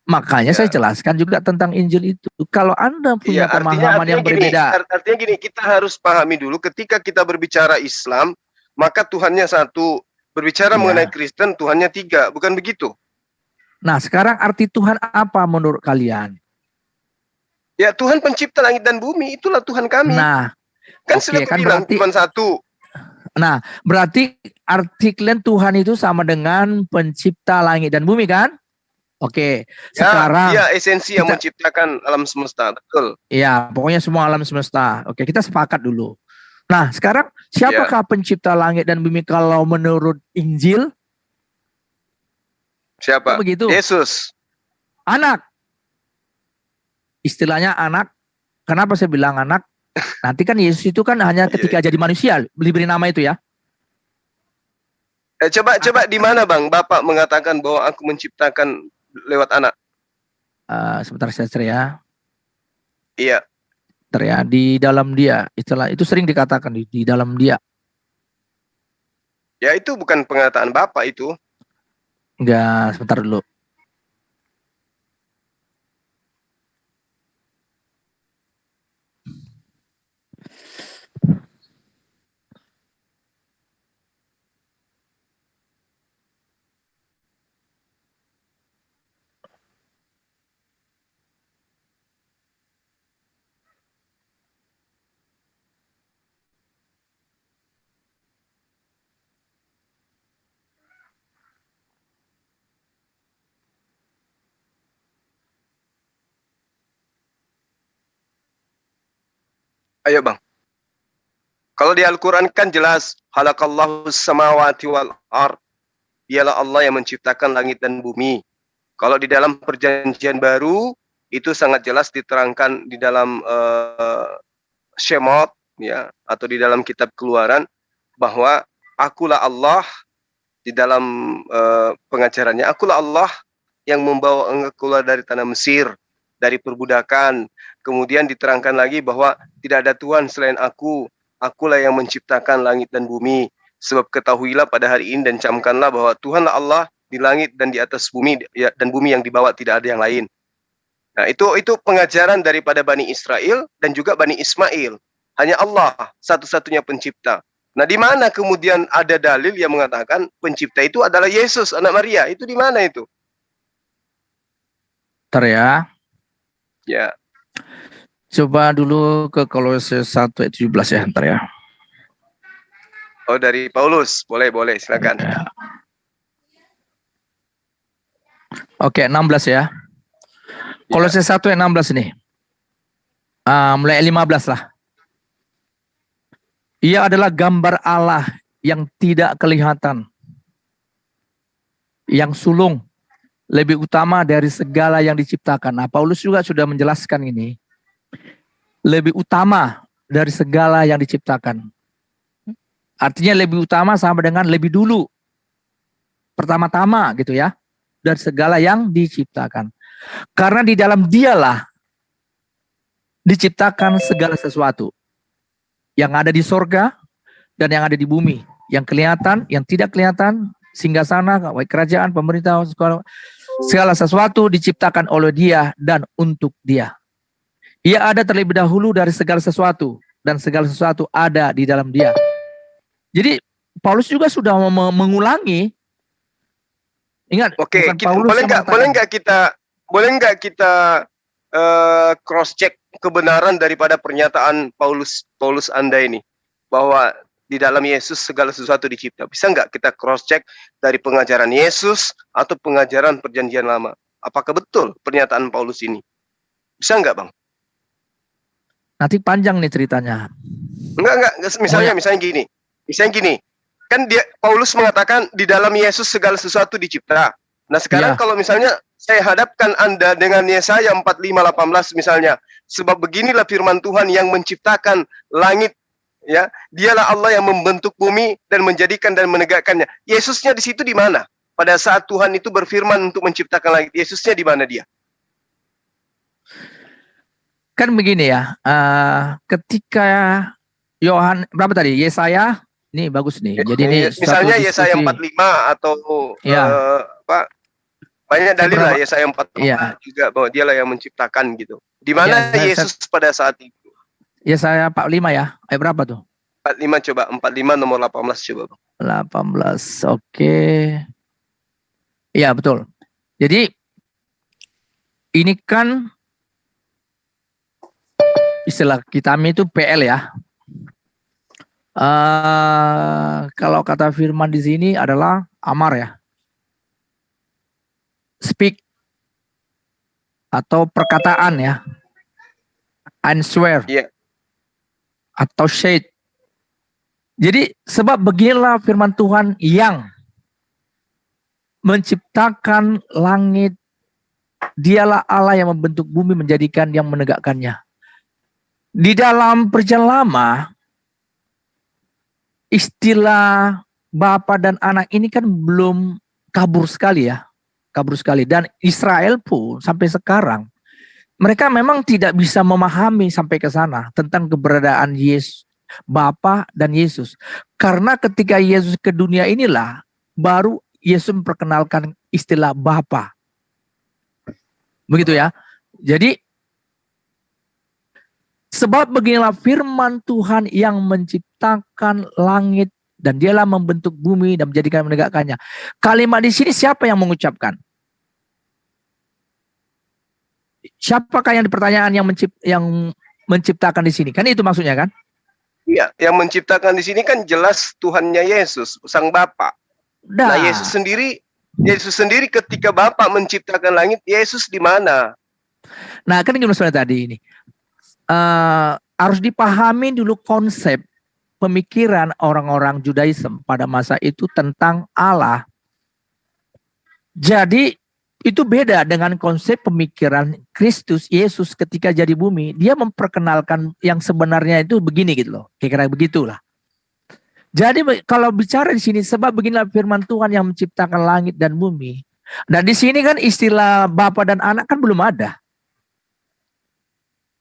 Makanya saya jelaskan juga tentang Injil itu. Kalau Anda punya pemahaman yang berbeda. Artinya gini, kita harus pahami dulu ketika kita berbicara Islam, maka Tuhannya satu. Berbicara mengenai Kristen, Tuhannya 3. Bukan begitu? Nah, sekarang arti Tuhan apa menurut kalian? Ya Tuhan pencipta langit dan bumi, itulah Tuhan kami. Nah, kan oke, sudah kan bilang berarti cuma satu. Nah, berarti artiklen Tuhan itu sama dengan pencipta langit dan bumi kan? Oke, sekarang Dia esensi yang kita, menciptakan alam semesta, betul. ya, pokoknya semua alam semesta. Oke, kita sepakat dulu. Nah, sekarang siapakah pencipta langit dan bumi kalau menurut Injil? Siapa? Oh, begitu. Yesus. Anak. Istilahnya anak. Kenapa saya bilang anak? Nanti kan Yesus itu kan hanya ketika jadi manusia diberi nama itu ya. Coba di mana Bang Bapak mengatakan bahwa aku menciptakan lewat anak? Sebentar saya cari ya. Iya. Bentar ya, di dalam dia. Itu sering dikatakan di dalam dia. Ya itu bukan pengataan Bapak itu. Enggak, sebentar dulu. Ayo Bang. Kalau di Al-Quran kan jelas, halakallahu samawati wal ard. Dialah Allah yang menciptakan langit dan bumi. Kalau di dalam perjanjian baru, itu sangat jelas diterangkan di dalam Shemot, ya, atau di dalam kitab Keluaran, bahwa akulah Allah, di dalam pengajarannya, akulah Allah yang membawa engkau keluar dari tanah Mesir, dari perbudakan. Kemudian diterangkan lagi bahwa tidak ada Tuhan selain aku, akulah yang menciptakan langit dan bumi. Sebab ketahuilah pada hari ini dan camkanlah bahwa Tuhanlah Allah di langit dan di atas bumi, ya, dan bumi yang dibawa tidak ada yang lain. Nah, itu pengajaran daripada Bani Israel dan juga Bani Ismail. Hanya Allah satu-satunya pencipta. Nah, di mana kemudian ada dalil yang mengatakan pencipta itu adalah Yesus, anak Maria? Itu di mana itu? Bentar ya. Ya. Coba dulu ke Kolose 1 ayat 17 ya, bentar ya. Oh, dari Paulus. Boleh, silakan. Oke, 16 ya. Kolose 1 ayat 16 nih. Mulai 15 lah. Ia adalah gambar Allah yang tidak kelihatan, yang sulung, lebih utama dari segala yang diciptakan. Nah, Paulus juga sudah menjelaskan ini. Lebih utama dari segala yang diciptakan. Artinya lebih utama sama dengan lebih dulu. Pertama-tama gitu ya. Dari segala yang diciptakan. Karena di dalam dialah diciptakan segala sesuatu. Yang ada di sorga dan yang ada di bumi. Yang kelihatan, yang tidak kelihatan. Singgasana, kerajaan, pemerintah, segala sesuatu diciptakan oleh Dia dan untuk Dia. Ia ada terlebih dahulu dari segala sesuatu. Dan segala sesuatu ada di dalam Dia. Jadi Paulus juga sudah mengulangi. Ingat, oke, boleh nggak kita cross check kebenaran daripada pernyataan Paulus Anda ini, bahwa di dalam Yesus segala sesuatu dicipta? Bisa nggak kita cross check dari pengajaran Yesus atau pengajaran Perjanjian Lama? Apakah betul pernyataan Paulus ini? Bisa nggak, Bang? Nanti panjang nih ceritanya. Enggak. Misalnya gini. Kan Paulus mengatakan di dalam Yesus segala sesuatu dicipta. Nah, sekarang kalau misalnya saya hadapkan Anda dengan Yesaya 45:18 misalnya, sebab beginilah firman Tuhan yang menciptakan langit, ya. Dialah Allah yang membentuk bumi dan menjadikan dan menegakkannya. Yesusnya di situ di mana? Pada saat Tuhan itu berfirman untuk menciptakan langit, Yesusnya di mana dia? Kan begini ya, ketika berapa tadi? Yesaya, ini bagus nih. Jadi ini misalnya Yesaya 45 atau banyak dalil lah Yesaya 45 juga bahwa dialah yang menciptakan gitu. Di mana Yesus pada saat itu? Yesaya 45 ya. Ayat berapa tuh? 45 coba, 45 nomor 18 coba. 18. Oke. Iya, betul. Jadi ini kan istilah kita itu PL ya. Kalau kata firman di sini adalah amar ya. Speak atau perkataan ya. And swear. Atau shade. Jadi sebab beginilah firman Tuhan yang menciptakan langit. Dialah Allah yang membentuk bumi, menjadikan yang menegakkannya. Di dalam perjanjian lama, istilah Bapa dan Anak ini kan belum kabur sekali ya. Kabur sekali. Dan Israel pun sampai sekarang, mereka memang tidak bisa memahami sampai ke sana tentang keberadaan Yesus, Bapa dan Yesus. Karena ketika Yesus ke dunia inilah, baru Yesus memperkenalkan istilah Bapa. Begitu ya. Jadi sebab beginilah firman Tuhan yang menciptakan langit dan dialah membentuk bumi dan menjadikan menegakkannya. Kalimat di sini siapa yang mengucapkan? Siapakah yang pertanyaan yang menciptakan di sini? Kan itu maksudnya kan? Iya, yang menciptakan di sini kan jelas Tuhannya Yesus, Sang Bapa. Nah, Yesus sendiri ketika Bapa menciptakan langit, Yesus di mana? Nah, kan gimana soalnya tadi ini? Harus dipahami dulu konsep pemikiran orang-orang Judaism pada masa itu tentang Allah. Jadi itu beda dengan konsep pemikiran Kristus Yesus ketika jadi bumi. Dia memperkenalkan yang sebenarnya itu begini gitu loh. Kira-kira begitulah. Jadi kalau bicara di sini sebab beginilah firman Tuhan yang menciptakan langit dan bumi. Dan di sini kan istilah Bapa dan Anak kan belum ada.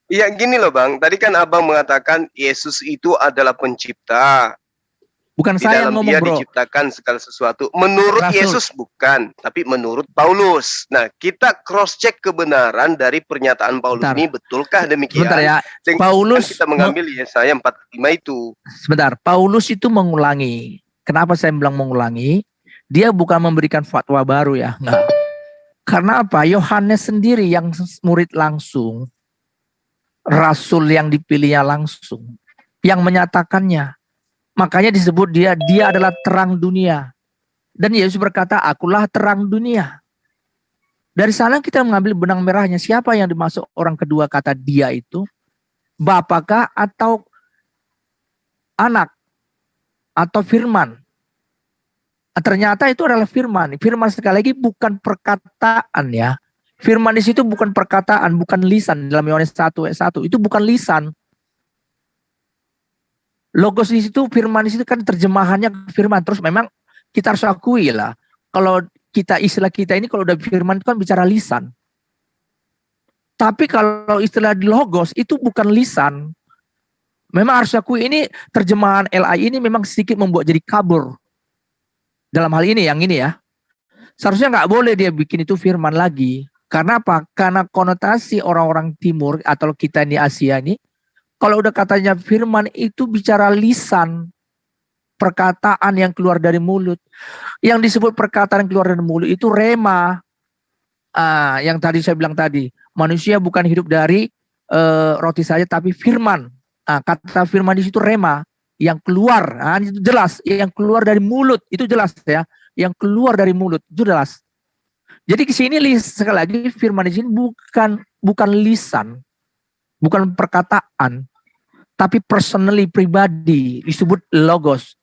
Iya gini loh Bang, tadi kan Abang mengatakan Yesus itu adalah pencipta. Bukan saya yang ngomong, dia bro. Diciptakan segala sesuatu. Menurut Rasul. Yesus bukan, tapi menurut Paulus. Nah, kita cross check kebenaran dari pernyataan Paulus ini, betulkah demikian? Sebentar ya. Dengan Paulus kita mengambil Yesaya 45 itu. Sebentar, Paulus itu mengulangi. Kenapa saya bilang mengulangi? Dia bukan memberikan fatwa baru ya, enggak. Karena apa? Yohanes sendiri yang murid langsung, rasul yang dipilihnya langsung, yang menyatakannya. Makanya disebut dia adalah terang dunia. Dan Yesus berkata, akulah terang dunia. Dari sana kita mengambil benang merahnya. Siapa yang dimasuk orang kedua kata dia itu? Bapakah atau Anak? Atau firman? Ternyata itu adalah firman. Firman sekali lagi bukan perkataan ya. Firman di situ bukan perkataan, bukan lisan. Dalam Yohanes 1 ayat 1. Itu bukan lisan. Logos di situ, firman di situ kan terjemahannya firman. Terus memang kita harus akui lah. Kalau istilah kita ini kalau udah firman itu kan bicara lisan. Tapi kalau istilah di logos itu bukan lisan. Memang harus akui ini terjemahan LI ini memang sedikit membuat jadi kabur. Dalam hal ini yang ini ya. Seharusnya nggak boleh dia bikin itu firman lagi. Karena apa? Karena konotasi orang-orang timur atau kita di Asia ini. Kalau udah katanya firman itu bicara lisan, perkataan yang keluar dari mulut. Yang disebut perkataan yang keluar dari mulut itu rema. Yang tadi saya bilang tadi, manusia bukan hidup dari roti saja tapi firman. Kata firman di situ rema, yang keluar, itu jelas. Yang keluar dari mulut itu jelas ya. Yang keluar dari mulut itu jelas. Jadi di sini sekali lagi firman di sini bukan lisan. Bukan perkataan, tapi personally, pribadi, disebut logos.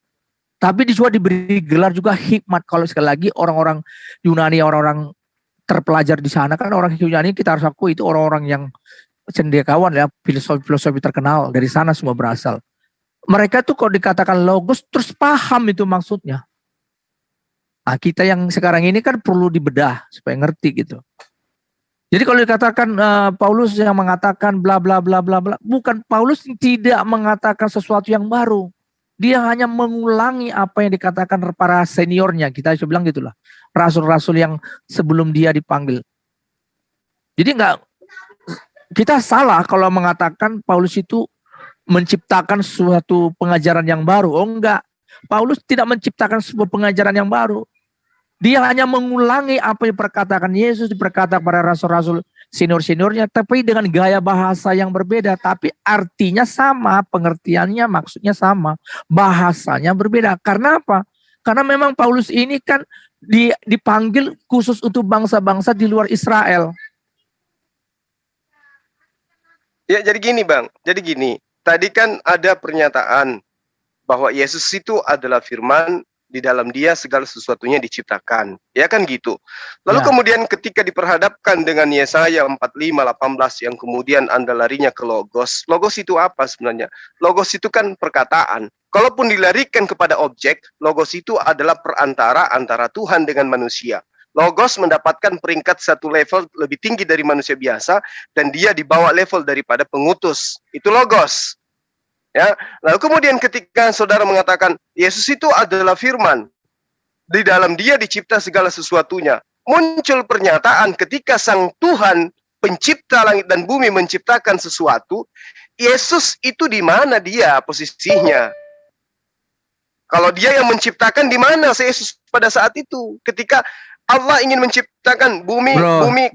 Tapi juga diberi gelar juga hikmat. Kalau sekali lagi orang-orang Yunani, orang-orang terpelajar di sana, kan orang Yunani kita harus akui itu orang-orang yang cendekiawan ya, filosofi terkenal, dari sana semua berasal. Mereka tuh kalau dikatakan logos, terus paham itu maksudnya. Nah, kita yang sekarang ini kan perlu dibedah supaya ngerti gitu. Jadi kalau dikatakan Paulus yang mengatakan bla bla bla bla bla, bukan, Paulus tidak mengatakan sesuatu yang baru. Dia hanya mengulangi apa yang dikatakan para seniornya, kita bisa bilang gitulah. Rasul-rasul yang sebelum dia dipanggil. Jadi kita salah kalau mengatakan Paulus itu menciptakan suatu pengajaran yang baru. Oh enggak, Paulus tidak menciptakan sebuah pengajaran yang baru. Dia hanya mengulangi apa yang diperkatakan Yesus, diperkatakan para rasul-rasul senior-seniornya, tapi dengan gaya bahasa yang berbeda, tapi artinya sama, pengertiannya, maksudnya sama, bahasanya berbeda. Karena apa? Karena memang Paulus ini kan dipanggil khusus untuk bangsa-bangsa di luar Israel. Ya, jadi gini Bang, jadi gini. Tadi kan ada pernyataan bahwa Yesus itu adalah firman, di dalam dia segala sesuatunya diciptakan. Ya kan gitu. Lalu kemudian ketika diperhadapkan dengan Yesaya 45:18 yang kemudian Anda larinya ke Logos. Logos itu apa sebenarnya? Logos itu kan perkataan. Kalaupun dilarikan kepada objek, Logos itu adalah perantara antara Tuhan dengan manusia. Logos mendapatkan peringkat satu level lebih tinggi dari manusia biasa dan dia dibawa level daripada pengutus. Itu Logos. Ya, lalu kemudian ketika saudara mengatakan Yesus itu adalah firman, di dalam dia dicipta segala sesuatunya, muncul pernyataan ketika Sang Tuhan pencipta langit dan bumi menciptakan sesuatu, Yesus itu di mana dia posisinya? Kalau dia yang menciptakan, di mana Yesus pada saat itu? Ketika Allah ingin menciptakan bumi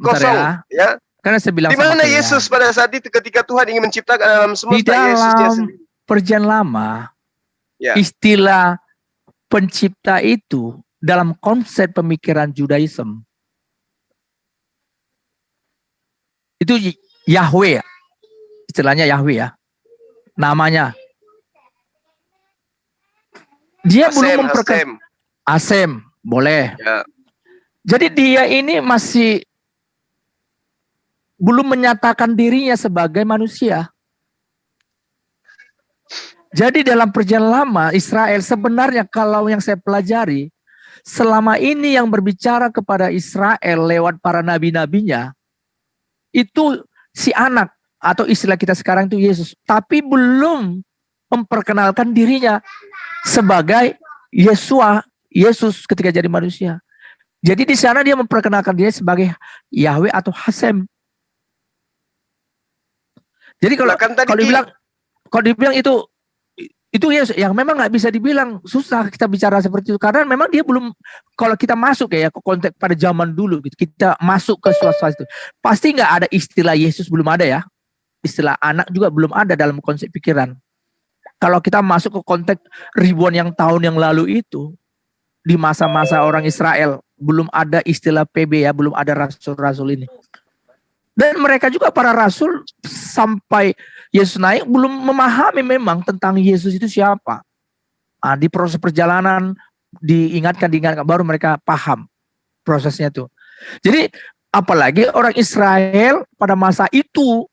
kosong, ya. Karena saya bilang di mana Yesus pada saat itu ketika Tuhan ingin menciptakan alam semesta? Di dalam Perjanjian Lama, istilah pencipta itu dalam konsep pemikiran Judaism itu Yahweh, istilahnya Yahweh ya, namanya. Dia belum memperkenalkan Asem, boleh. Ya. Jadi dia ini masih belum menyatakan dirinya sebagai manusia. Jadi dalam Perjanjian Lama Israel sebenarnya kalau yang saya pelajari selama ini yang berbicara kepada Israel lewat para nabi-nabinya itu si anak atau istilah kita sekarang itu Yesus, tapi belum memperkenalkan dirinya sebagai Yesus ketika jadi manusia. Jadi di sana dia memperkenalkan dirinya sebagai Yahweh atau Hasem. Jadi kalau dibilang itu yang memang nggak bisa dibilang, susah kita bicara seperti itu karena memang dia belum, kalau kita masuk ya ke konteks pada zaman dulu gitu, kita masuk ke suasana itu pasti nggak ada istilah Yesus, belum ada ya, istilah anak juga belum ada dalam konsep pikiran. Kalau kita masuk ke konteks ribuan yang tahun yang lalu itu di masa-masa orang Israel belum ada istilah PB ya, belum ada rasul-rasul ini. Dan mereka juga para rasul sampai Yesus naik belum memahami memang tentang Yesus itu siapa. Nah, di proses perjalanan diingatkan baru mereka paham prosesnya itu. Jadi apalagi orang Israel pada masa itu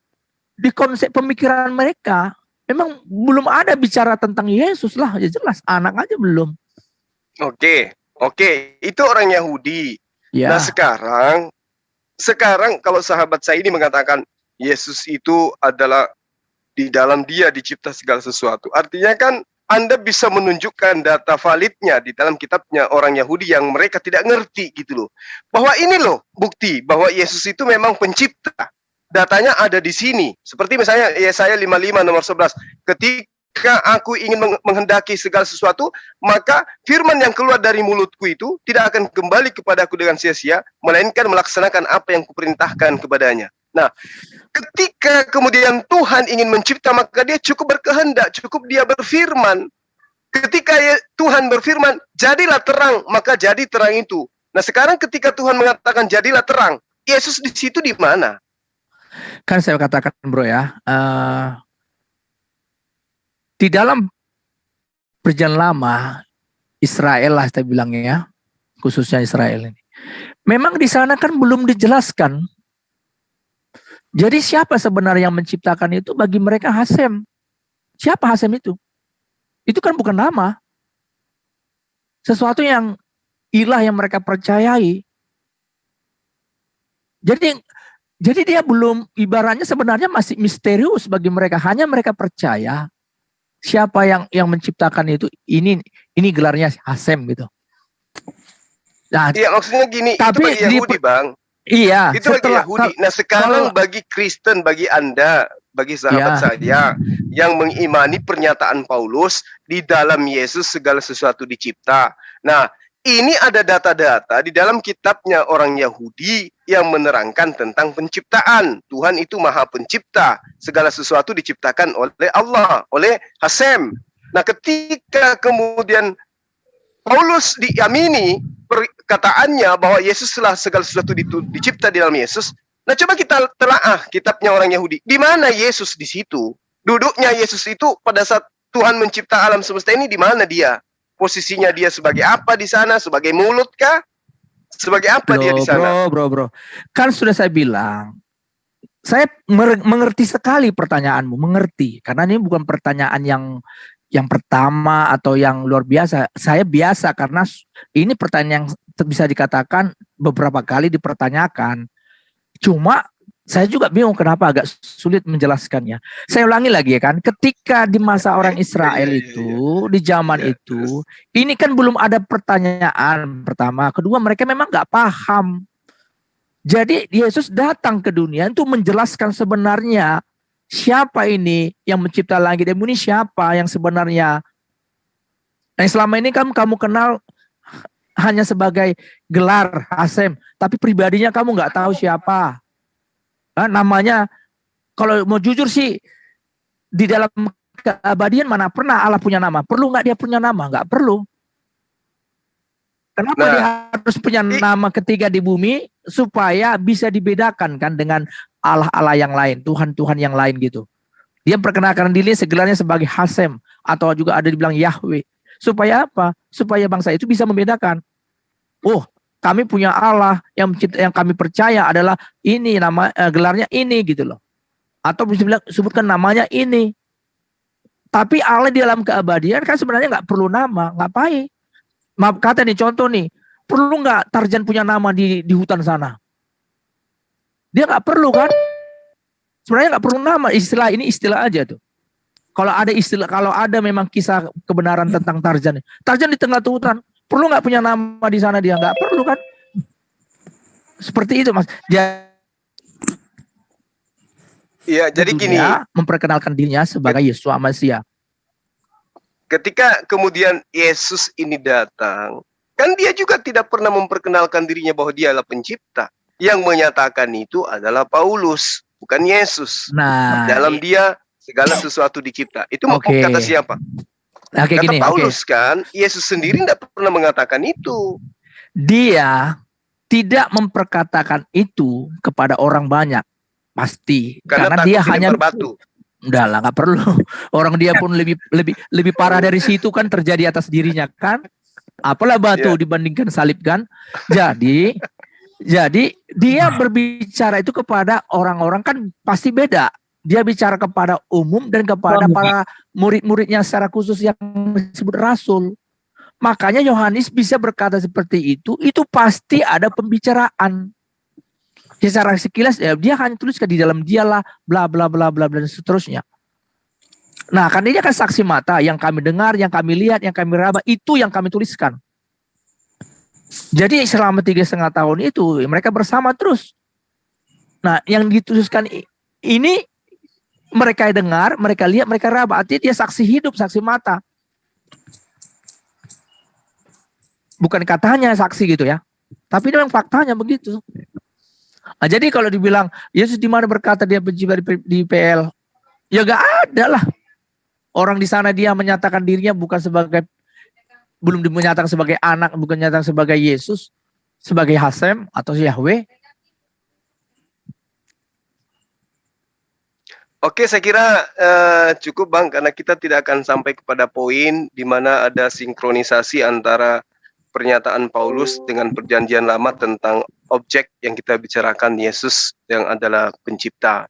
di konsep pemikiran mereka memang belum ada bicara tentang Yesus lah, ya jelas anak aja belum. Oke, itu orang Yahudi. Ya. Nah sekarang kalau sahabat saya ini mengatakan Yesus itu adalah di dalam dia dicipta segala sesuatu. Artinya kan Anda bisa menunjukkan data validnya di dalam kitabnya orang Yahudi yang mereka tidak ngerti gitu loh. Bahwa ini loh bukti bahwa Yesus itu memang pencipta. Datanya ada di sini. Seperti misalnya Yesaya 55 nomor 11. Ketika aku ingin menghendaki segala sesuatu, maka firman yang keluar dari mulutku itu tidak akan kembali kepadaku dengan sia-sia, melainkan melaksanakan apa yang kuperintahkan kepadanya. Nah, ketika kemudian Tuhan ingin mencipta, maka dia cukup berkehendak, cukup dia berfirman. Ketika Tuhan berfirman, jadilah terang, maka jadi terang itu. Nah, sekarang ketika Tuhan mengatakan jadilah terang, Yesus di situ di mana? Kan saya katakan bro ya, di dalam Perjanjian Lama Israel lah saya bilangnya ya, khususnya Israel ini. Memang di sana kan belum dijelaskan. Jadi siapa sebenarnya yang menciptakan itu bagi mereka Hasem. Siapa Hasem itu? Itu kan bukan nama. Sesuatu yang ilah yang mereka percayai. Jadi dia belum, ibaratnya sebenarnya masih misterius bagi mereka. Hanya mereka percaya siapa yang menciptakan itu, ini gelarnya Hasem gitu. Nah, iya maksudnya gini, tapi itu bagi Yahudi Bang. Iya. Itu bagi Yahudi. Nah sekarang bagi Kristen, bagi Anda, bagi sahabat saya yang mengimani pernyataan Paulus di dalam Yesus segala sesuatu dicipta. Nah ini ada data-data di dalam kitabnya orang Yahudi yang menerangkan tentang penciptaan. Tuhan itu Maha Pencipta. Segala sesuatu diciptakan oleh Allah, oleh Hasem. Nah, ketika kemudian Paulus diamini perkataannya bahwa Yesuslah segala sesuatu dicipta di dalam Yesus. Nah, coba kita telaah kitabnya orang Yahudi. Di mana Yesus di situ? Duduknya Yesus itu pada saat Tuhan mencipta alam semesta ini, di mana dia? Posisinya dia sebagai apa di sana? Sebagai mulut kah? Sebagai apa dia di sana? Bro. Kan sudah saya bilang, saya mengerti sekali pertanyaanmu, mengerti. Karena ini bukan pertanyaan yang pertama atau yang luar biasa. Saya biasa karena ini pertanyaan yang bisa dikatakan beberapa kali dipertanyakan. Cuma saya juga bingung kenapa agak sulit menjelaskannya. Saya ulangi lagi ya kan, ketika di masa orang Israel itu, di zaman itu, ini kan belum ada pertanyaan pertama. Kedua, mereka memang nggak paham. Jadi Yesus datang ke dunia untuk menjelaskan sebenarnya siapa ini yang mencipta langit dan bumi, siapa yang sebenarnya. Nah, selama ini kamu kenal hanya sebagai gelar Hasem, tapi pribadinya kamu nggak tahu siapa. Namanya, kalau mau jujur sih, di dalam keabadian mana pernah Allah punya nama? Perlu nggak dia punya nama? Nggak perlu. Kenapa dia harus punya nama ketiga di bumi? Supaya bisa dibedakan kan dengan Allah-Allah yang lain, Tuhan-Tuhan yang lain gitu. Dia perkenalkan diri segelarnya sebagai Hasem, atau juga ada dibilang Yahweh. Supaya apa? Supaya bangsa itu bisa membedakan. Oh, kami punya Allah yang kami percaya adalah ini, nama gelarnya ini gitu loh. Atau bisa bilang sebutkan namanya ini. Tapi Allah di dalam keabadian kan sebenarnya nggak perlu nama, ngapain? Maaf kata nih, contoh nih, perlu nggak Tarzan punya nama di hutan sana? Dia nggak perlu kan? Sebenarnya nggak perlu nama, istilah ini istilah aja tuh. Kalau ada istilah, kalau ada memang kisah kebenaran tentang Tarzan, Tarzan di tengah hutan, perlu nggak punya nama di sana? Dia nggak perlu kan? Seperti itu mas. Iya, jadi gini. Memperkenalkan dirinya sebagai Yeshua Masiah. Ketika kemudian Yesus ini datang, kan dia juga tidak pernah memperkenalkan dirinya bahwa dia adalah pencipta. Yang menyatakan itu adalah Paulus, bukan Yesus. Nah, dalam dia segala sesuatu dicipta. Itu kata siapa? Kata gini, Paulus kan, Yesus sendiri tidak pernah mengatakan itu. Dia tidak memperkatakan itu kepada orang banyak, pasti. Karena dia hanya berbatu. Udah lah, nggak perlu. Orang dia pun lebih parah dari situ kan terjadi atas dirinya kan. Apalah batu dibandingkan salib kan. Jadi dia berbicara itu kepada orang-orang kan pasti beda. Dia bicara kepada umum dan kepada para murid-muridnya secara khusus yang disebut rasul. Makanya Yohanes bisa berkata seperti itu pasti ada pembicaraan. Secara sekilas dia hanya tuliskan di dalam dialah bla bla bla bla dan seterusnya. Nah, kan ini kan saksi mata yang kami dengar, yang kami lihat, yang kami raba, itu yang kami tuliskan. Jadi selama 3,5 tahun itu mereka bersama terus. Nah, yang dituliskan ini mereka dengar, mereka lihat, mereka raba. Artinya dia saksi hidup, saksi mata. Bukan katanya saksi gitu ya. Tapi memang faktanya begitu. Nah, jadi kalau dibilang Yesus di mana berkata dia pencipta di PL, ya gak ada lah. Orang di sana dia menyatakan dirinya belum dinyatakan sebagai anak, bukan dinyatakan sebagai Yesus, sebagai Hasem atau Yahweh. Oke, saya kira cukup Bang, karena kita tidak akan sampai kepada poin di mana ada sinkronisasi antara pernyataan Paulus dengan perjanjian lama tentang objek yang kita bicarakan, Yesus yang adalah pencipta.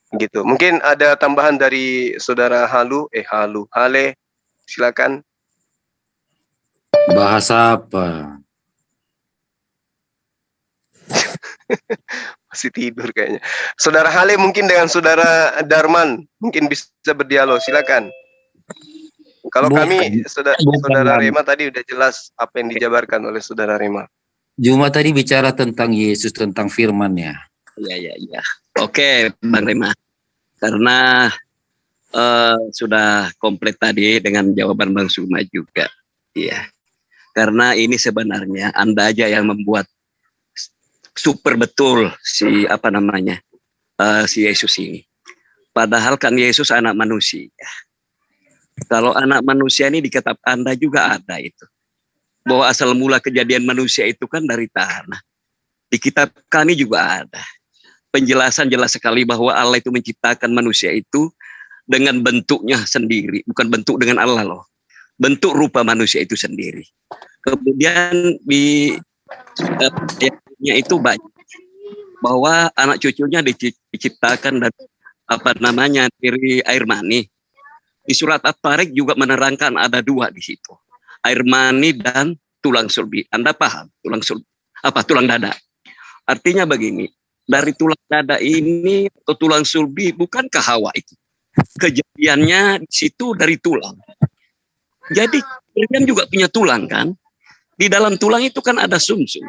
Gitu. Mungkin ada tambahan dari saudara Hale, silakan. Bahasa apa? Masih tidur kayaknya. Saudara Hale mungkin dengan saudara Darman mungkin bisa berdialog, silakan. Kalau kami saudara Rema tadi udah jelas apa yang dijabarkan oleh saudara Rema. Juma tadi bicara tentang Yesus, tentang firman ya. Iya. Oke, Bang Rema. Karena sudah komplit tadi dengan jawaban Bang Suma juga. Iya. Karena ini sebenarnya Anda aja yang membuat super betul si si Yesus ini. Padahal kan Yesus anak manusia. Kalau anak manusia ini di kitab Anda juga ada itu. Bahwa asal mula kejadian manusia itu kan dari tanah. Di kitab kami juga ada. Penjelasan jelas sekali bahwa Allah itu menciptakan manusia itu dengan bentuknya sendiri. Bukan bentuk dengan Allah loh. Bentuk rupa manusia itu sendiri. Kemudian di ayatnya itu banyak. Bahwa anak cucunya diciptakan dari dari air mani. Di surat At-Tarik juga menerangkan ada dua di situ. Air mani dan tulang sulbi. Anda paham? Tulang dada. Artinya begini, dari tulang dada ini atau tulang sulbi bukankah Hawa itu? Kejadiannya di situ dari tulang. Jadi kalian juga punya tulang kan? Di dalam tulang itu kan ada sumsum.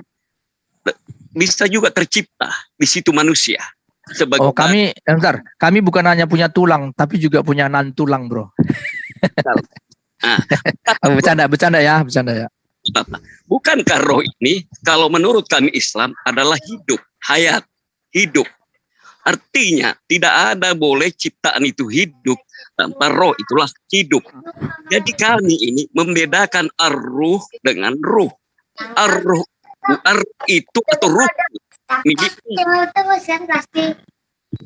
Bisa juga tercipta di situ manusia. Kami bukan hanya punya tulang, tapi juga punya tulang, bro. Bercanda ya. Bukankah roh ini, kalau menurut kami Islam adalah hidup, hayat, hidup. Artinya tidak ada boleh ciptaan itu hidup tanpa roh, itulah hidup. Jadi kami ini membedakan ar-ruh dengan ruh. Ar-ruh itu atau ruh.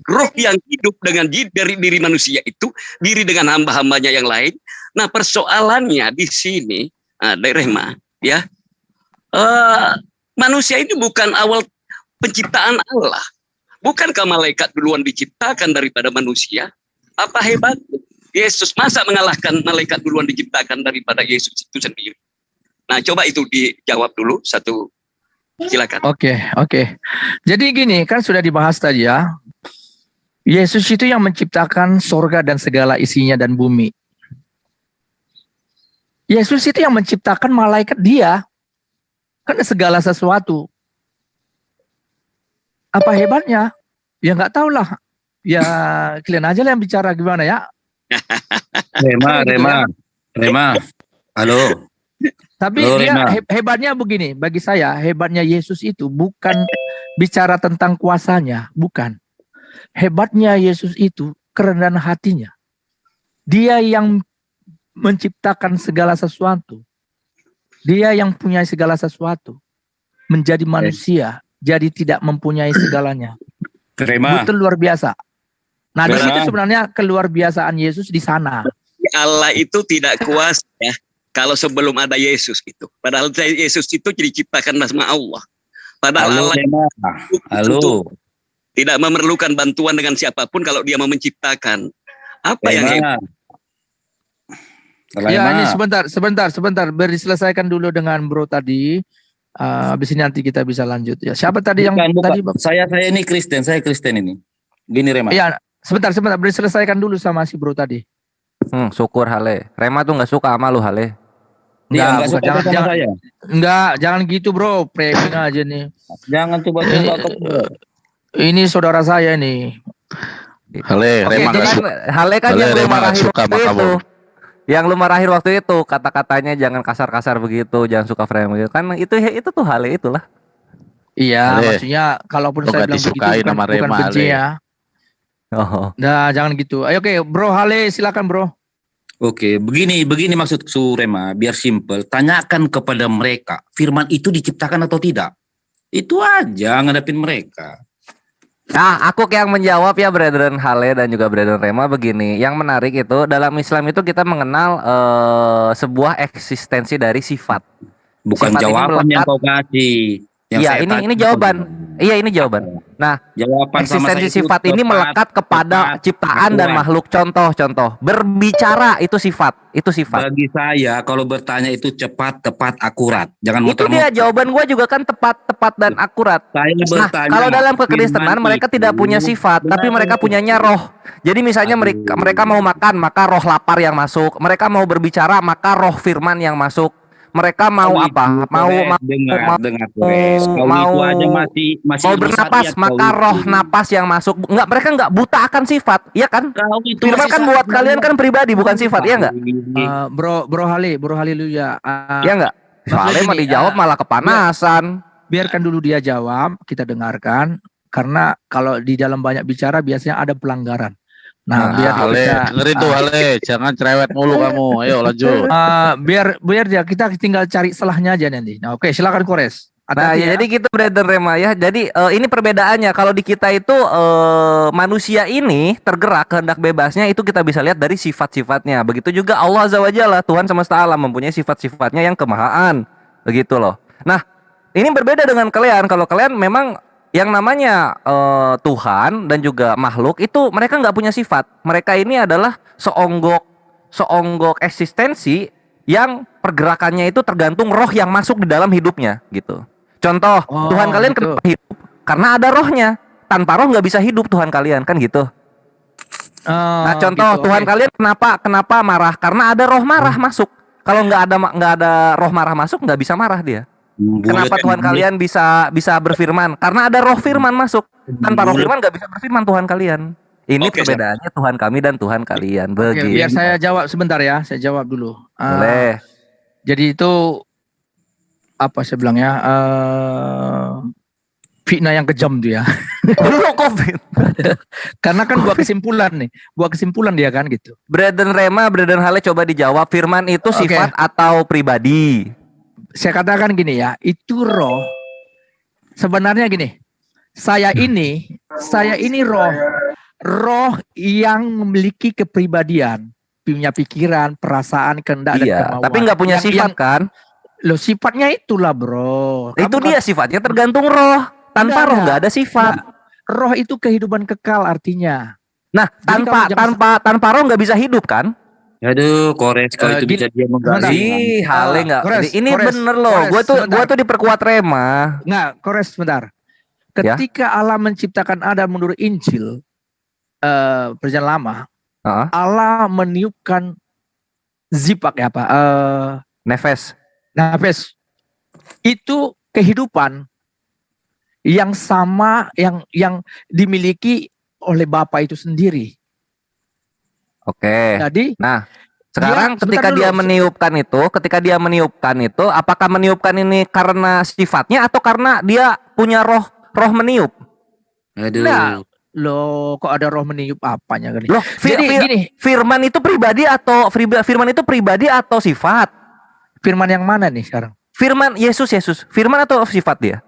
Roh yang hidup dengan dari diri manusia itu, diri dengan hamba-hambanya yang lain. Nah persoalannya di sini, Rema, ya, manusia itu bukan awal penciptaan Allah. Bukankah malaikat duluan diciptakan daripada manusia? Apa hebat Yesus, masa mengalahkan malaikat duluan diciptakan daripada Yesus itu sendiri? Nah coba itu dijawab dulu satu. Silakan. Oke. Jadi gini, kan sudah dibahas tadi ya. Yesus itu yang menciptakan sorga dan segala isinya dan bumi. Yesus itu yang menciptakan malaikat dia. Kan segala sesuatu. Apa hebatnya? Ya nggak tahu lah. Ya kalian aja lah yang bicara gimana ya. Rema. Halo. Tapi dia hebatnya begini, bagi saya hebatnya Yesus itu bukan bicara tentang kuasanya, bukan. Hebatnya Yesus itu kerendahan hatinya. Dia yang menciptakan segala sesuatu. Dia yang punya segala sesuatu. Menjadi manusia, jadi tidak mempunyai segalanya. Itu luar biasa. Nah, di situ sebenarnya keluar biasaan Yesus di sana. Allah itu tidak kuasa ya. Kalau sebelum ada Yesus gitu. Padahal Yesus itu diciptakan sama Allah. Padahal Allah itu tidak memerlukan bantuan dengan siapapun kalau dia mau menciptakan. Apa yang hebat? Ya ini sebentar. Beri selesaikan dulu dengan bro tadi. Habis ini nanti kita bisa lanjut ya. Siapa tadi bukan. Tadi? Saya ini Kristen, saya Kristen ini. Gini Rema. Iya, sebentar. Beri selesaikan dulu sama si bro tadi. Syukur Hale. Rema tuh nggak suka sama lu Hale. Jangan gitu bro, framing aja nih. Jangan coba. Ini saudara saya nih. Hale kan yang lu marahin waktu itu. Yang lu marahin waktu itu kata-katanya jangan kasar-kasar begitu, jangan suka framing gitu. Kan itu tuh Hale itulah. Iya, maksudnya kalaupun saya bilang begitu bukan benci ya. Nah, jangan gitu. Ayo oke, bro Hale silakan bro. Oke, begini maksud Rema, biar simple. Tanyakan kepada mereka, firman itu diciptakan atau tidak. Itu aja ngadepin mereka. Nah, aku yang menjawab ya Brethren Hale dan juga Brethren Rema begini. Yang menarik itu dalam Islam itu kita mengenal sebuah eksistensi dari sifat. Bukan sifat jawaban yang kau kasih. Iya, ini jawaban. Iya, ini jawaban. Nah, jawaban eksistensi sifat ini melekat kepada ciptaan dan makhluk. Contoh. Berbicara itu sifat. Bagi saya kalau bertanya itu cepat, tepat, akurat. Jangan muter-muter. Itu dia jawaban gua juga kan tepat dan akurat. Nah, kalau dalam kekristenan mereka tidak punya sifat, tapi mereka punyanya roh. Jadi misalnya mereka mau makan, maka roh lapar yang masuk. Mereka mau berbicara, maka roh firman yang masuk. Mereka mau apa? Mau bernapas, maka roh napas yang masuk. Mereka nggak buta akan sifat, iya kan? Firman kan buat kalian kan pribadi, bukan sifat, iya nggak? Bro Haleluya. Iya nggak? Soalnya mah dijawab malah kepanasan. Biarkan dulu dia jawab, kita dengarkan. Karena kalau di dalam banyak bicara biasanya ada pelanggaran. Nah, biar kita dengerin tuh Ale, jangan cerewet mulu kamu. Ayo lanjut. Biar kita tinggal cari salahnya aja nanti. Nah, oke, silakan Kores. Nah, ya, jadi gitu Brother Rema ya. Jadi ini perbedaannya. Kalau di kita itu manusia ini tergerak kehendak bebasnya itu kita bisa lihat dari sifat-sifatnya. Begitu juga Allah Azza wa Jalla, Tuhan semesta alam mempunyai sifat-sifatnya yang kemahaan. Begitu loh. Nah, ini berbeda dengan kalian. Kalau kalian memang yang namanya Tuhan dan juga makhluk itu mereka nggak punya sifat. Mereka ini adalah seonggok eksistensi yang pergerakannya itu tergantung roh yang masuk di dalam hidupnya gitu. Contoh, Tuhan kalian kenapa hidup? Karena ada rohnya. Tanpa roh nggak bisa hidup Tuhan kalian, kan gitu. Nah, contoh gitu, Tuhan kalian kenapa marah? Karena ada roh marah masuk. Kalau nggak ada roh marah masuk, nggak bisa marah dia. Kenapa Tuhan kalian bisa berfirman? Karena ada roh firman masuk. Tanpa roh firman nggak bisa berfirman Tuhan kalian. Ini perbedaannya Tuhan kami dan Tuhan kalian. Begitu. Biar saya jawab sebentar ya. Saya jawab dulu. Boleh. Jadi itu apa saya bilangnya? Fitnah yang kejam tuh ya. Karena kan buat kesimpulan dia kan gitu. Brother Rema, Brother Hale coba dijawab. Firman itu sifat atau pribadi? Saya katakan gini ya, itu roh. Sebenarnya gini, saya ini roh yang memiliki kepribadian, punya pikiran, perasaan, kehendak dan kemauan. Tapi nggak punya sifat kan? Loh, sifatnya itulah bro. Itu dia sifatnya tergantung roh. Tanpa roh nggak ada sifat. Roh itu kehidupan kekal artinya. Nah, tanpa roh nggak bisa hidup kan? Aduh, Kores kalau itu bisa dia menggali. Hale nggak. Ini bener loh. Gua tuh diperkuat Rema. Nggak, Kores sebentar. Ketika Allah menciptakan Adam menurut Injil Perjanjian Lama, Allah meniupkan zipak ya apa? Nefes. Itu kehidupan yang sama yang dimiliki oleh Bapa itu sendiri. Oke. Jadi, sekarang ketika dia meniupkan itu, apakah meniupkan ini karena sifatnya atau karena dia punya roh meniup? Aduh. Nah, loh, kok ada roh meniup apanya kali? Loh, gini, firman itu pribadi atau sifat? Firman yang mana nih sekarang? Firman Yesus. Firman atau sifat dia?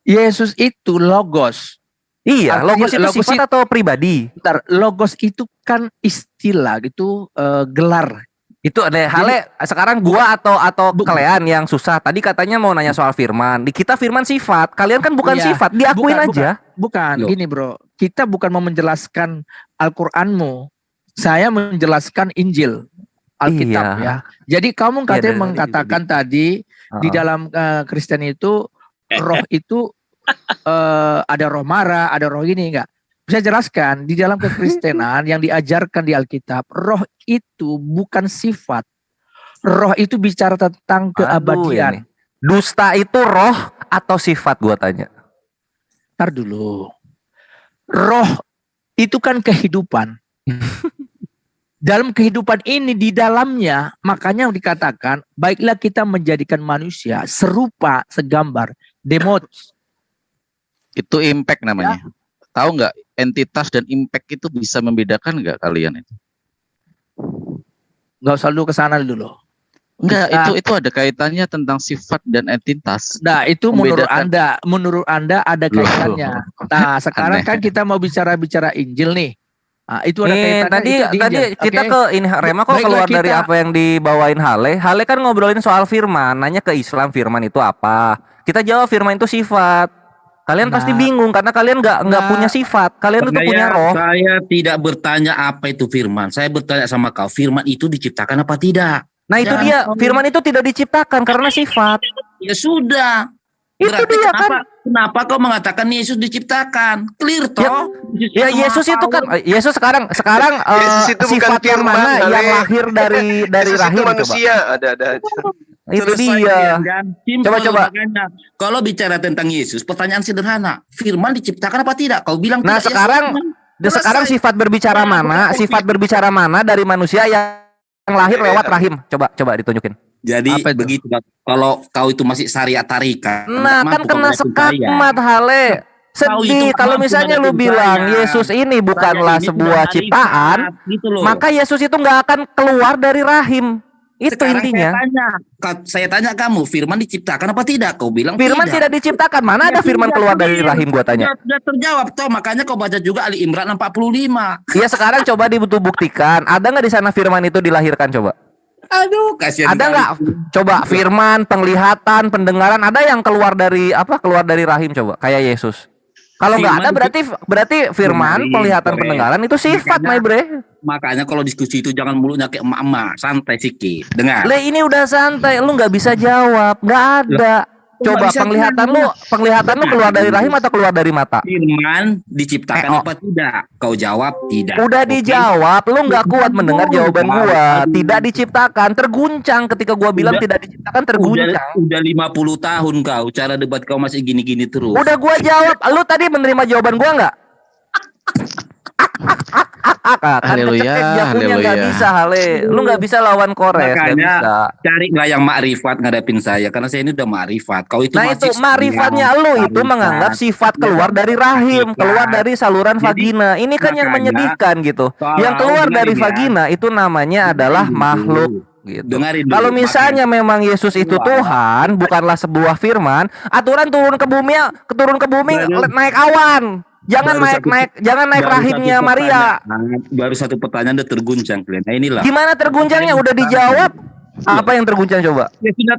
Yesus itu logos. Iya, logos itu sifat atau pribadi? Bentar, logos itu kan istilah, itu gelar. Itu ada Hale. Sekarang gua atau kalian yang susah. Tadi katanya mau nanya soal firman. Di kita firman sifat. Kalian kan bukan sifat. Diakuin aja. Bukan. Gini bro, kita bukan mau menjelaskan Al-Quranmu. Saya menjelaskan Injil, Alkitab ya. Jadi kamu katanya mengatakan tadi di dalam Kristen itu roh itu ada roh marah, ada roh ini enggak? Bisa jelaskan di dalam kekristenan yang diajarkan di Alkitab, roh itu bukan sifat. Roh itu bicara tentang keabadian. Dusta itu roh atau sifat gua tanya? Ntar dulu. Roh itu kan kehidupan. Dalam kehidupan ini di dalamnya makanya dikatakan baiklah kita menjadikan manusia serupa segambar demos. Itu impact namanya. Tahu nggak entitas dan impact itu bisa membedakan nggak kalian itu? Nggak usah dulu ke sana dulu. Enggak, itu ada kaitannya tentang sifat dan entitas. Nah, itu menurut Anda ada kaitannya. Nah, sekarang kan kita mau bicara Injil nih. Nah, itu ada kaitannya. Tadi kita ke ini Rema kok keluar dari apa yang dibawain Hale. Hale kan ngobrolin soal firman, nanya ke Islam firman itu apa. Kita jawab firman itu sifat. Kalian pasti bingung karena kalian nggak punya sifat. Kalian itu punya roh. Saya tidak bertanya apa itu firman. Saya bertanya sama kau, firman itu diciptakan apa tidak? Nah itu dia, firman itu tidak diciptakan karena sifat. Ya sudah. Itu dia kan. Kenapa kau mengatakan Yesus diciptakan? Clear toh? Ya Yesus itu kan, Yesus sekarang Yesus itu sifat yang mana yang lahir dari rahim manusia. Ada. Itu dia. Coba. Makanya, kalau bicara tentang Yesus, pertanyaan sederhana. Firman diciptakan apa tidak? Kau bilang nah, tidak. Sekarang sifat berbicara mana dari manusia yang lahir lewat rahim? Coba ditunjukin. Jadi begitu, kalau kau itu masih syariat tarikat. Nah, kan kena skakmat, Hale. Sedih kalau misalnya lu bilang Yesus ini bukanlah sebuah ciptaan, gitu maka Yesus itu nggak akan keluar dari rahim. Itu sekarang intinya. Saya tanya kamu, firman diciptakan apa tidak? Kau bilang firman tidak diciptakan. Mana ada firman keluar dari rahim, gua tanya. Sudah terjawab toh, makanya kau baca juga Ali Imran 45. Iya, sekarang coba buktikan. Ada nggak di sana firman itu dilahirkan, coba? Aduh, kasihan. Ada nggak? Coba firman, penglihatan, pendengaran, ada yang keluar dari apa? Keluar dari rahim, coba. Kayak Yesus. Kalau nggak ada berarti firman, penglihatan, pendengaran itu sifat, my bre. Makanya kalau diskusi itu jangan mulutnya kayak emak-emak, santai sikit. Dengar. Ini udah santai, lu nggak bisa jawab, nggak ada. Coba penglihatan lu keluar dari rahim atau keluar dari mata? Firman diciptakan apa tidak? Kau jawab tidak. Udah dijawab, lu nggak kuat mendengar jawaban gua. Tidak diciptakan, terguncang ketika gua bilang tidak diciptakan, terguncang. Udah 50 tahun kau, cara debat kau masih gini-gini terus. Udah gua jawab, lu tadi menerima jawaban gua nggak? Haleluya, nggak bisa, Hale. Lu nggak bisa lawan Kores. Makanya carilah yang makrifat ngadepin saya, karena saya ini udah makrifat. Kau itu itu makrifatnya lu itu menganggap sifat keluar dari rahim, keluar dari saluran vagina. Ini kan yang menyedihkan gitu. Yang keluar dari vagina itu namanya adalah makhluk. Gitu. Kalau misalnya memang Yesus itu Tuhan, bukanlah sebuah firman, aturan turun ke bumi naik awan. Jangan naik rahimnya Maria. Baru satu pertanyaan udah terguncang kalian. Nah, inilah. Gimana terguncangnya? Udah dijawab. Apa yang terguncang coba?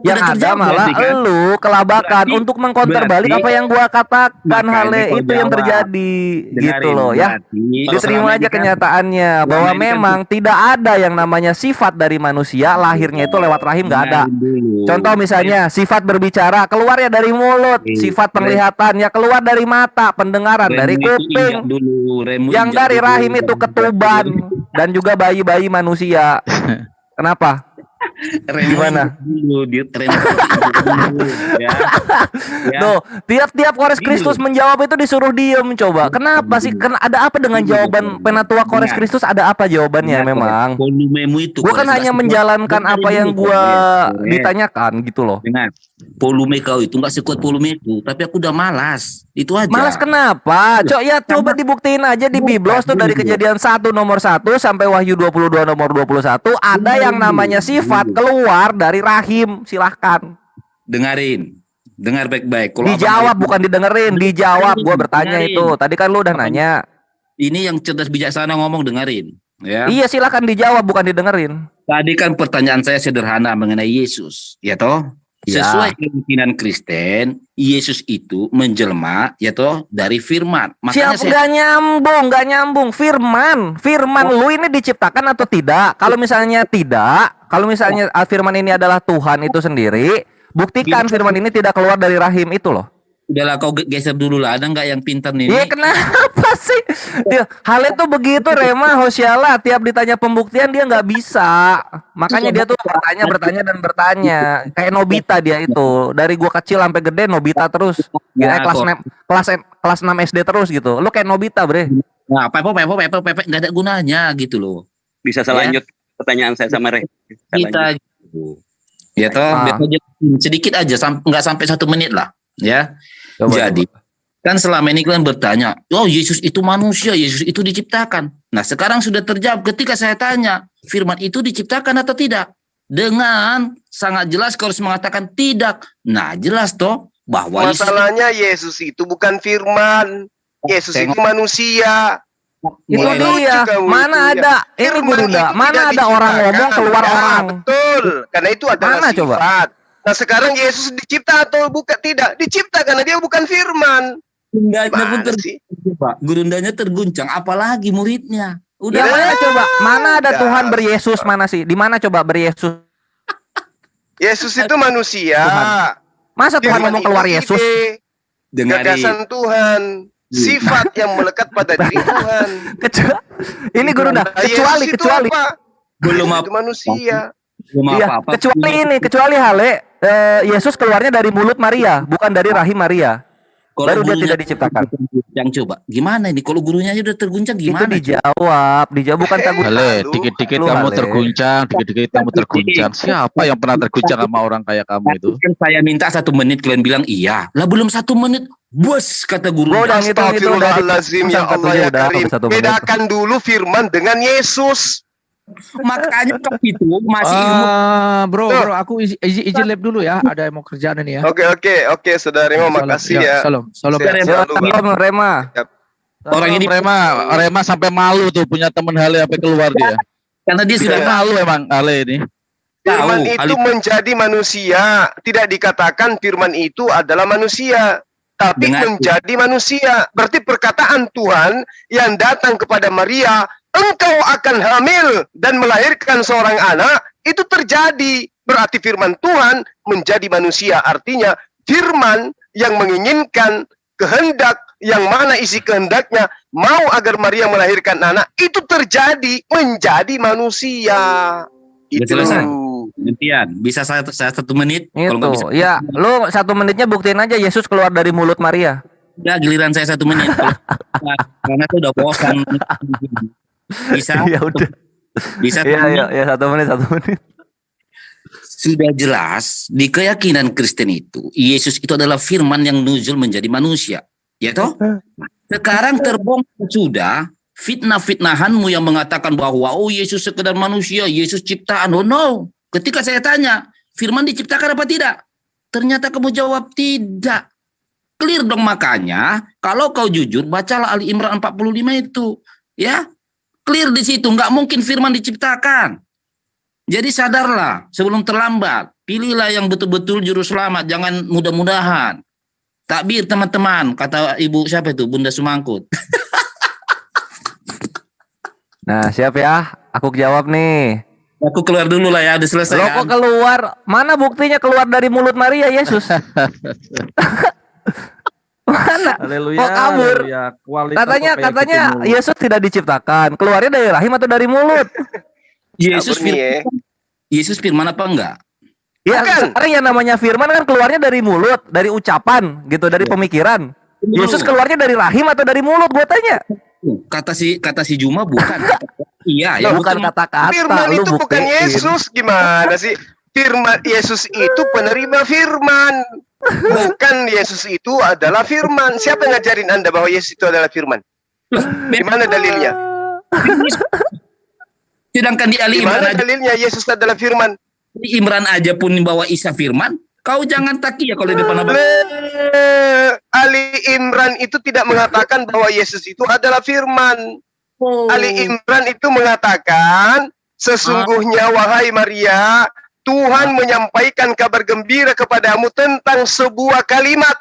Yang ada malah lu kelabakan untuk mengkonter balik apa yang gua katakan, Hale. Itu yang terjadi. Gitu loh ya. Diterima aja kenyataannya bahwa memang tidak ada yang namanya sifat dari manusia lahirnya itu lewat rahim, nggak ada. Contoh misalnya sifat berbicara keluar ya dari mulut, sifat penglihatan ya keluar dari mata, pendengaran dari kuping. Yang dari rahim itu ketuban dan juga bayi-bayi manusia. Kenapa? Gimana? Tuh, tiap Kores Kristus menjawab itu disuruh diem coba. Kenapa sih? Ada apa dengan jawaban Penatua Kores Kristus? Ada apa jawabannya memang? Gua kan hanya menjalankan apa yang gua ditanyakan gitu loh. Dengar, volume kau itu nggak sekuat volume itu, tapi aku udah malas. Itu aja. Malas kenapa? Coba dibuktiin aja di Biblos tuh dari Kejadian 1 nomor 1 sampai Wahyu 22 nomor 21 ada yang namanya sifat keluar dari rahim. Silahkan dengar baik-baik. Dijawab bukan didengerin, dijawab. Gua bertanya itu. Tadi kan lu udah nanya. Ini yang cerdas bijaksana ngomong, dengerin. Ya. Iya, silahkan dijawab bukan didengerin. Tadi kan pertanyaan saya sederhana mengenai Yesus, ya toh? Sesuai keyakinan Kristen, Yesus itu menjelma, ya toh, dari firman. Makanya nggak nyambung. Firman lu ini diciptakan atau tidak? Kalau misalnya tidak, kalau misalnya firman ini adalah Tuhan itu sendiri, buktikan firman ini tidak keluar dari rahim itu loh. Udahlah kau geser dulu lah, ada nggak yang pintar nih? Iya, kenapa sih? Hal itu begitu, Rema, Hosiala, tiap ditanya pembuktian dia nggak bisa. Makanya dia tuh bertanya. Kayak Nobita dia itu. Dari gua kecil sampai gede Nobita terus. Kelas 6 SD terus gitu. Lu kayak Nobita, bre. Nah, pepe nggak ada gunanya gitu loh. Bisa selanjut pertanyaan saya sama Re. Kita gitu. Ya toh, sedikit aja, nggak sampai 1 menit lah. Ya, jadi kan selama ini kalian bertanya, oh Yesus itu manusia, Yesus itu diciptakan. Nah sekarang sudah terjawab ketika saya tanya, firman itu diciptakan atau tidak? Dengan sangat jelas kalau harus mengatakan tidak. Nah jelas toh bahwa masalahnya Yesus itu bukan firman, Yesus itu manusia. Itu dia. Mana ada? Ini Bunda. Mana ada orang ngomong keluar orang? Betul. Karena itu adalah sifat. Coba? Nah sekarang Yesus dicipta atau bukan? Tidak dicipta karena dia bukan firman. Gurundanya terguncang, apalagi muridnya. Udah mana coba? Mana ada Tuhan beryesus mana sih? Di mana coba beryesus? Yesus itu manusia. Tuhan. Masa Tuhan ngomong keluar Yesus? Gagasan Tuhan, sifat yang melekat pada diri Tuhan. Ini Gurunda. Kecuali. Belum apa manusia. Iya, kecuali Hale, Yesus keluarnya dari mulut Maria, bukan dari rahim Maria. baru dia tidak diciptakan. Yang coba, gimana ini? Kalau gurunya aja udah terguncang gimana? Itu dijawab bukan takut. Dikit-dikit kamu terguncang, dikit-dikit kamu terguncang. Siapa yang pernah terguncang sama orang kayak kamu itu? Kan saya minta 1 menit, kalian bilang iya. Lah belum 1 menit, bos kata guru. Astagfirullahaladzim, ya Allah ya Karim. Bedakan dulu firman dengan Yesus. Makanya kau itu masih ilmu. Bro, aku izin lab dulu ya. Ada yang mau kerjaan ini ya. Oke, saudara Rema, makasih ya. Salam. Rema. Orang ini Rema sampai malu tuh punya teman Hale sampai keluar dia. Karena dia sudah malu emang Hale ini. Firman itu menjadi manusia. Tidak dikatakan firman itu adalah manusia, tapi menjadi manusia. Berarti perkataan Tuhan yang datang kepada Maria, engkau akan hamil dan melahirkan seorang anak, itu terjadi. Berarti firman Tuhan menjadi manusia. Artinya firman yang menginginkan kehendak, yang mana isi kehendaknya mau agar Maria melahirkan anak, itu terjadi menjadi manusia. Itu. Gantian, bisa saya 1 menit? Kalau nggak bisa, ya, lu 1 menitnya buktiin aja Yesus keluar dari mulut Maria. Ya, giliran saya 1 menit. Karena itu udah bosan. Bisa? Ya udah. Bisa? Ya 1 menit. Sudah jelas di keyakinan Kristen itu Yesus itu adalah firman yang nuzul menjadi manusia, ya toh? Sekarang terbongkar sudah fitnah-fitnahanmu yang mengatakan bahwa Yesus sekedar manusia, Yesus ciptaan. Oh no. Ketika saya tanya, firman diciptakan apa tidak? Ternyata kamu jawab tidak. Clear dong, makanya kalau kau jujur bacalah Ali Imran 45 itu, ya. Clear di situ, nggak mungkin firman diciptakan. Jadi sadarlah sebelum terlambat. Pilihlah yang betul-betul juru selamat, jangan mudah-mudahan. Takbir teman-teman, kata ibu siapa itu, Bunda Sumangkut. Nah, siap ya? Aku jawab nih. Aku keluar dulu lah ya, udah selesai. Lo kok keluar? Mana buktinya keluar dari mulut Maria Yesus? Mana? Haleluya, kok kabur? Katanya Yesus tidak diciptakan. Keluarnya dari rahim atau dari mulut? Yesus firman apa enggak? Ya, sekarang yang namanya firman kan keluarnya dari mulut, dari ucapan gitu, dari pemikiran. Yesus keluarnya dari rahim atau dari mulut? Gua tanya. Kata si Juma bukan. Iya, ya bukan kata-kata. Firman itu bukan Yesus, gimana sih? Firman Yesus itu penerima firman. Bukan Yesus itu adalah firman. Siapa yang ngajarin Anda bahwa Yesus itu adalah firman? Gimana dalilnya? Sedangkan di Ali Imran aja, dalilnya Yesus adalah firman. Di Imran aja pun bawa Isa firman. Kau jangan taki ya kalau di depan abang. Ali Imran itu tidak mengatakan bahwa Yesus itu adalah firman. Ali Imran itu mengatakan, sesungguhnya wahai Maria, Tuhan menyampaikan kabar gembira kepadamu tentang sebuah kalimat.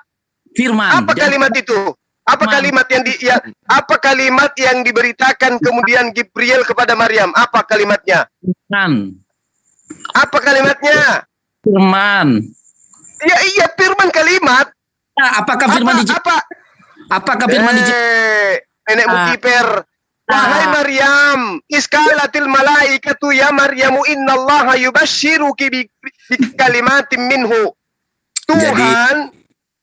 Firman. Apa kalimat itu? Apa kalimat apa kalimat yang diberitakan kemudian Gabriel kepada Maryam? Apa kalimatnya? Firman. Apa kalimatnya? Firman. Iya, firman kalimat. Nah, apakah firman apakah firman Nenek Mukiper. Wahai Maryam, iskalatil malaikatu ya Maryamu innallaha yubashshiruki bi kalimatin minhu. Tuhan,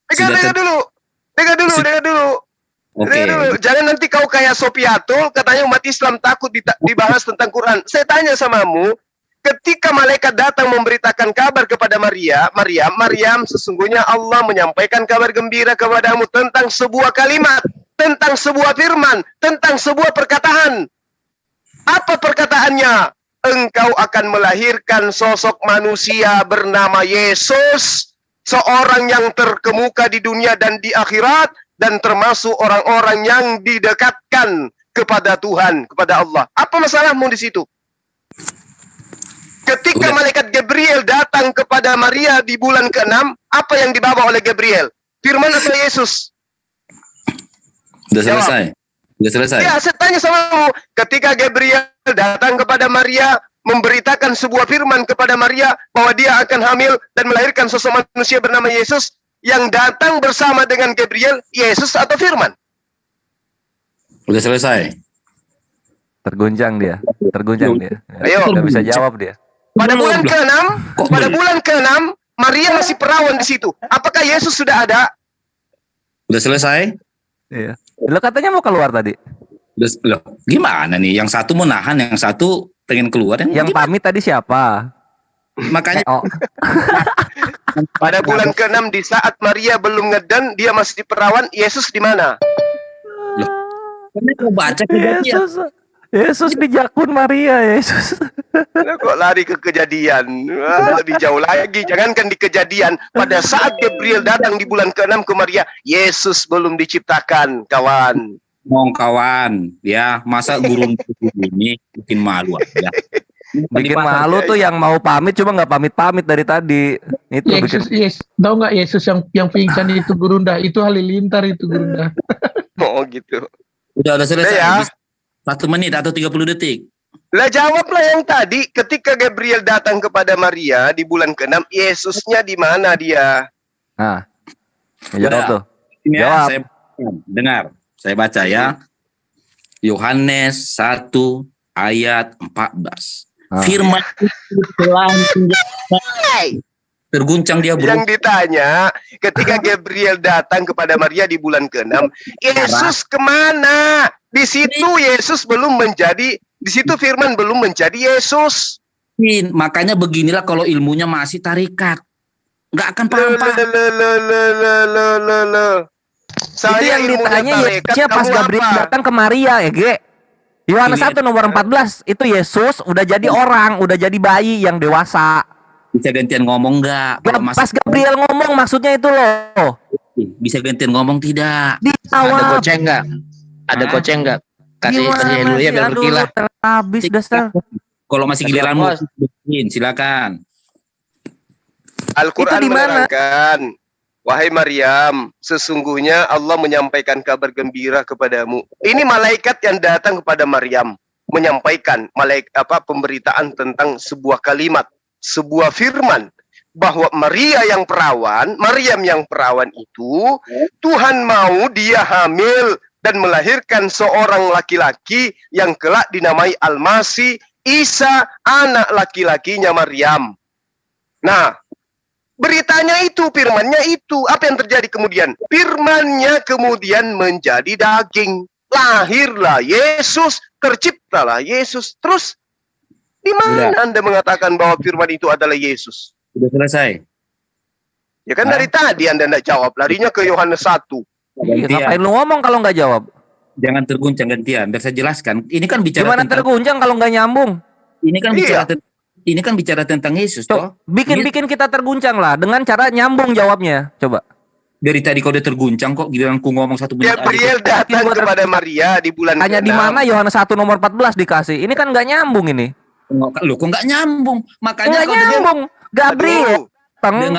dengar dulu. Jangan nanti kau kayak Sopiatul, katanya umat Islam takut dibahas tentang Quran. Saya tanya samamu, ketika malaikat datang memberitakan kabar kepada Maryam, sesungguhnya Allah menyampaikan kabar gembira kepadamu tentang sebuah kalimat, tentang sebuah firman, tentang sebuah perkataan. Apa perkataannya? Engkau akan melahirkan sosok manusia bernama Yesus, seorang yang terkemuka di dunia dan di akhirat, dan termasuk orang-orang yang didekatkan kepada Tuhan, kepada Allah. Apa masalahmu di situ? Ketika malaikat Gabriel datang kepada Maria di bulan ke-6, apa yang dibawa oleh Gabriel? Firman atau Yesus? Sudah selesai. Ya, saya tanya sama kamu. Ketika Gabriel datang kepada Maria, memberitakan sebuah firman kepada Maria bahwa dia akan hamil dan melahirkan sosok manusia bernama Yesus, yang datang bersama dengan Gabriel, Yesus atau firman? Sudah selesai. Terguncang dia. Ayo, nggak bisa jawab dia. Pada bulan ke-6, Maria masih perawan di situ. Apakah Yesus sudah ada? Udah selesai? Iya. Lo katanya mau keluar tadi. Loh, gimana nih? Yang satu mau nahan, yang satu pengen keluar. Yang pamit tadi siapa? Makanya pada bulan ke-6 di saat Maria belum ngeden, dia masih perawan, Yesus di mana? Loh, ini kau baca kejadian. Yesus di jakun Maria, Yesus. Kok lari ke kejadian? Wah, lebih jauh lagi. Jangankan di kejadian, pada saat Gabriel datang di bulan ke-6 ke Maria, Yesus belum diciptakan, kawan. Kawan, ya masa gurun ini bikin malu ya. Bikin malu tuh yang mau pamit cuma nggak pamit dari tadi. Itu Yesus, tahu nggak Yesus yang pingsan itu Gurunda, itu halilintar itu Gurunda. Oh gitu. Udah selesai ya. 1 menit atau 30 detik. Lah jawablah yang tadi, ketika Gabriel datang kepada Maria di bulan ke-6, Yesusnya di mana dia? Nah, jawab tuh. Ini ya, saya dengar, saya baca ya. Yohanes 1 ayat 14. Firman itu telah terguncang dia, bro. Yang ditanya, ketika Gabriel datang kepada Maria di bulan ke-6, Yesus kemana? Di situ Yesus belum menjadi, di situ Firman belum menjadi Yesus. Makanya beginilah kalau ilmunya masih tarikat, nggak akan paham. Itu yang ditanya Yesusnya pas Gabriel datang ke Maria ya, Ge. Yohanes 1 nomor 14 itu Yesus udah jadi orang, udah jadi bayi yang dewasa. Bisa gantian ngomong nggak? Pas Gabriel ngomong maksudnya itu loh. Bisa gantian ngomong tidak? Ada goceng nggak? Ada goceng nggak? Kasih dulu ya biar berkilah. Habis dasar. Kalau masih giliranmu, silakan. Al-Quran menerangkan, wahai Maryam, sesungguhnya Allah menyampaikan kabar gembira kepadamu. Ini malaikat yang datang kepada Maryam menyampaikan pemberitaan tentang sebuah kalimat, sebuah firman, bahwa Maria yang perawan, Maryam yang perawan itu, Tuhan mau dia hamil dan melahirkan seorang laki-laki yang kelak dinamai Al-Masih, Isa, anak laki-lakinya Maryam. Nah, beritanya itu, firmannya itu. Apa yang terjadi kemudian? Firmannya kemudian menjadi daging. Lahirlah Yesus, terciptalah Yesus. Terus, di mana Anda mengatakan bahwa firman itu adalah Yesus? Sudah selesai. Ya kan dari tadi Anda tidak jawab. Larinya ke Yohanes 1. Ngapain lu ngomong kalau nggak jawab? Jangan terguncang gantian. Biar saya jelaskan. Ini kan bicara gimana tentang... terguncang kalau nggak nyambung? Ini kan bicara tentang Yesus, toh. Bikin kita terguncang lah dengan cara nyambung jawabnya. Coba. Dari tadi kau udah terguncang kok, giliran ku ngomong 1 menit. Gabriel datang kepada Maria di bulan hanya di mana Yohanes 1 nomor 14 dikasih. Ini kan nggak nyambung ini. Loh, kok nggak nyambung? Makanya nggak nyambung. Gabriel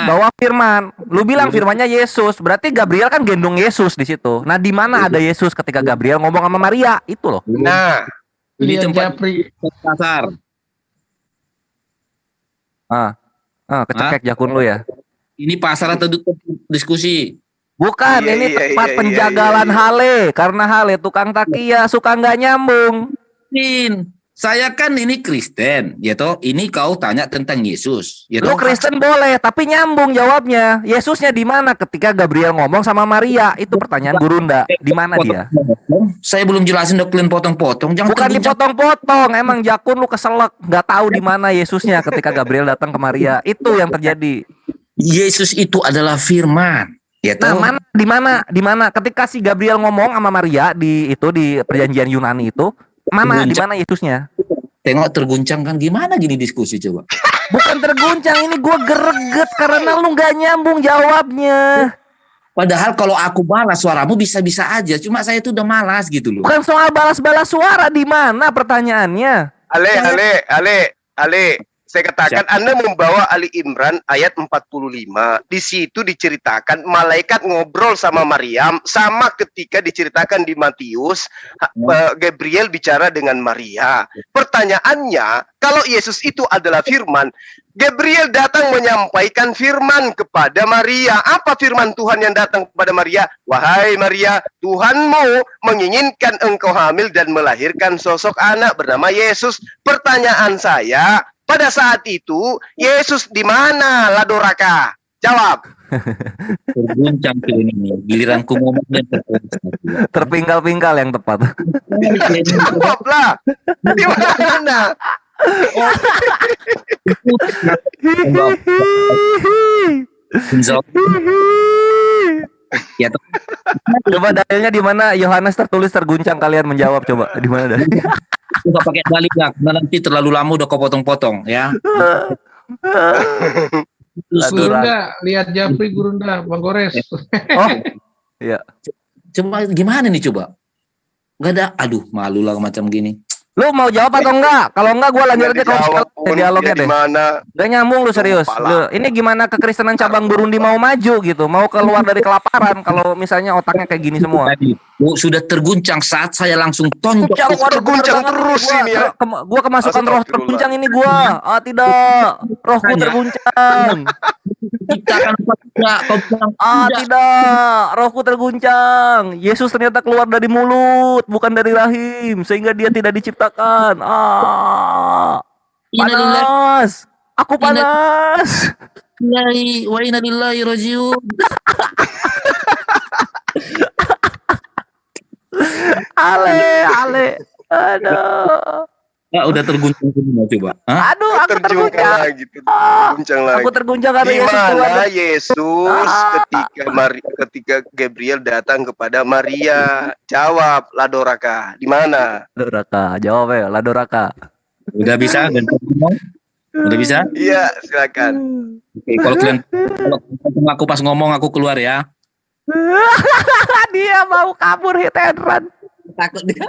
bawa firman. Lu bilang firmannya Yesus. Berarti Gabriel kan gendong Yesus di situ. Nah, di mana ada Yesus ketika Gabriel ngomong sama Maria? Itu loh. Nah, ini tempat pasar. Kecekek jakun lu ya. Ini pasar atau diskusi? Bukan, ini tempat penjagalan Hale. Karena Hale tukang takia suka nggak nyambung. Saya kan ini Kristen, ya toh. Ini kau tanya tentang Yesus. Ya lu Kristen boleh, tapi nyambung jawabnya. Yesusnya di mana ketika Gabriel ngomong sama Maria? Itu pertanyaan Gurunda. Di mana dia? Saya belum jelasin dok, kalian potong-potong. Bukan dipotong-potong. Emang jakun lu keselak, nggak tahu di mana Yesusnya ketika Gabriel datang ke Maria. Itu yang terjadi. Yesus itu adalah firman. Ya toh. Nah, di mana ketika si Gabriel ngomong sama Maria di perjanjian Yunani itu, mana di mana Yesusnya? Tengok terguncang kan, gimana gini diskusi coba? Bukan terguncang, ini gue greget karena lu nggak nyambung jawabnya. Padahal kalau aku balas suaramu bisa-bisa aja, cuma saya itu udah malas gitu loh. Bukan soal balas-balas suara, di mana pertanyaannya? Ale. Saya katakan Anda membawa Ali Imran ayat 45. Di situ diceritakan malaikat ngobrol sama Maryam, sama ketika diceritakan di Matius, Gabriel bicara dengan Maria. Pertanyaannya, kalau Yesus itu adalah firman, Gabriel datang menyampaikan firman kepada Maria. Apa firman Tuhan yang datang kepada Maria? Wahai Maria, Tuhanmu menginginkan engkau hamil dan melahirkan sosok anak bernama Yesus. Pertanyaan saya, pada saat itu Yesus di mana, Ladoraka? Jawab. Terguncang tuh ini. Giliranku ngomong dan Terpinggal-pinggal yang tepat. Jawablah. Di mana? Ya, coba dalilnya di mana Yohanes tertulis terguncang, kalian menjawab coba di mana dalilnya? Nggak pakai dalil lah, nanti terlalu lama udah kau potong-potong ya. Gurunda, lihat Japri Gurunda, Bang Gores. Oh, iya. Coba gimana nih coba? Nggak ada, aduh malu lah macam gini. Lu mau jawab atau enggak? Kalau enggak gua lanjut aja kalau dialognya deh. Gak nyambung lu serius. Lu, ini gimana kekristenan cabang Burundi mau maju gitu, mau keluar dari kelaparan kalau misalnya otaknya kayak gini semua. Sudah terguncang saat saya langsung tonjok. Terguncang terus ini ya. Gua kemasukan roh terguncang ini gua. Ah tidak, rohku terguncang. Ciptakan tidak, rohku terguncang. Yesus ternyata keluar dari mulut, bukan dari rahim, sehingga dia tidak diciptakan. Panas. Aku panas. Wa inna lillahi rajiun. Ale. Aduh. Ya, udah terguncang semua coba. Hah? Aduh, aku terguncang lagi. Aku terguncang karena Yesus keluar. Yesus ketika Gabriel datang kepada Maria, jawab Ladoraka. Di mana? Ladoraka, jawab ya, Ladoraka. Udah bisa dan udah bisa? Iya, silakan. Oke, kalau aku pas ngomong aku keluar ya. Dia mau kabur hit and run. Takut dia.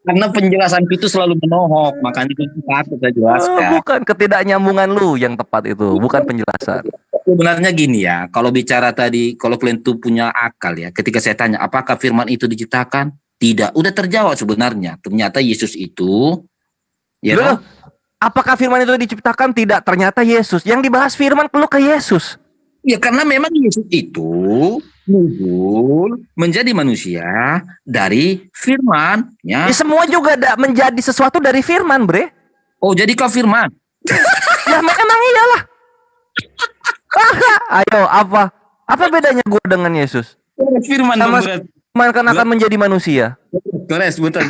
Karena penjelasan itu selalu menohok, makanya itu takut saya jelaskan. Bukan ketidaknyambungan lu yang tepat itu, bukan penjelasan. Sebenarnya gini ya, kalau bicara tadi, kalau kalian tuh punya akal ya, ketika saya tanya apakah firman itu diciptakan? Tidak, udah terjawab sebenarnya. Ternyata Yesus itu, ya loh, apakah firman itu diciptakan? Tidak, ternyata Yesus. Yang dibahas firman perlu ke Yesus. Ya karena memang Yesus itu muncul menjadi manusia dari firman-Nya. Ya, semua juga menjadi sesuatu dari firman, Bre. Oh, jadi kau firman? Ya emang iyalah. Ayo, apa bedanya gue dengan Yesus? Firman sama firman kan akan menjadi manusia. Kores, bentar.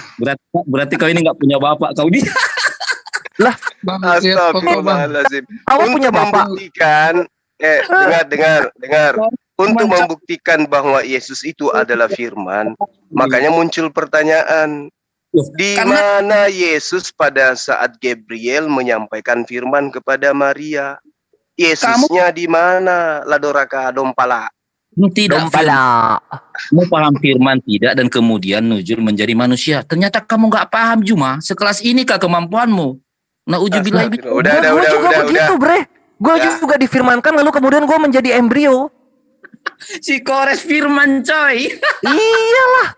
Berarti kau ini nggak punya bapak, kau dia. Lah, astagfirullahaladzim. Awak punya bapak. Dengar. Untuk membuktikan bahwa Yesus itu adalah firman, makanya muncul pertanyaan, di mana Yesus pada saat Gabriel menyampaikan firman kepada Maria? Yesusnya di mana? Ladoraka Dompala. Tidak, Dompala. Kamu paham firman tidak dan kemudian nujul menjadi manusia. Ternyata kamu nggak paham Juma. Sekelas ini kah kemampuanmu? Udah, begitu, Bre. Gue juga difirmankan lalu kemudian gue menjadi embrio. Si Kores firman coy. Iyalah.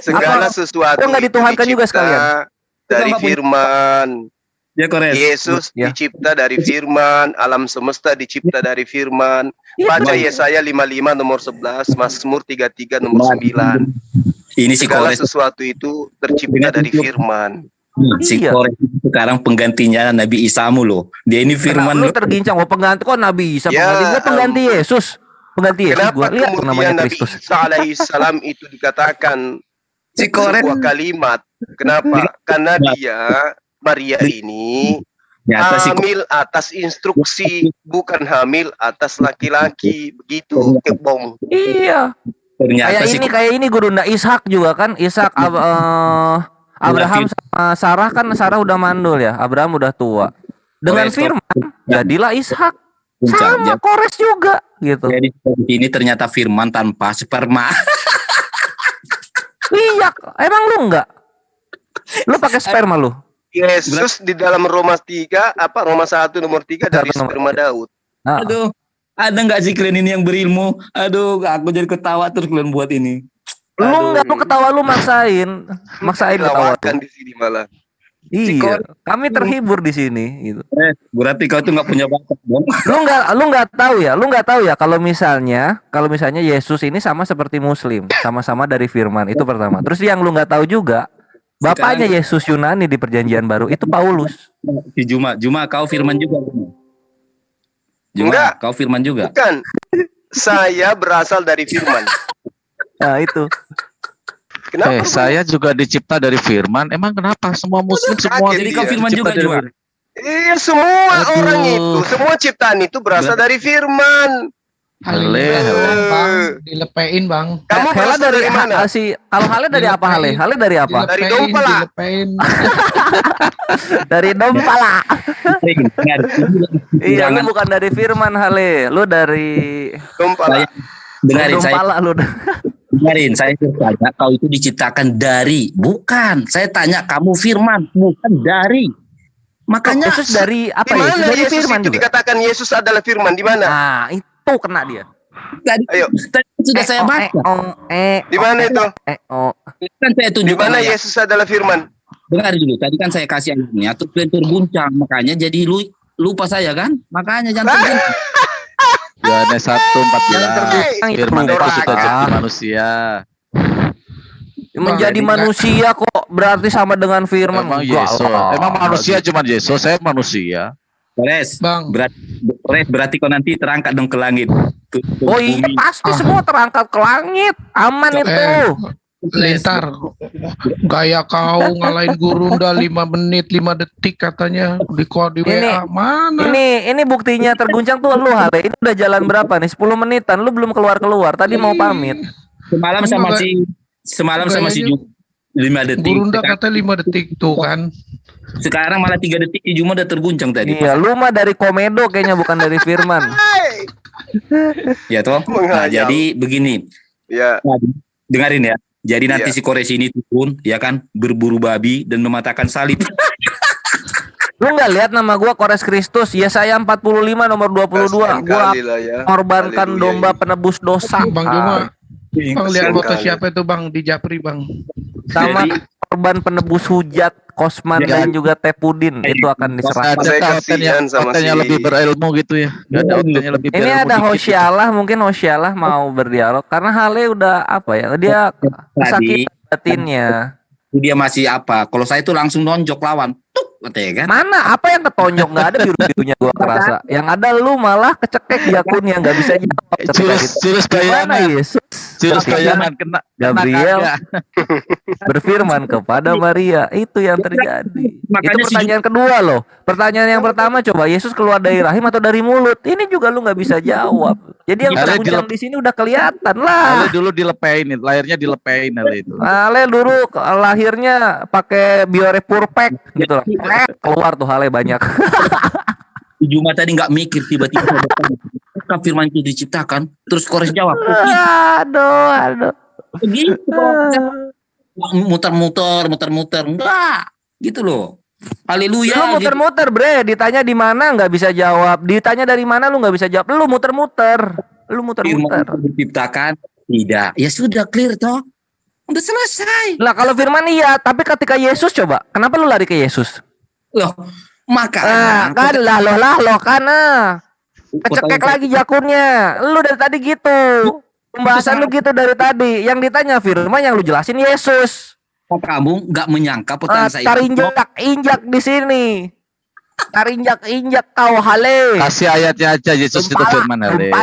Segala sesuatu nggak dituhankan juga sekalian dari firman. Ya, Kores. Yesus dicipta dari firman, alam semesta dicipta dari firman. Baca Yesaya 55 nomor 11, Mazmur 33 nomor 9. Ini si segala Kores. Sesuatu itu tercipta dari firman. Si Kores sekarang penggantinya Nabi Isa loh. Dia ini firman. Lu tergincang, pengganti kok Nabi Isa? Pengganti Yesus. Pengganti Yesus. Kenapa lihat kemudian Nabi Isa alaihissalam itu dikatakan sebuah kalimat? Kenapa? Karena Maria ini hamil atas instruksi, bukan hamil atas laki-laki. Begitu kebong. Iya. Kayak ini Gurunda. Ishak juga kan. Ishak Abraham sama Sarah kan, Sarah udah mandul ya, Abraham udah tua. Dengan firman jadilah Ishak. Sama Kores juga gitu. Jadi ini ternyata firman tanpa sperma. Iya, emang lu enggak? Lu pakai sperma lu? Yesus di dalam Roma 3 Roma 1 nomor 3 dari sperma Daud. Aduh, ada nggak sih kalian ini yang berilmu? Aduh, aku jadi ketawa terus kalian buat ini. Lu ketawa, lu maksain ketawa di sini malah. Iya, kami terhibur di sini gitu. Berarti kau tuh nggak punya bakat dong. Lu nggak tahu ya kalau misalnya Yesus ini sama seperti Muslim, sama-sama dari firman, itu pertama. Terus yang lu nggak tahu juga, bapaknya Yesus Yunani di Perjanjian Baru itu Paulus. Si Juma kau firman juga. Enggak. Kau firman juga? Bukan. Saya berasal dari firman. Nah itu. Kenapa? Saya juga dicipta dari firman. Emang kenapa? Semua muslim semua. Jadi kau firman juga juga. Iya, semua orang itu, semua ciptaan itu berasal dari firman. Bang, dilepein bang. Kamu Hale dari mana? Kalau Hale dari apa Hale? Hale dari apa? Dari Dompala. Dari Dompala. Iya, lu bukan dari firman Hale, lu dari Dompala. Dengarin saya. Lu. Dengarin, saya tanya kau itu diciptakan dari, bukan. Saya tanya kamu firman, bukan dari. Makanya Yesus dari apa ya? Dari Yesus firman itu juga. Dikatakan Yesus adalah firman di mana? Nah, itu kena dia. Ayo. Tadi sudah saya baca. Di mana itu? Kan saya tunjukkan. Di mana Yesus adalah firman? Dengar dulu, tadi kan saya kasih ayatnya, terus terguncang, makanya jadi lupa saya kan? Makanya jangan terguncang. Yohanes 1:14. Firman itu sudah jadi manusia. Menjadi manusia kok berarti sama dengan firman. Emang Yesus. Emang manusia cuma Yesus, saya manusia. Beres. Bang. Berarti kau nanti terangkat dong ke langit. Oh iya pasti semua terangkat ke langit. Aman itu. Lintar. Gaya kau ngalahin Gurunda 5 menit 5 detik katanya di WA. Mana? Ini buktinya terguncang tuh lu Hale. Ini udah jalan berapa nih? 10 menitan. Lu belum keluar. Tadi mau pamit. Semalam sama si 5 detik. Gurunda kata 5 detik tuh kan. Sekarang malah 3 detik di Juma udah terguncang tadi. Iya, lu mah dari komedo kayaknya bukan dari firman. Ya toh. Nah, jadi begini. Ya. Nah, dengarin ya. Jadi nanti si Kores ini turun, ya kan, berburu babi dan mematahkan salib. Lu nggak lihat nama gua Kores Kristus? Yesaya 45 nomor 22. Gua korbankan domba penebus dosa. Bang Juma. Bang lihat foto siapa itu Bang di Japri Bang. Sama korban penebus hujat Kosman dan juga Tepudin itu akan diserahkan. Katanya lebih berilmu gitu ya. Gak ada otaknya lebih berilmu. Ini ada Hosyalah, mungkin Hosyalah mau berdialog karena Hale udah apa ya? Dia sakit batinnya. Dia masih apa? Kalau saya itu langsung nonjok lawan. Kan? Mana? Apa yang ketonjok? Nggak ada biru-birunya gua kerasa. Yang ada lu malah kecekek jakunnya nggak bisa jawab. Jurus bayangan. Yesus. Jurus bayangan kena Gabriel berfirman kepada Maria. Itu yang terjadi. Itu pertanyaan kedua loh. Pertanyaan yang pertama coba Yesus keluar dari rahim atau dari mulut? Ini juga lu nggak bisa jawab. Jadi yang terguncang di sini udah kelihatan lah. Ale dulu dilepein, lahirnya dilepein Ale itu. Ale dulu lahirnya pakai biorepurpek gitu loh. Keluar tuh Hale banyak. Juma tadi nggak mikir tiba-tiba kan firman itu diciptakan terus Kores jawab. Aduh. Begitu muter-muter enggak gitu loh. Haleluya. Lu muter-muter bre, ditanya di mana nggak bisa jawab, ditanya dari mana lu nggak bisa jawab, lu muter-muter. Firman itu diciptakan tidak. Ya sudah clear toh. Udah selesai. Lah kalau firman iya, tapi ketika Yesus coba, kenapa lu lari ke Yesus? Loh, maka kecekek lagi jakunnya. Lu dari tadi gitu. Pembahasan lu gitu dari tadi. Yang ditanya firman, yang lu jelasin Yesus. Kamu nggak menyangka pertanyaan saya. Tarinjak di sini. Tarinjak kau Hale. Kasih ayatnya aja Yesus itu firman Hale.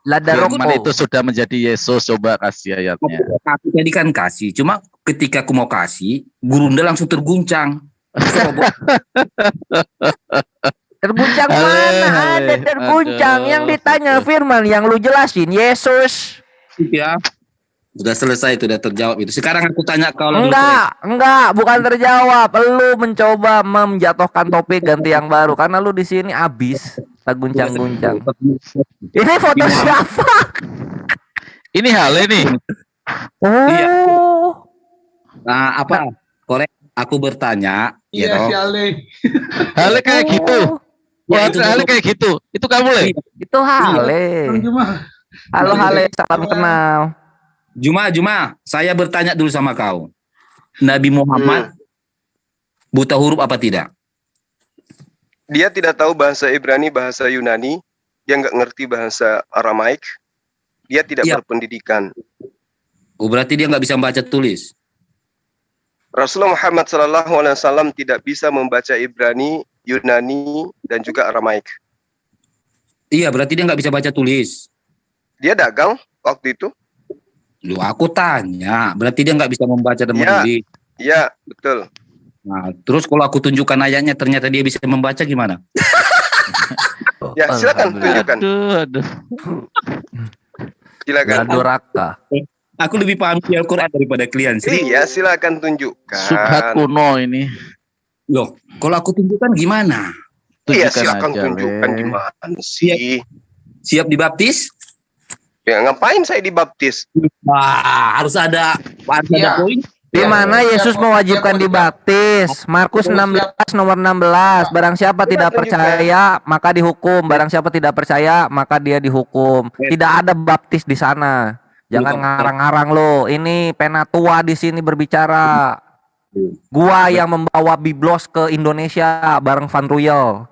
Firman itu sudah menjadi Yesus. Coba kasih ayatnya. Aku tadi kan kasih. Cuma ketika aku mau kasih, Gurunda langsung terguncang. Terguncang mana ada terguncang. Yang ditanya firman, yang lu jelasin Yesus. Ya. Sudah selesai, sudah terjawab itu. Sekarang aku tanya kalau enggak, bukan terjawab. Lu mencoba menjatuhkan topik ganti yang baru karena lu di sini abis terguncang-guncang. Ini foto siapa? Ini Hale nih. Oh. Iya. Nah, apa? Korek, aku bertanya. Iya, si Hale. Hale kayak gitu. Ya, itu Hale kayak gitu. Itu kamu Le? Itu Hale. Halo Hale, salam kenal. Juma, saya bertanya dulu sama kau. Nabi Muhammad buta huruf apa tidak? Dia tidak tahu bahasa Ibrani, bahasa Yunani. Dia nggak ngerti bahasa Aramaik. Dia tidak berpendidikan. Oh, berarti dia nggak bisa membaca tulis. Rasulullah Muhammad SAW tidak bisa membaca Ibrani, Yunani, dan juga Aramaik. Iya, berarti dia nggak bisa baca tulis. Dia dagang waktu itu. Lu aku tanya, berarti dia nggak bisa membaca dan menulis. Iya, betul. Nah, terus kalau aku tunjukkan ayatnya ternyata dia bisa membaca gimana? Ya, silakan tunjukkan. Aduh. Silakan. Duraka. Aku lebih paham Al-Quran daripada kalian sih. Iya, silakan tunjukkan. Subhat kuno ini. Loh, kalau aku tunjukkan gimana? Iya, silakan tunjukkan gimana sih. Siap dibaptis? Ya, ngapain saya dibaptis? Wah, harus ada poin. Di mana Yesus mewajibkan dibaptis? Markus 16 nomor 16. Barang siapa tidak percaya maka dihukum. Barang siapa tidak percaya maka dia dihukum. Tidak ada baptis di sana. Jangan ngarang-ngarang lo. Ini penatua di sini berbicara. Gua yang membawa Biblos ke Indonesia bareng Van Ruyel.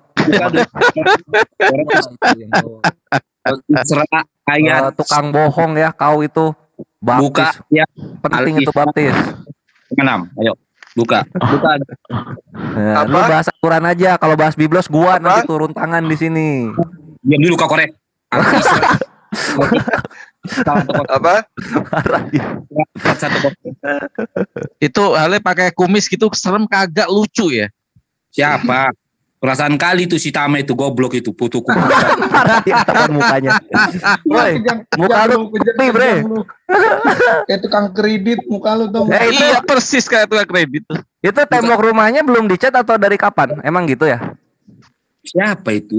Ayat tukang bohong ya kau itu. Baptis. Buka ya. Penting itu baptis. 6. Ayo, buka. Ya, lu bahas Al-Quran aja. Kalau bahas Biblos gua nanti turun tangan di sini. Diam dulu Kak Korek. Apa? Itu Ale pakai kumis gitu serem kagak lucu ya. Siapa? Perasaan kali tuh si Tama itu goblok itu putuku. Marah di atapan mukanya. Woi, muka lu putih, bre. Kayak tukang kredit muka lu tuh. Iya persis kayak tukang kredit. Itu tembok rumahnya belum dicat atau dari kapan? Emang gitu ya? Siapa itu?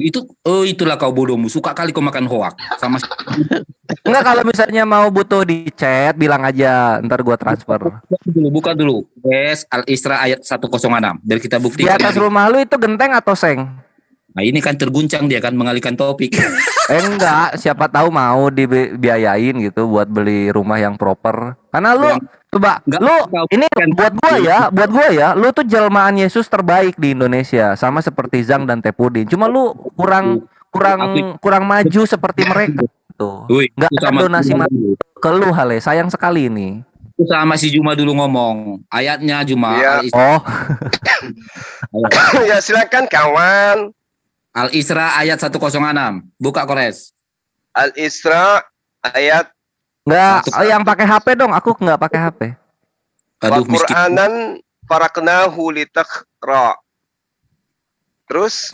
Itulah kau bodohmu. Suka kali kau makan hoak sama. Enggak, kalau misalnya mau butuh dicat bilang aja, ntar gua transfer. Buka dulu. Yes, Al-Isra ayat 106. Biar kita buktikan. Di atas rumah lu itu genteng atau seng? Nah, ini kan terguncang dia kan mengalihkan topik. Enggak, siapa tahu mau dibiayain gitu buat beli rumah yang proper. Karena lu coba ini buat gua ya, lu tuh jelmaan Yesus terbaik di Indonesia, sama seperti Zhang dan Tepudin. Cuma lu kurang maju seperti mereka tuh. Enggak ada donasi ke lu, Hale. Sayang sekali ini. Itu sama si Juma dulu ngomong. Ayatnya Juma. Ya. Ya silakan kawan. Al-Isra ayat 106. Buka Kores. Al-Isra ayat enggak, yang pakai HP dong. Aku enggak pakai HP. Aduh, Qur'anan faraknahu litakra. Terus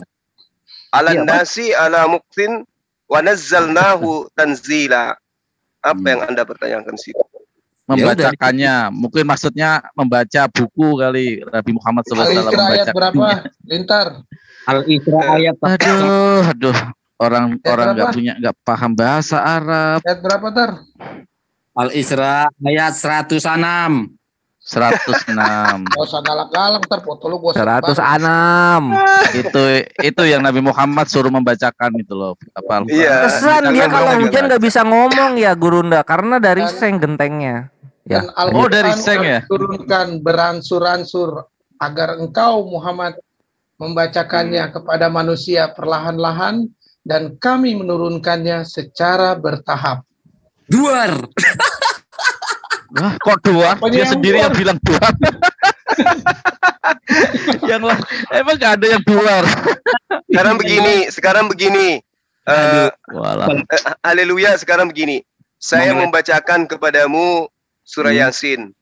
alan nasi ala muktin wa nazzalnahu tanzila. Apa yang Anda pertanyakan sih? Membacakannya, mungkin maksudnya membaca buku kali Nabi Muhammad SAW membaca. Ayat berapa? Lintar. Al-Isra ayat. Aduh. Orang nggak paham bahasa Arab. Ayat berapa Tar? Al-Isra ayat 106. 106. Oh, galak-galak Tar, foto lu gua 106. Itu yang Nabi Muhammad suruh membacakan itu loh. Apa? Iya. Kesan dia kalau hujan nggak bisa ngomong ya Gurunda karena dari seng gentengnya. Ya. Dari seng ya. Turunkan beransur-ansur agar engkau Muhammad membacakannya kepada manusia perlahan-lahan dan kami menurunkannya secara bertahap. Duar. Wah, kok duar? Dia sendiri yang bilang duar. Yang emang gak ada yang duar. Sekarang begini. Haleluya, sekarang begini. Saya membacakan kepadamu surah Yasin.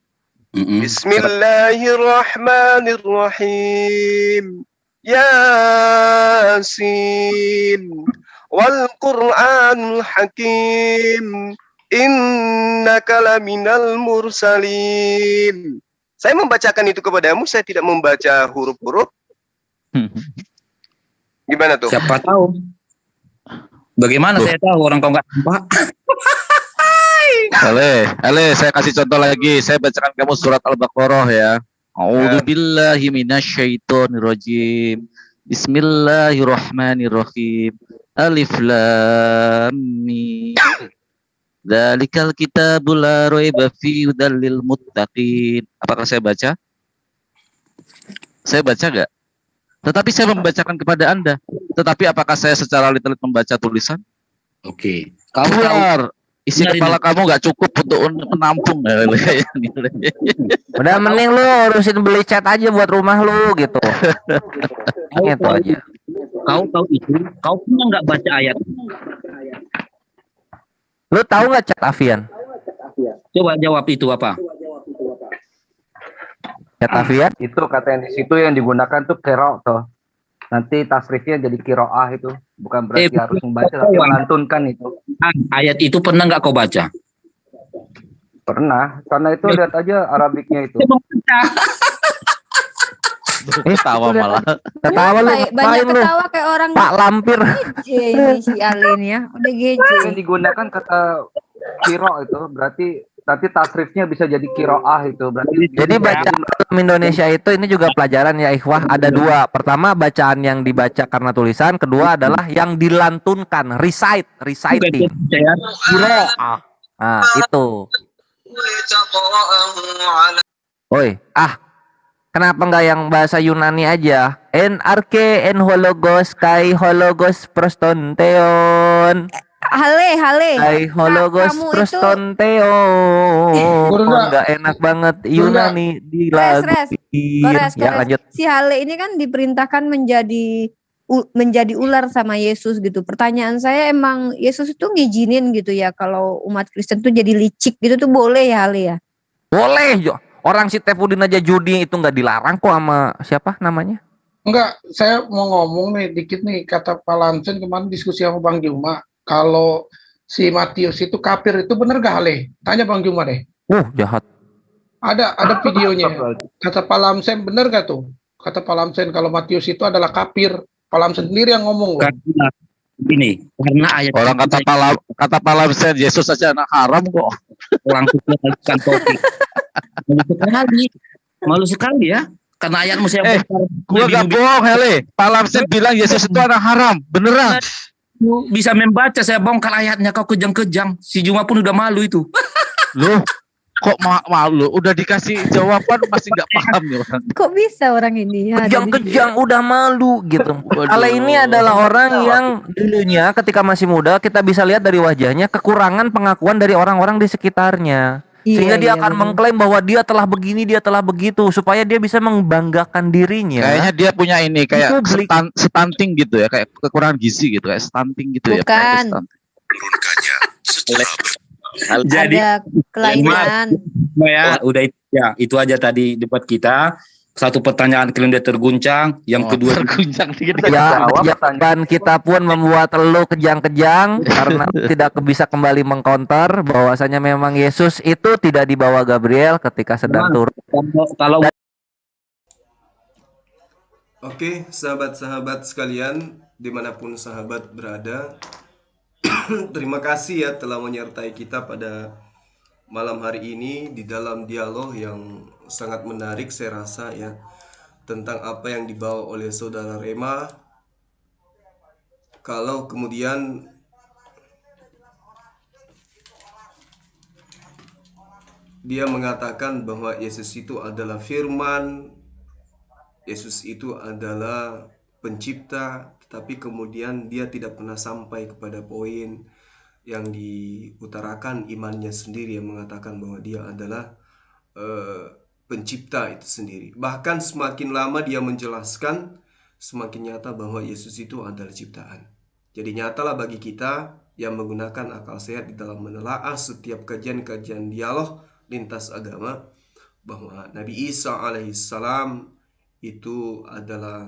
Bismillahirrahmanirrahim. Yasin wal Qur'anul Hakim innaka laminal mursalin. Saya membacakan itu kepadamu, saya tidak membaca huruf-huruf. Gimana tuh? Siapa tahu? Bagaimana saya tahu orang kau nggak nampak? Ale, saya kasih contoh lagi. Saya bacakan kamu surat Al-Baqarah ya. A'udzubillahi minasyaitonirrajim. Bismillahirrahmanirrahim. Alif lam mim. Dzalikal kitabul la raiba fihi hudal lil muttaqin. Apakah saya baca? Saya baca enggak? Tetapi saya membacakan kepada Anda. Tetapi apakah saya secara literal membaca tulisan? Oke. Kamu tahu isi kepala kamu nggak cukup untuk menampung. Udah mending lu urusin beli cat aja buat rumah lu gitu. Gitu aja. Kau tahu itu, kau punya nggak baca ayat? Lu tahu nggak Chat Avian? Coba jawab itu apa? Chat Avian? Itu kata yang di situ yang digunakan tuh kiro tuh. Nanti tasrifnya jadi kiroah itu. Bukan berarti harus membaca tapi melantunkan itu. Ayat itu pernah nggak kau baca? Pernah, karena itu lihat aja Arabiknya itu. Tawa malah. Ketawa lu, Banyak lu? ketawa kayak orang Pak Lampir. geje ini si Alin ya. Udah geje. Yang digunakan kata kiro itu berarti nanti tasrifnya bisa jadi kiroah itu berarti. Jadi bacaan dalam Indonesia itu ini juga pelajaran ya ikhwah, ada dua. Pertama bacaan yang dibaca karena tulisan, kedua adalah yang dilantunkan, reciting. Qiraah. Nah, itu. Oi, kenapa nggak yang bahasa Yunani aja? En arke en hologos kai hologos prostonteon. Hale. Kai hologos prostonteon. Nggak enak banget Yunani di lagu. Ya lanjut. Si Hale ini kan diperintahkan menjadi ular sama Yesus gitu. Pertanyaan saya, emang Yesus itu ngizinin gitu ya kalau umat Kristen tuh jadi licik gitu tuh boleh ya Hale ya? Boleh Jo. Orang si Tefudin aja judi itu nggak dilarang kok sama siapa namanya? Enggak, saya mau ngomong nih dikit nih, kata Pak Lamsen kemarin diskusi sama Bang Juma. Kalau si Matius itu kafir itu bener gak Hale? Tanya Bang Juma deh. Jahat. Ada videonya. Kata Pak Lamsen bener gak tuh? Kata Pak Lamsen kalau Matius itu adalah kafir. Pak Lamsen sendiri yang ngomong loh. Ini karena ayat orang kata Pak Lamsen Yesus saja anak haram kok. Orang bukan topik. Malu sekali ya. Karena ayat musim gua gak bohong Hele. Pak Lamsen bilang Yesus itu anak haram. Beneran. Bisa membaca, saya bongkar ayatnya, kau kejang-kejang. Si Juma pun udah malu itu. Loh, kok malu? Udah dikasih jawaban masih nggak paham ya orang. Kok bisa orang ini? Kejang-kejang udah malu gitu. Ale ini adalah orang yang dulunya ketika masih muda kita bisa lihat dari wajahnya kekurangan pengakuan dari orang-orang di sekitarnya. Sehingga dia akan mengklaim bahwa dia telah begini, dia telah begitu, supaya dia bisa membanggakan dirinya. Kayaknya dia punya ini kayak stunting gitu ya, kayak kekurangan gizi gitu, kayak stunting gitu. Bukan. Ya. Jadi ada kelainan. Ya, udah itu aja tadi debat kita. Satu pertanyaan kalian terguncang, yang kedua terguncang jawaban kita pun membuat lo kejang-kejang karena tidak bisa kembali mengcounter bahwasanya memang Yesus itu tidak dibawa Gabriel ketika sedang turun. Oke, sahabat-sahabat sekalian, dimanapun sahabat berada, terima kasih ya telah menyertai kita pada malam hari ini di dalam dialog yang sangat menarik saya rasa ya, tentang apa yang dibawa oleh saudara Rema. Kalau kemudian dia mengatakan bahwa Yesus itu adalah firman, Yesus itu adalah pencipta, tetapi kemudian dia tidak pernah sampai kepada poin yang diutarakan imannya sendiri yang mengatakan bahwa dia adalah pencipta itu sendiri. Bahkan semakin lama dia menjelaskan, semakin nyata bahwa Yesus itu adalah ciptaan. Jadi nyatalah bagi kita yang menggunakan akal sehat di dalam menelaah setiap kajian-kajian dialog lintas agama bahwa Nabi Isa alaihissalam itu adalah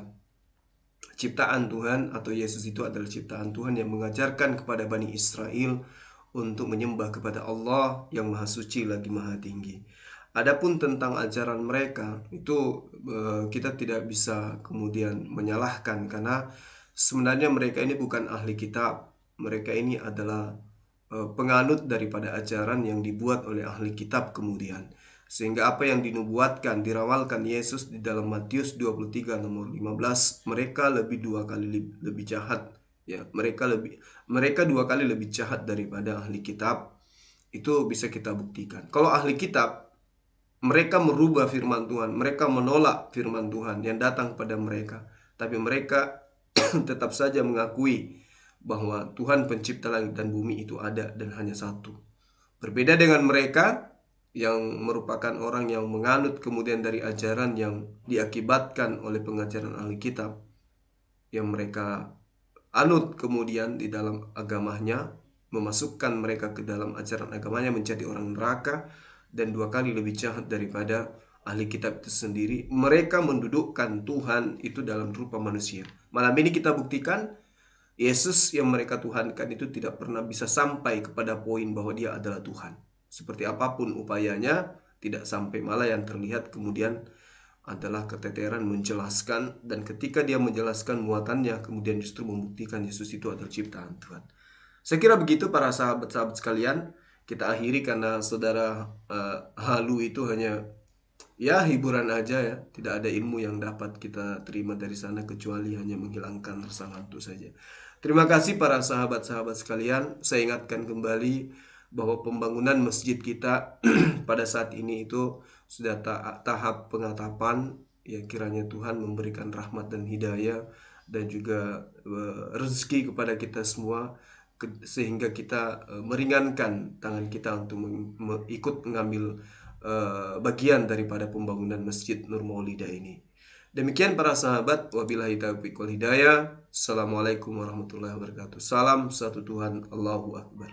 ciptaan Tuhan, atau Yesus itu adalah ciptaan Tuhan yang mengajarkan kepada Bani Israel untuk menyembah kepada Allah yang Maha Suci lagi Maha Tinggi. Adapun tentang ajaran mereka itu kita tidak bisa kemudian menyalahkan, karena sebenarnya mereka ini bukan ahli kitab. Mereka ini adalah penganut daripada ajaran yang dibuat oleh ahli kitab kemudian. Sehingga apa yang dinubuatkan, dirawalkan Yesus di dalam Matius 23 nomor 15, mereka dua kali lebih jahat ya. Mereka dua kali lebih jahat daripada ahli kitab. Itu bisa kita buktikan. Kalau ahli kitab, mereka merubah firman Tuhan, mereka menolak firman Tuhan yang datang kepada mereka. Tapi mereka tetap saja mengakui bahwa Tuhan pencipta langit dan bumi itu ada dan hanya satu. Berbeda dengan mereka yang merupakan orang yang menganut kemudian dari ajaran yang diakibatkan oleh pengajaran ahli kitab, yang mereka anut kemudian di dalam agamanya, memasukkan mereka ke dalam ajaran agamanya menjadi orang neraka, dan 2 kali lebih jahat daripada ahli kitab itu sendiri. Mereka mendudukkan Tuhan itu dalam rupa manusia. Malam ini kita buktikan Yesus yang mereka tuhankan itu tidak pernah bisa sampai kepada poin bahwa dia adalah Tuhan. Seperti apapun upayanya, tidak sampai, malah yang terlihat kemudian adalah keteteran menjelaskan, dan ketika dia menjelaskan muatannya, kemudian justru membuktikan Yesus itu adalah ciptaan Tuhan. Saya kira begitu para sahabat-sahabat sekalian. Kita akhiri karena saudara Halu itu hanya ya hiburan aja ya. Tidak ada ilmu yang dapat kita terima dari sana kecuali hanya menghilangkan rasa ngantuk saja. Terima kasih para sahabat-sahabat sekalian. Saya ingatkan kembali bahwa pembangunan masjid kita pada saat ini itu sudah tahap pengatapan. Ya, kiranya Tuhan memberikan rahmat dan hidayah dan juga rezeki kepada kita semua, sehingga kita meringankan tangan kita untuk ikut mengambil bagian daripada pembangunan Masjid Nur Maulidah ini. Demikian para sahabat, wabillahi taufiq wal hidayah. Assalamualaikum warahmatullahi wabarakatuh. Salam satu Tuhan, Allahu Akbar.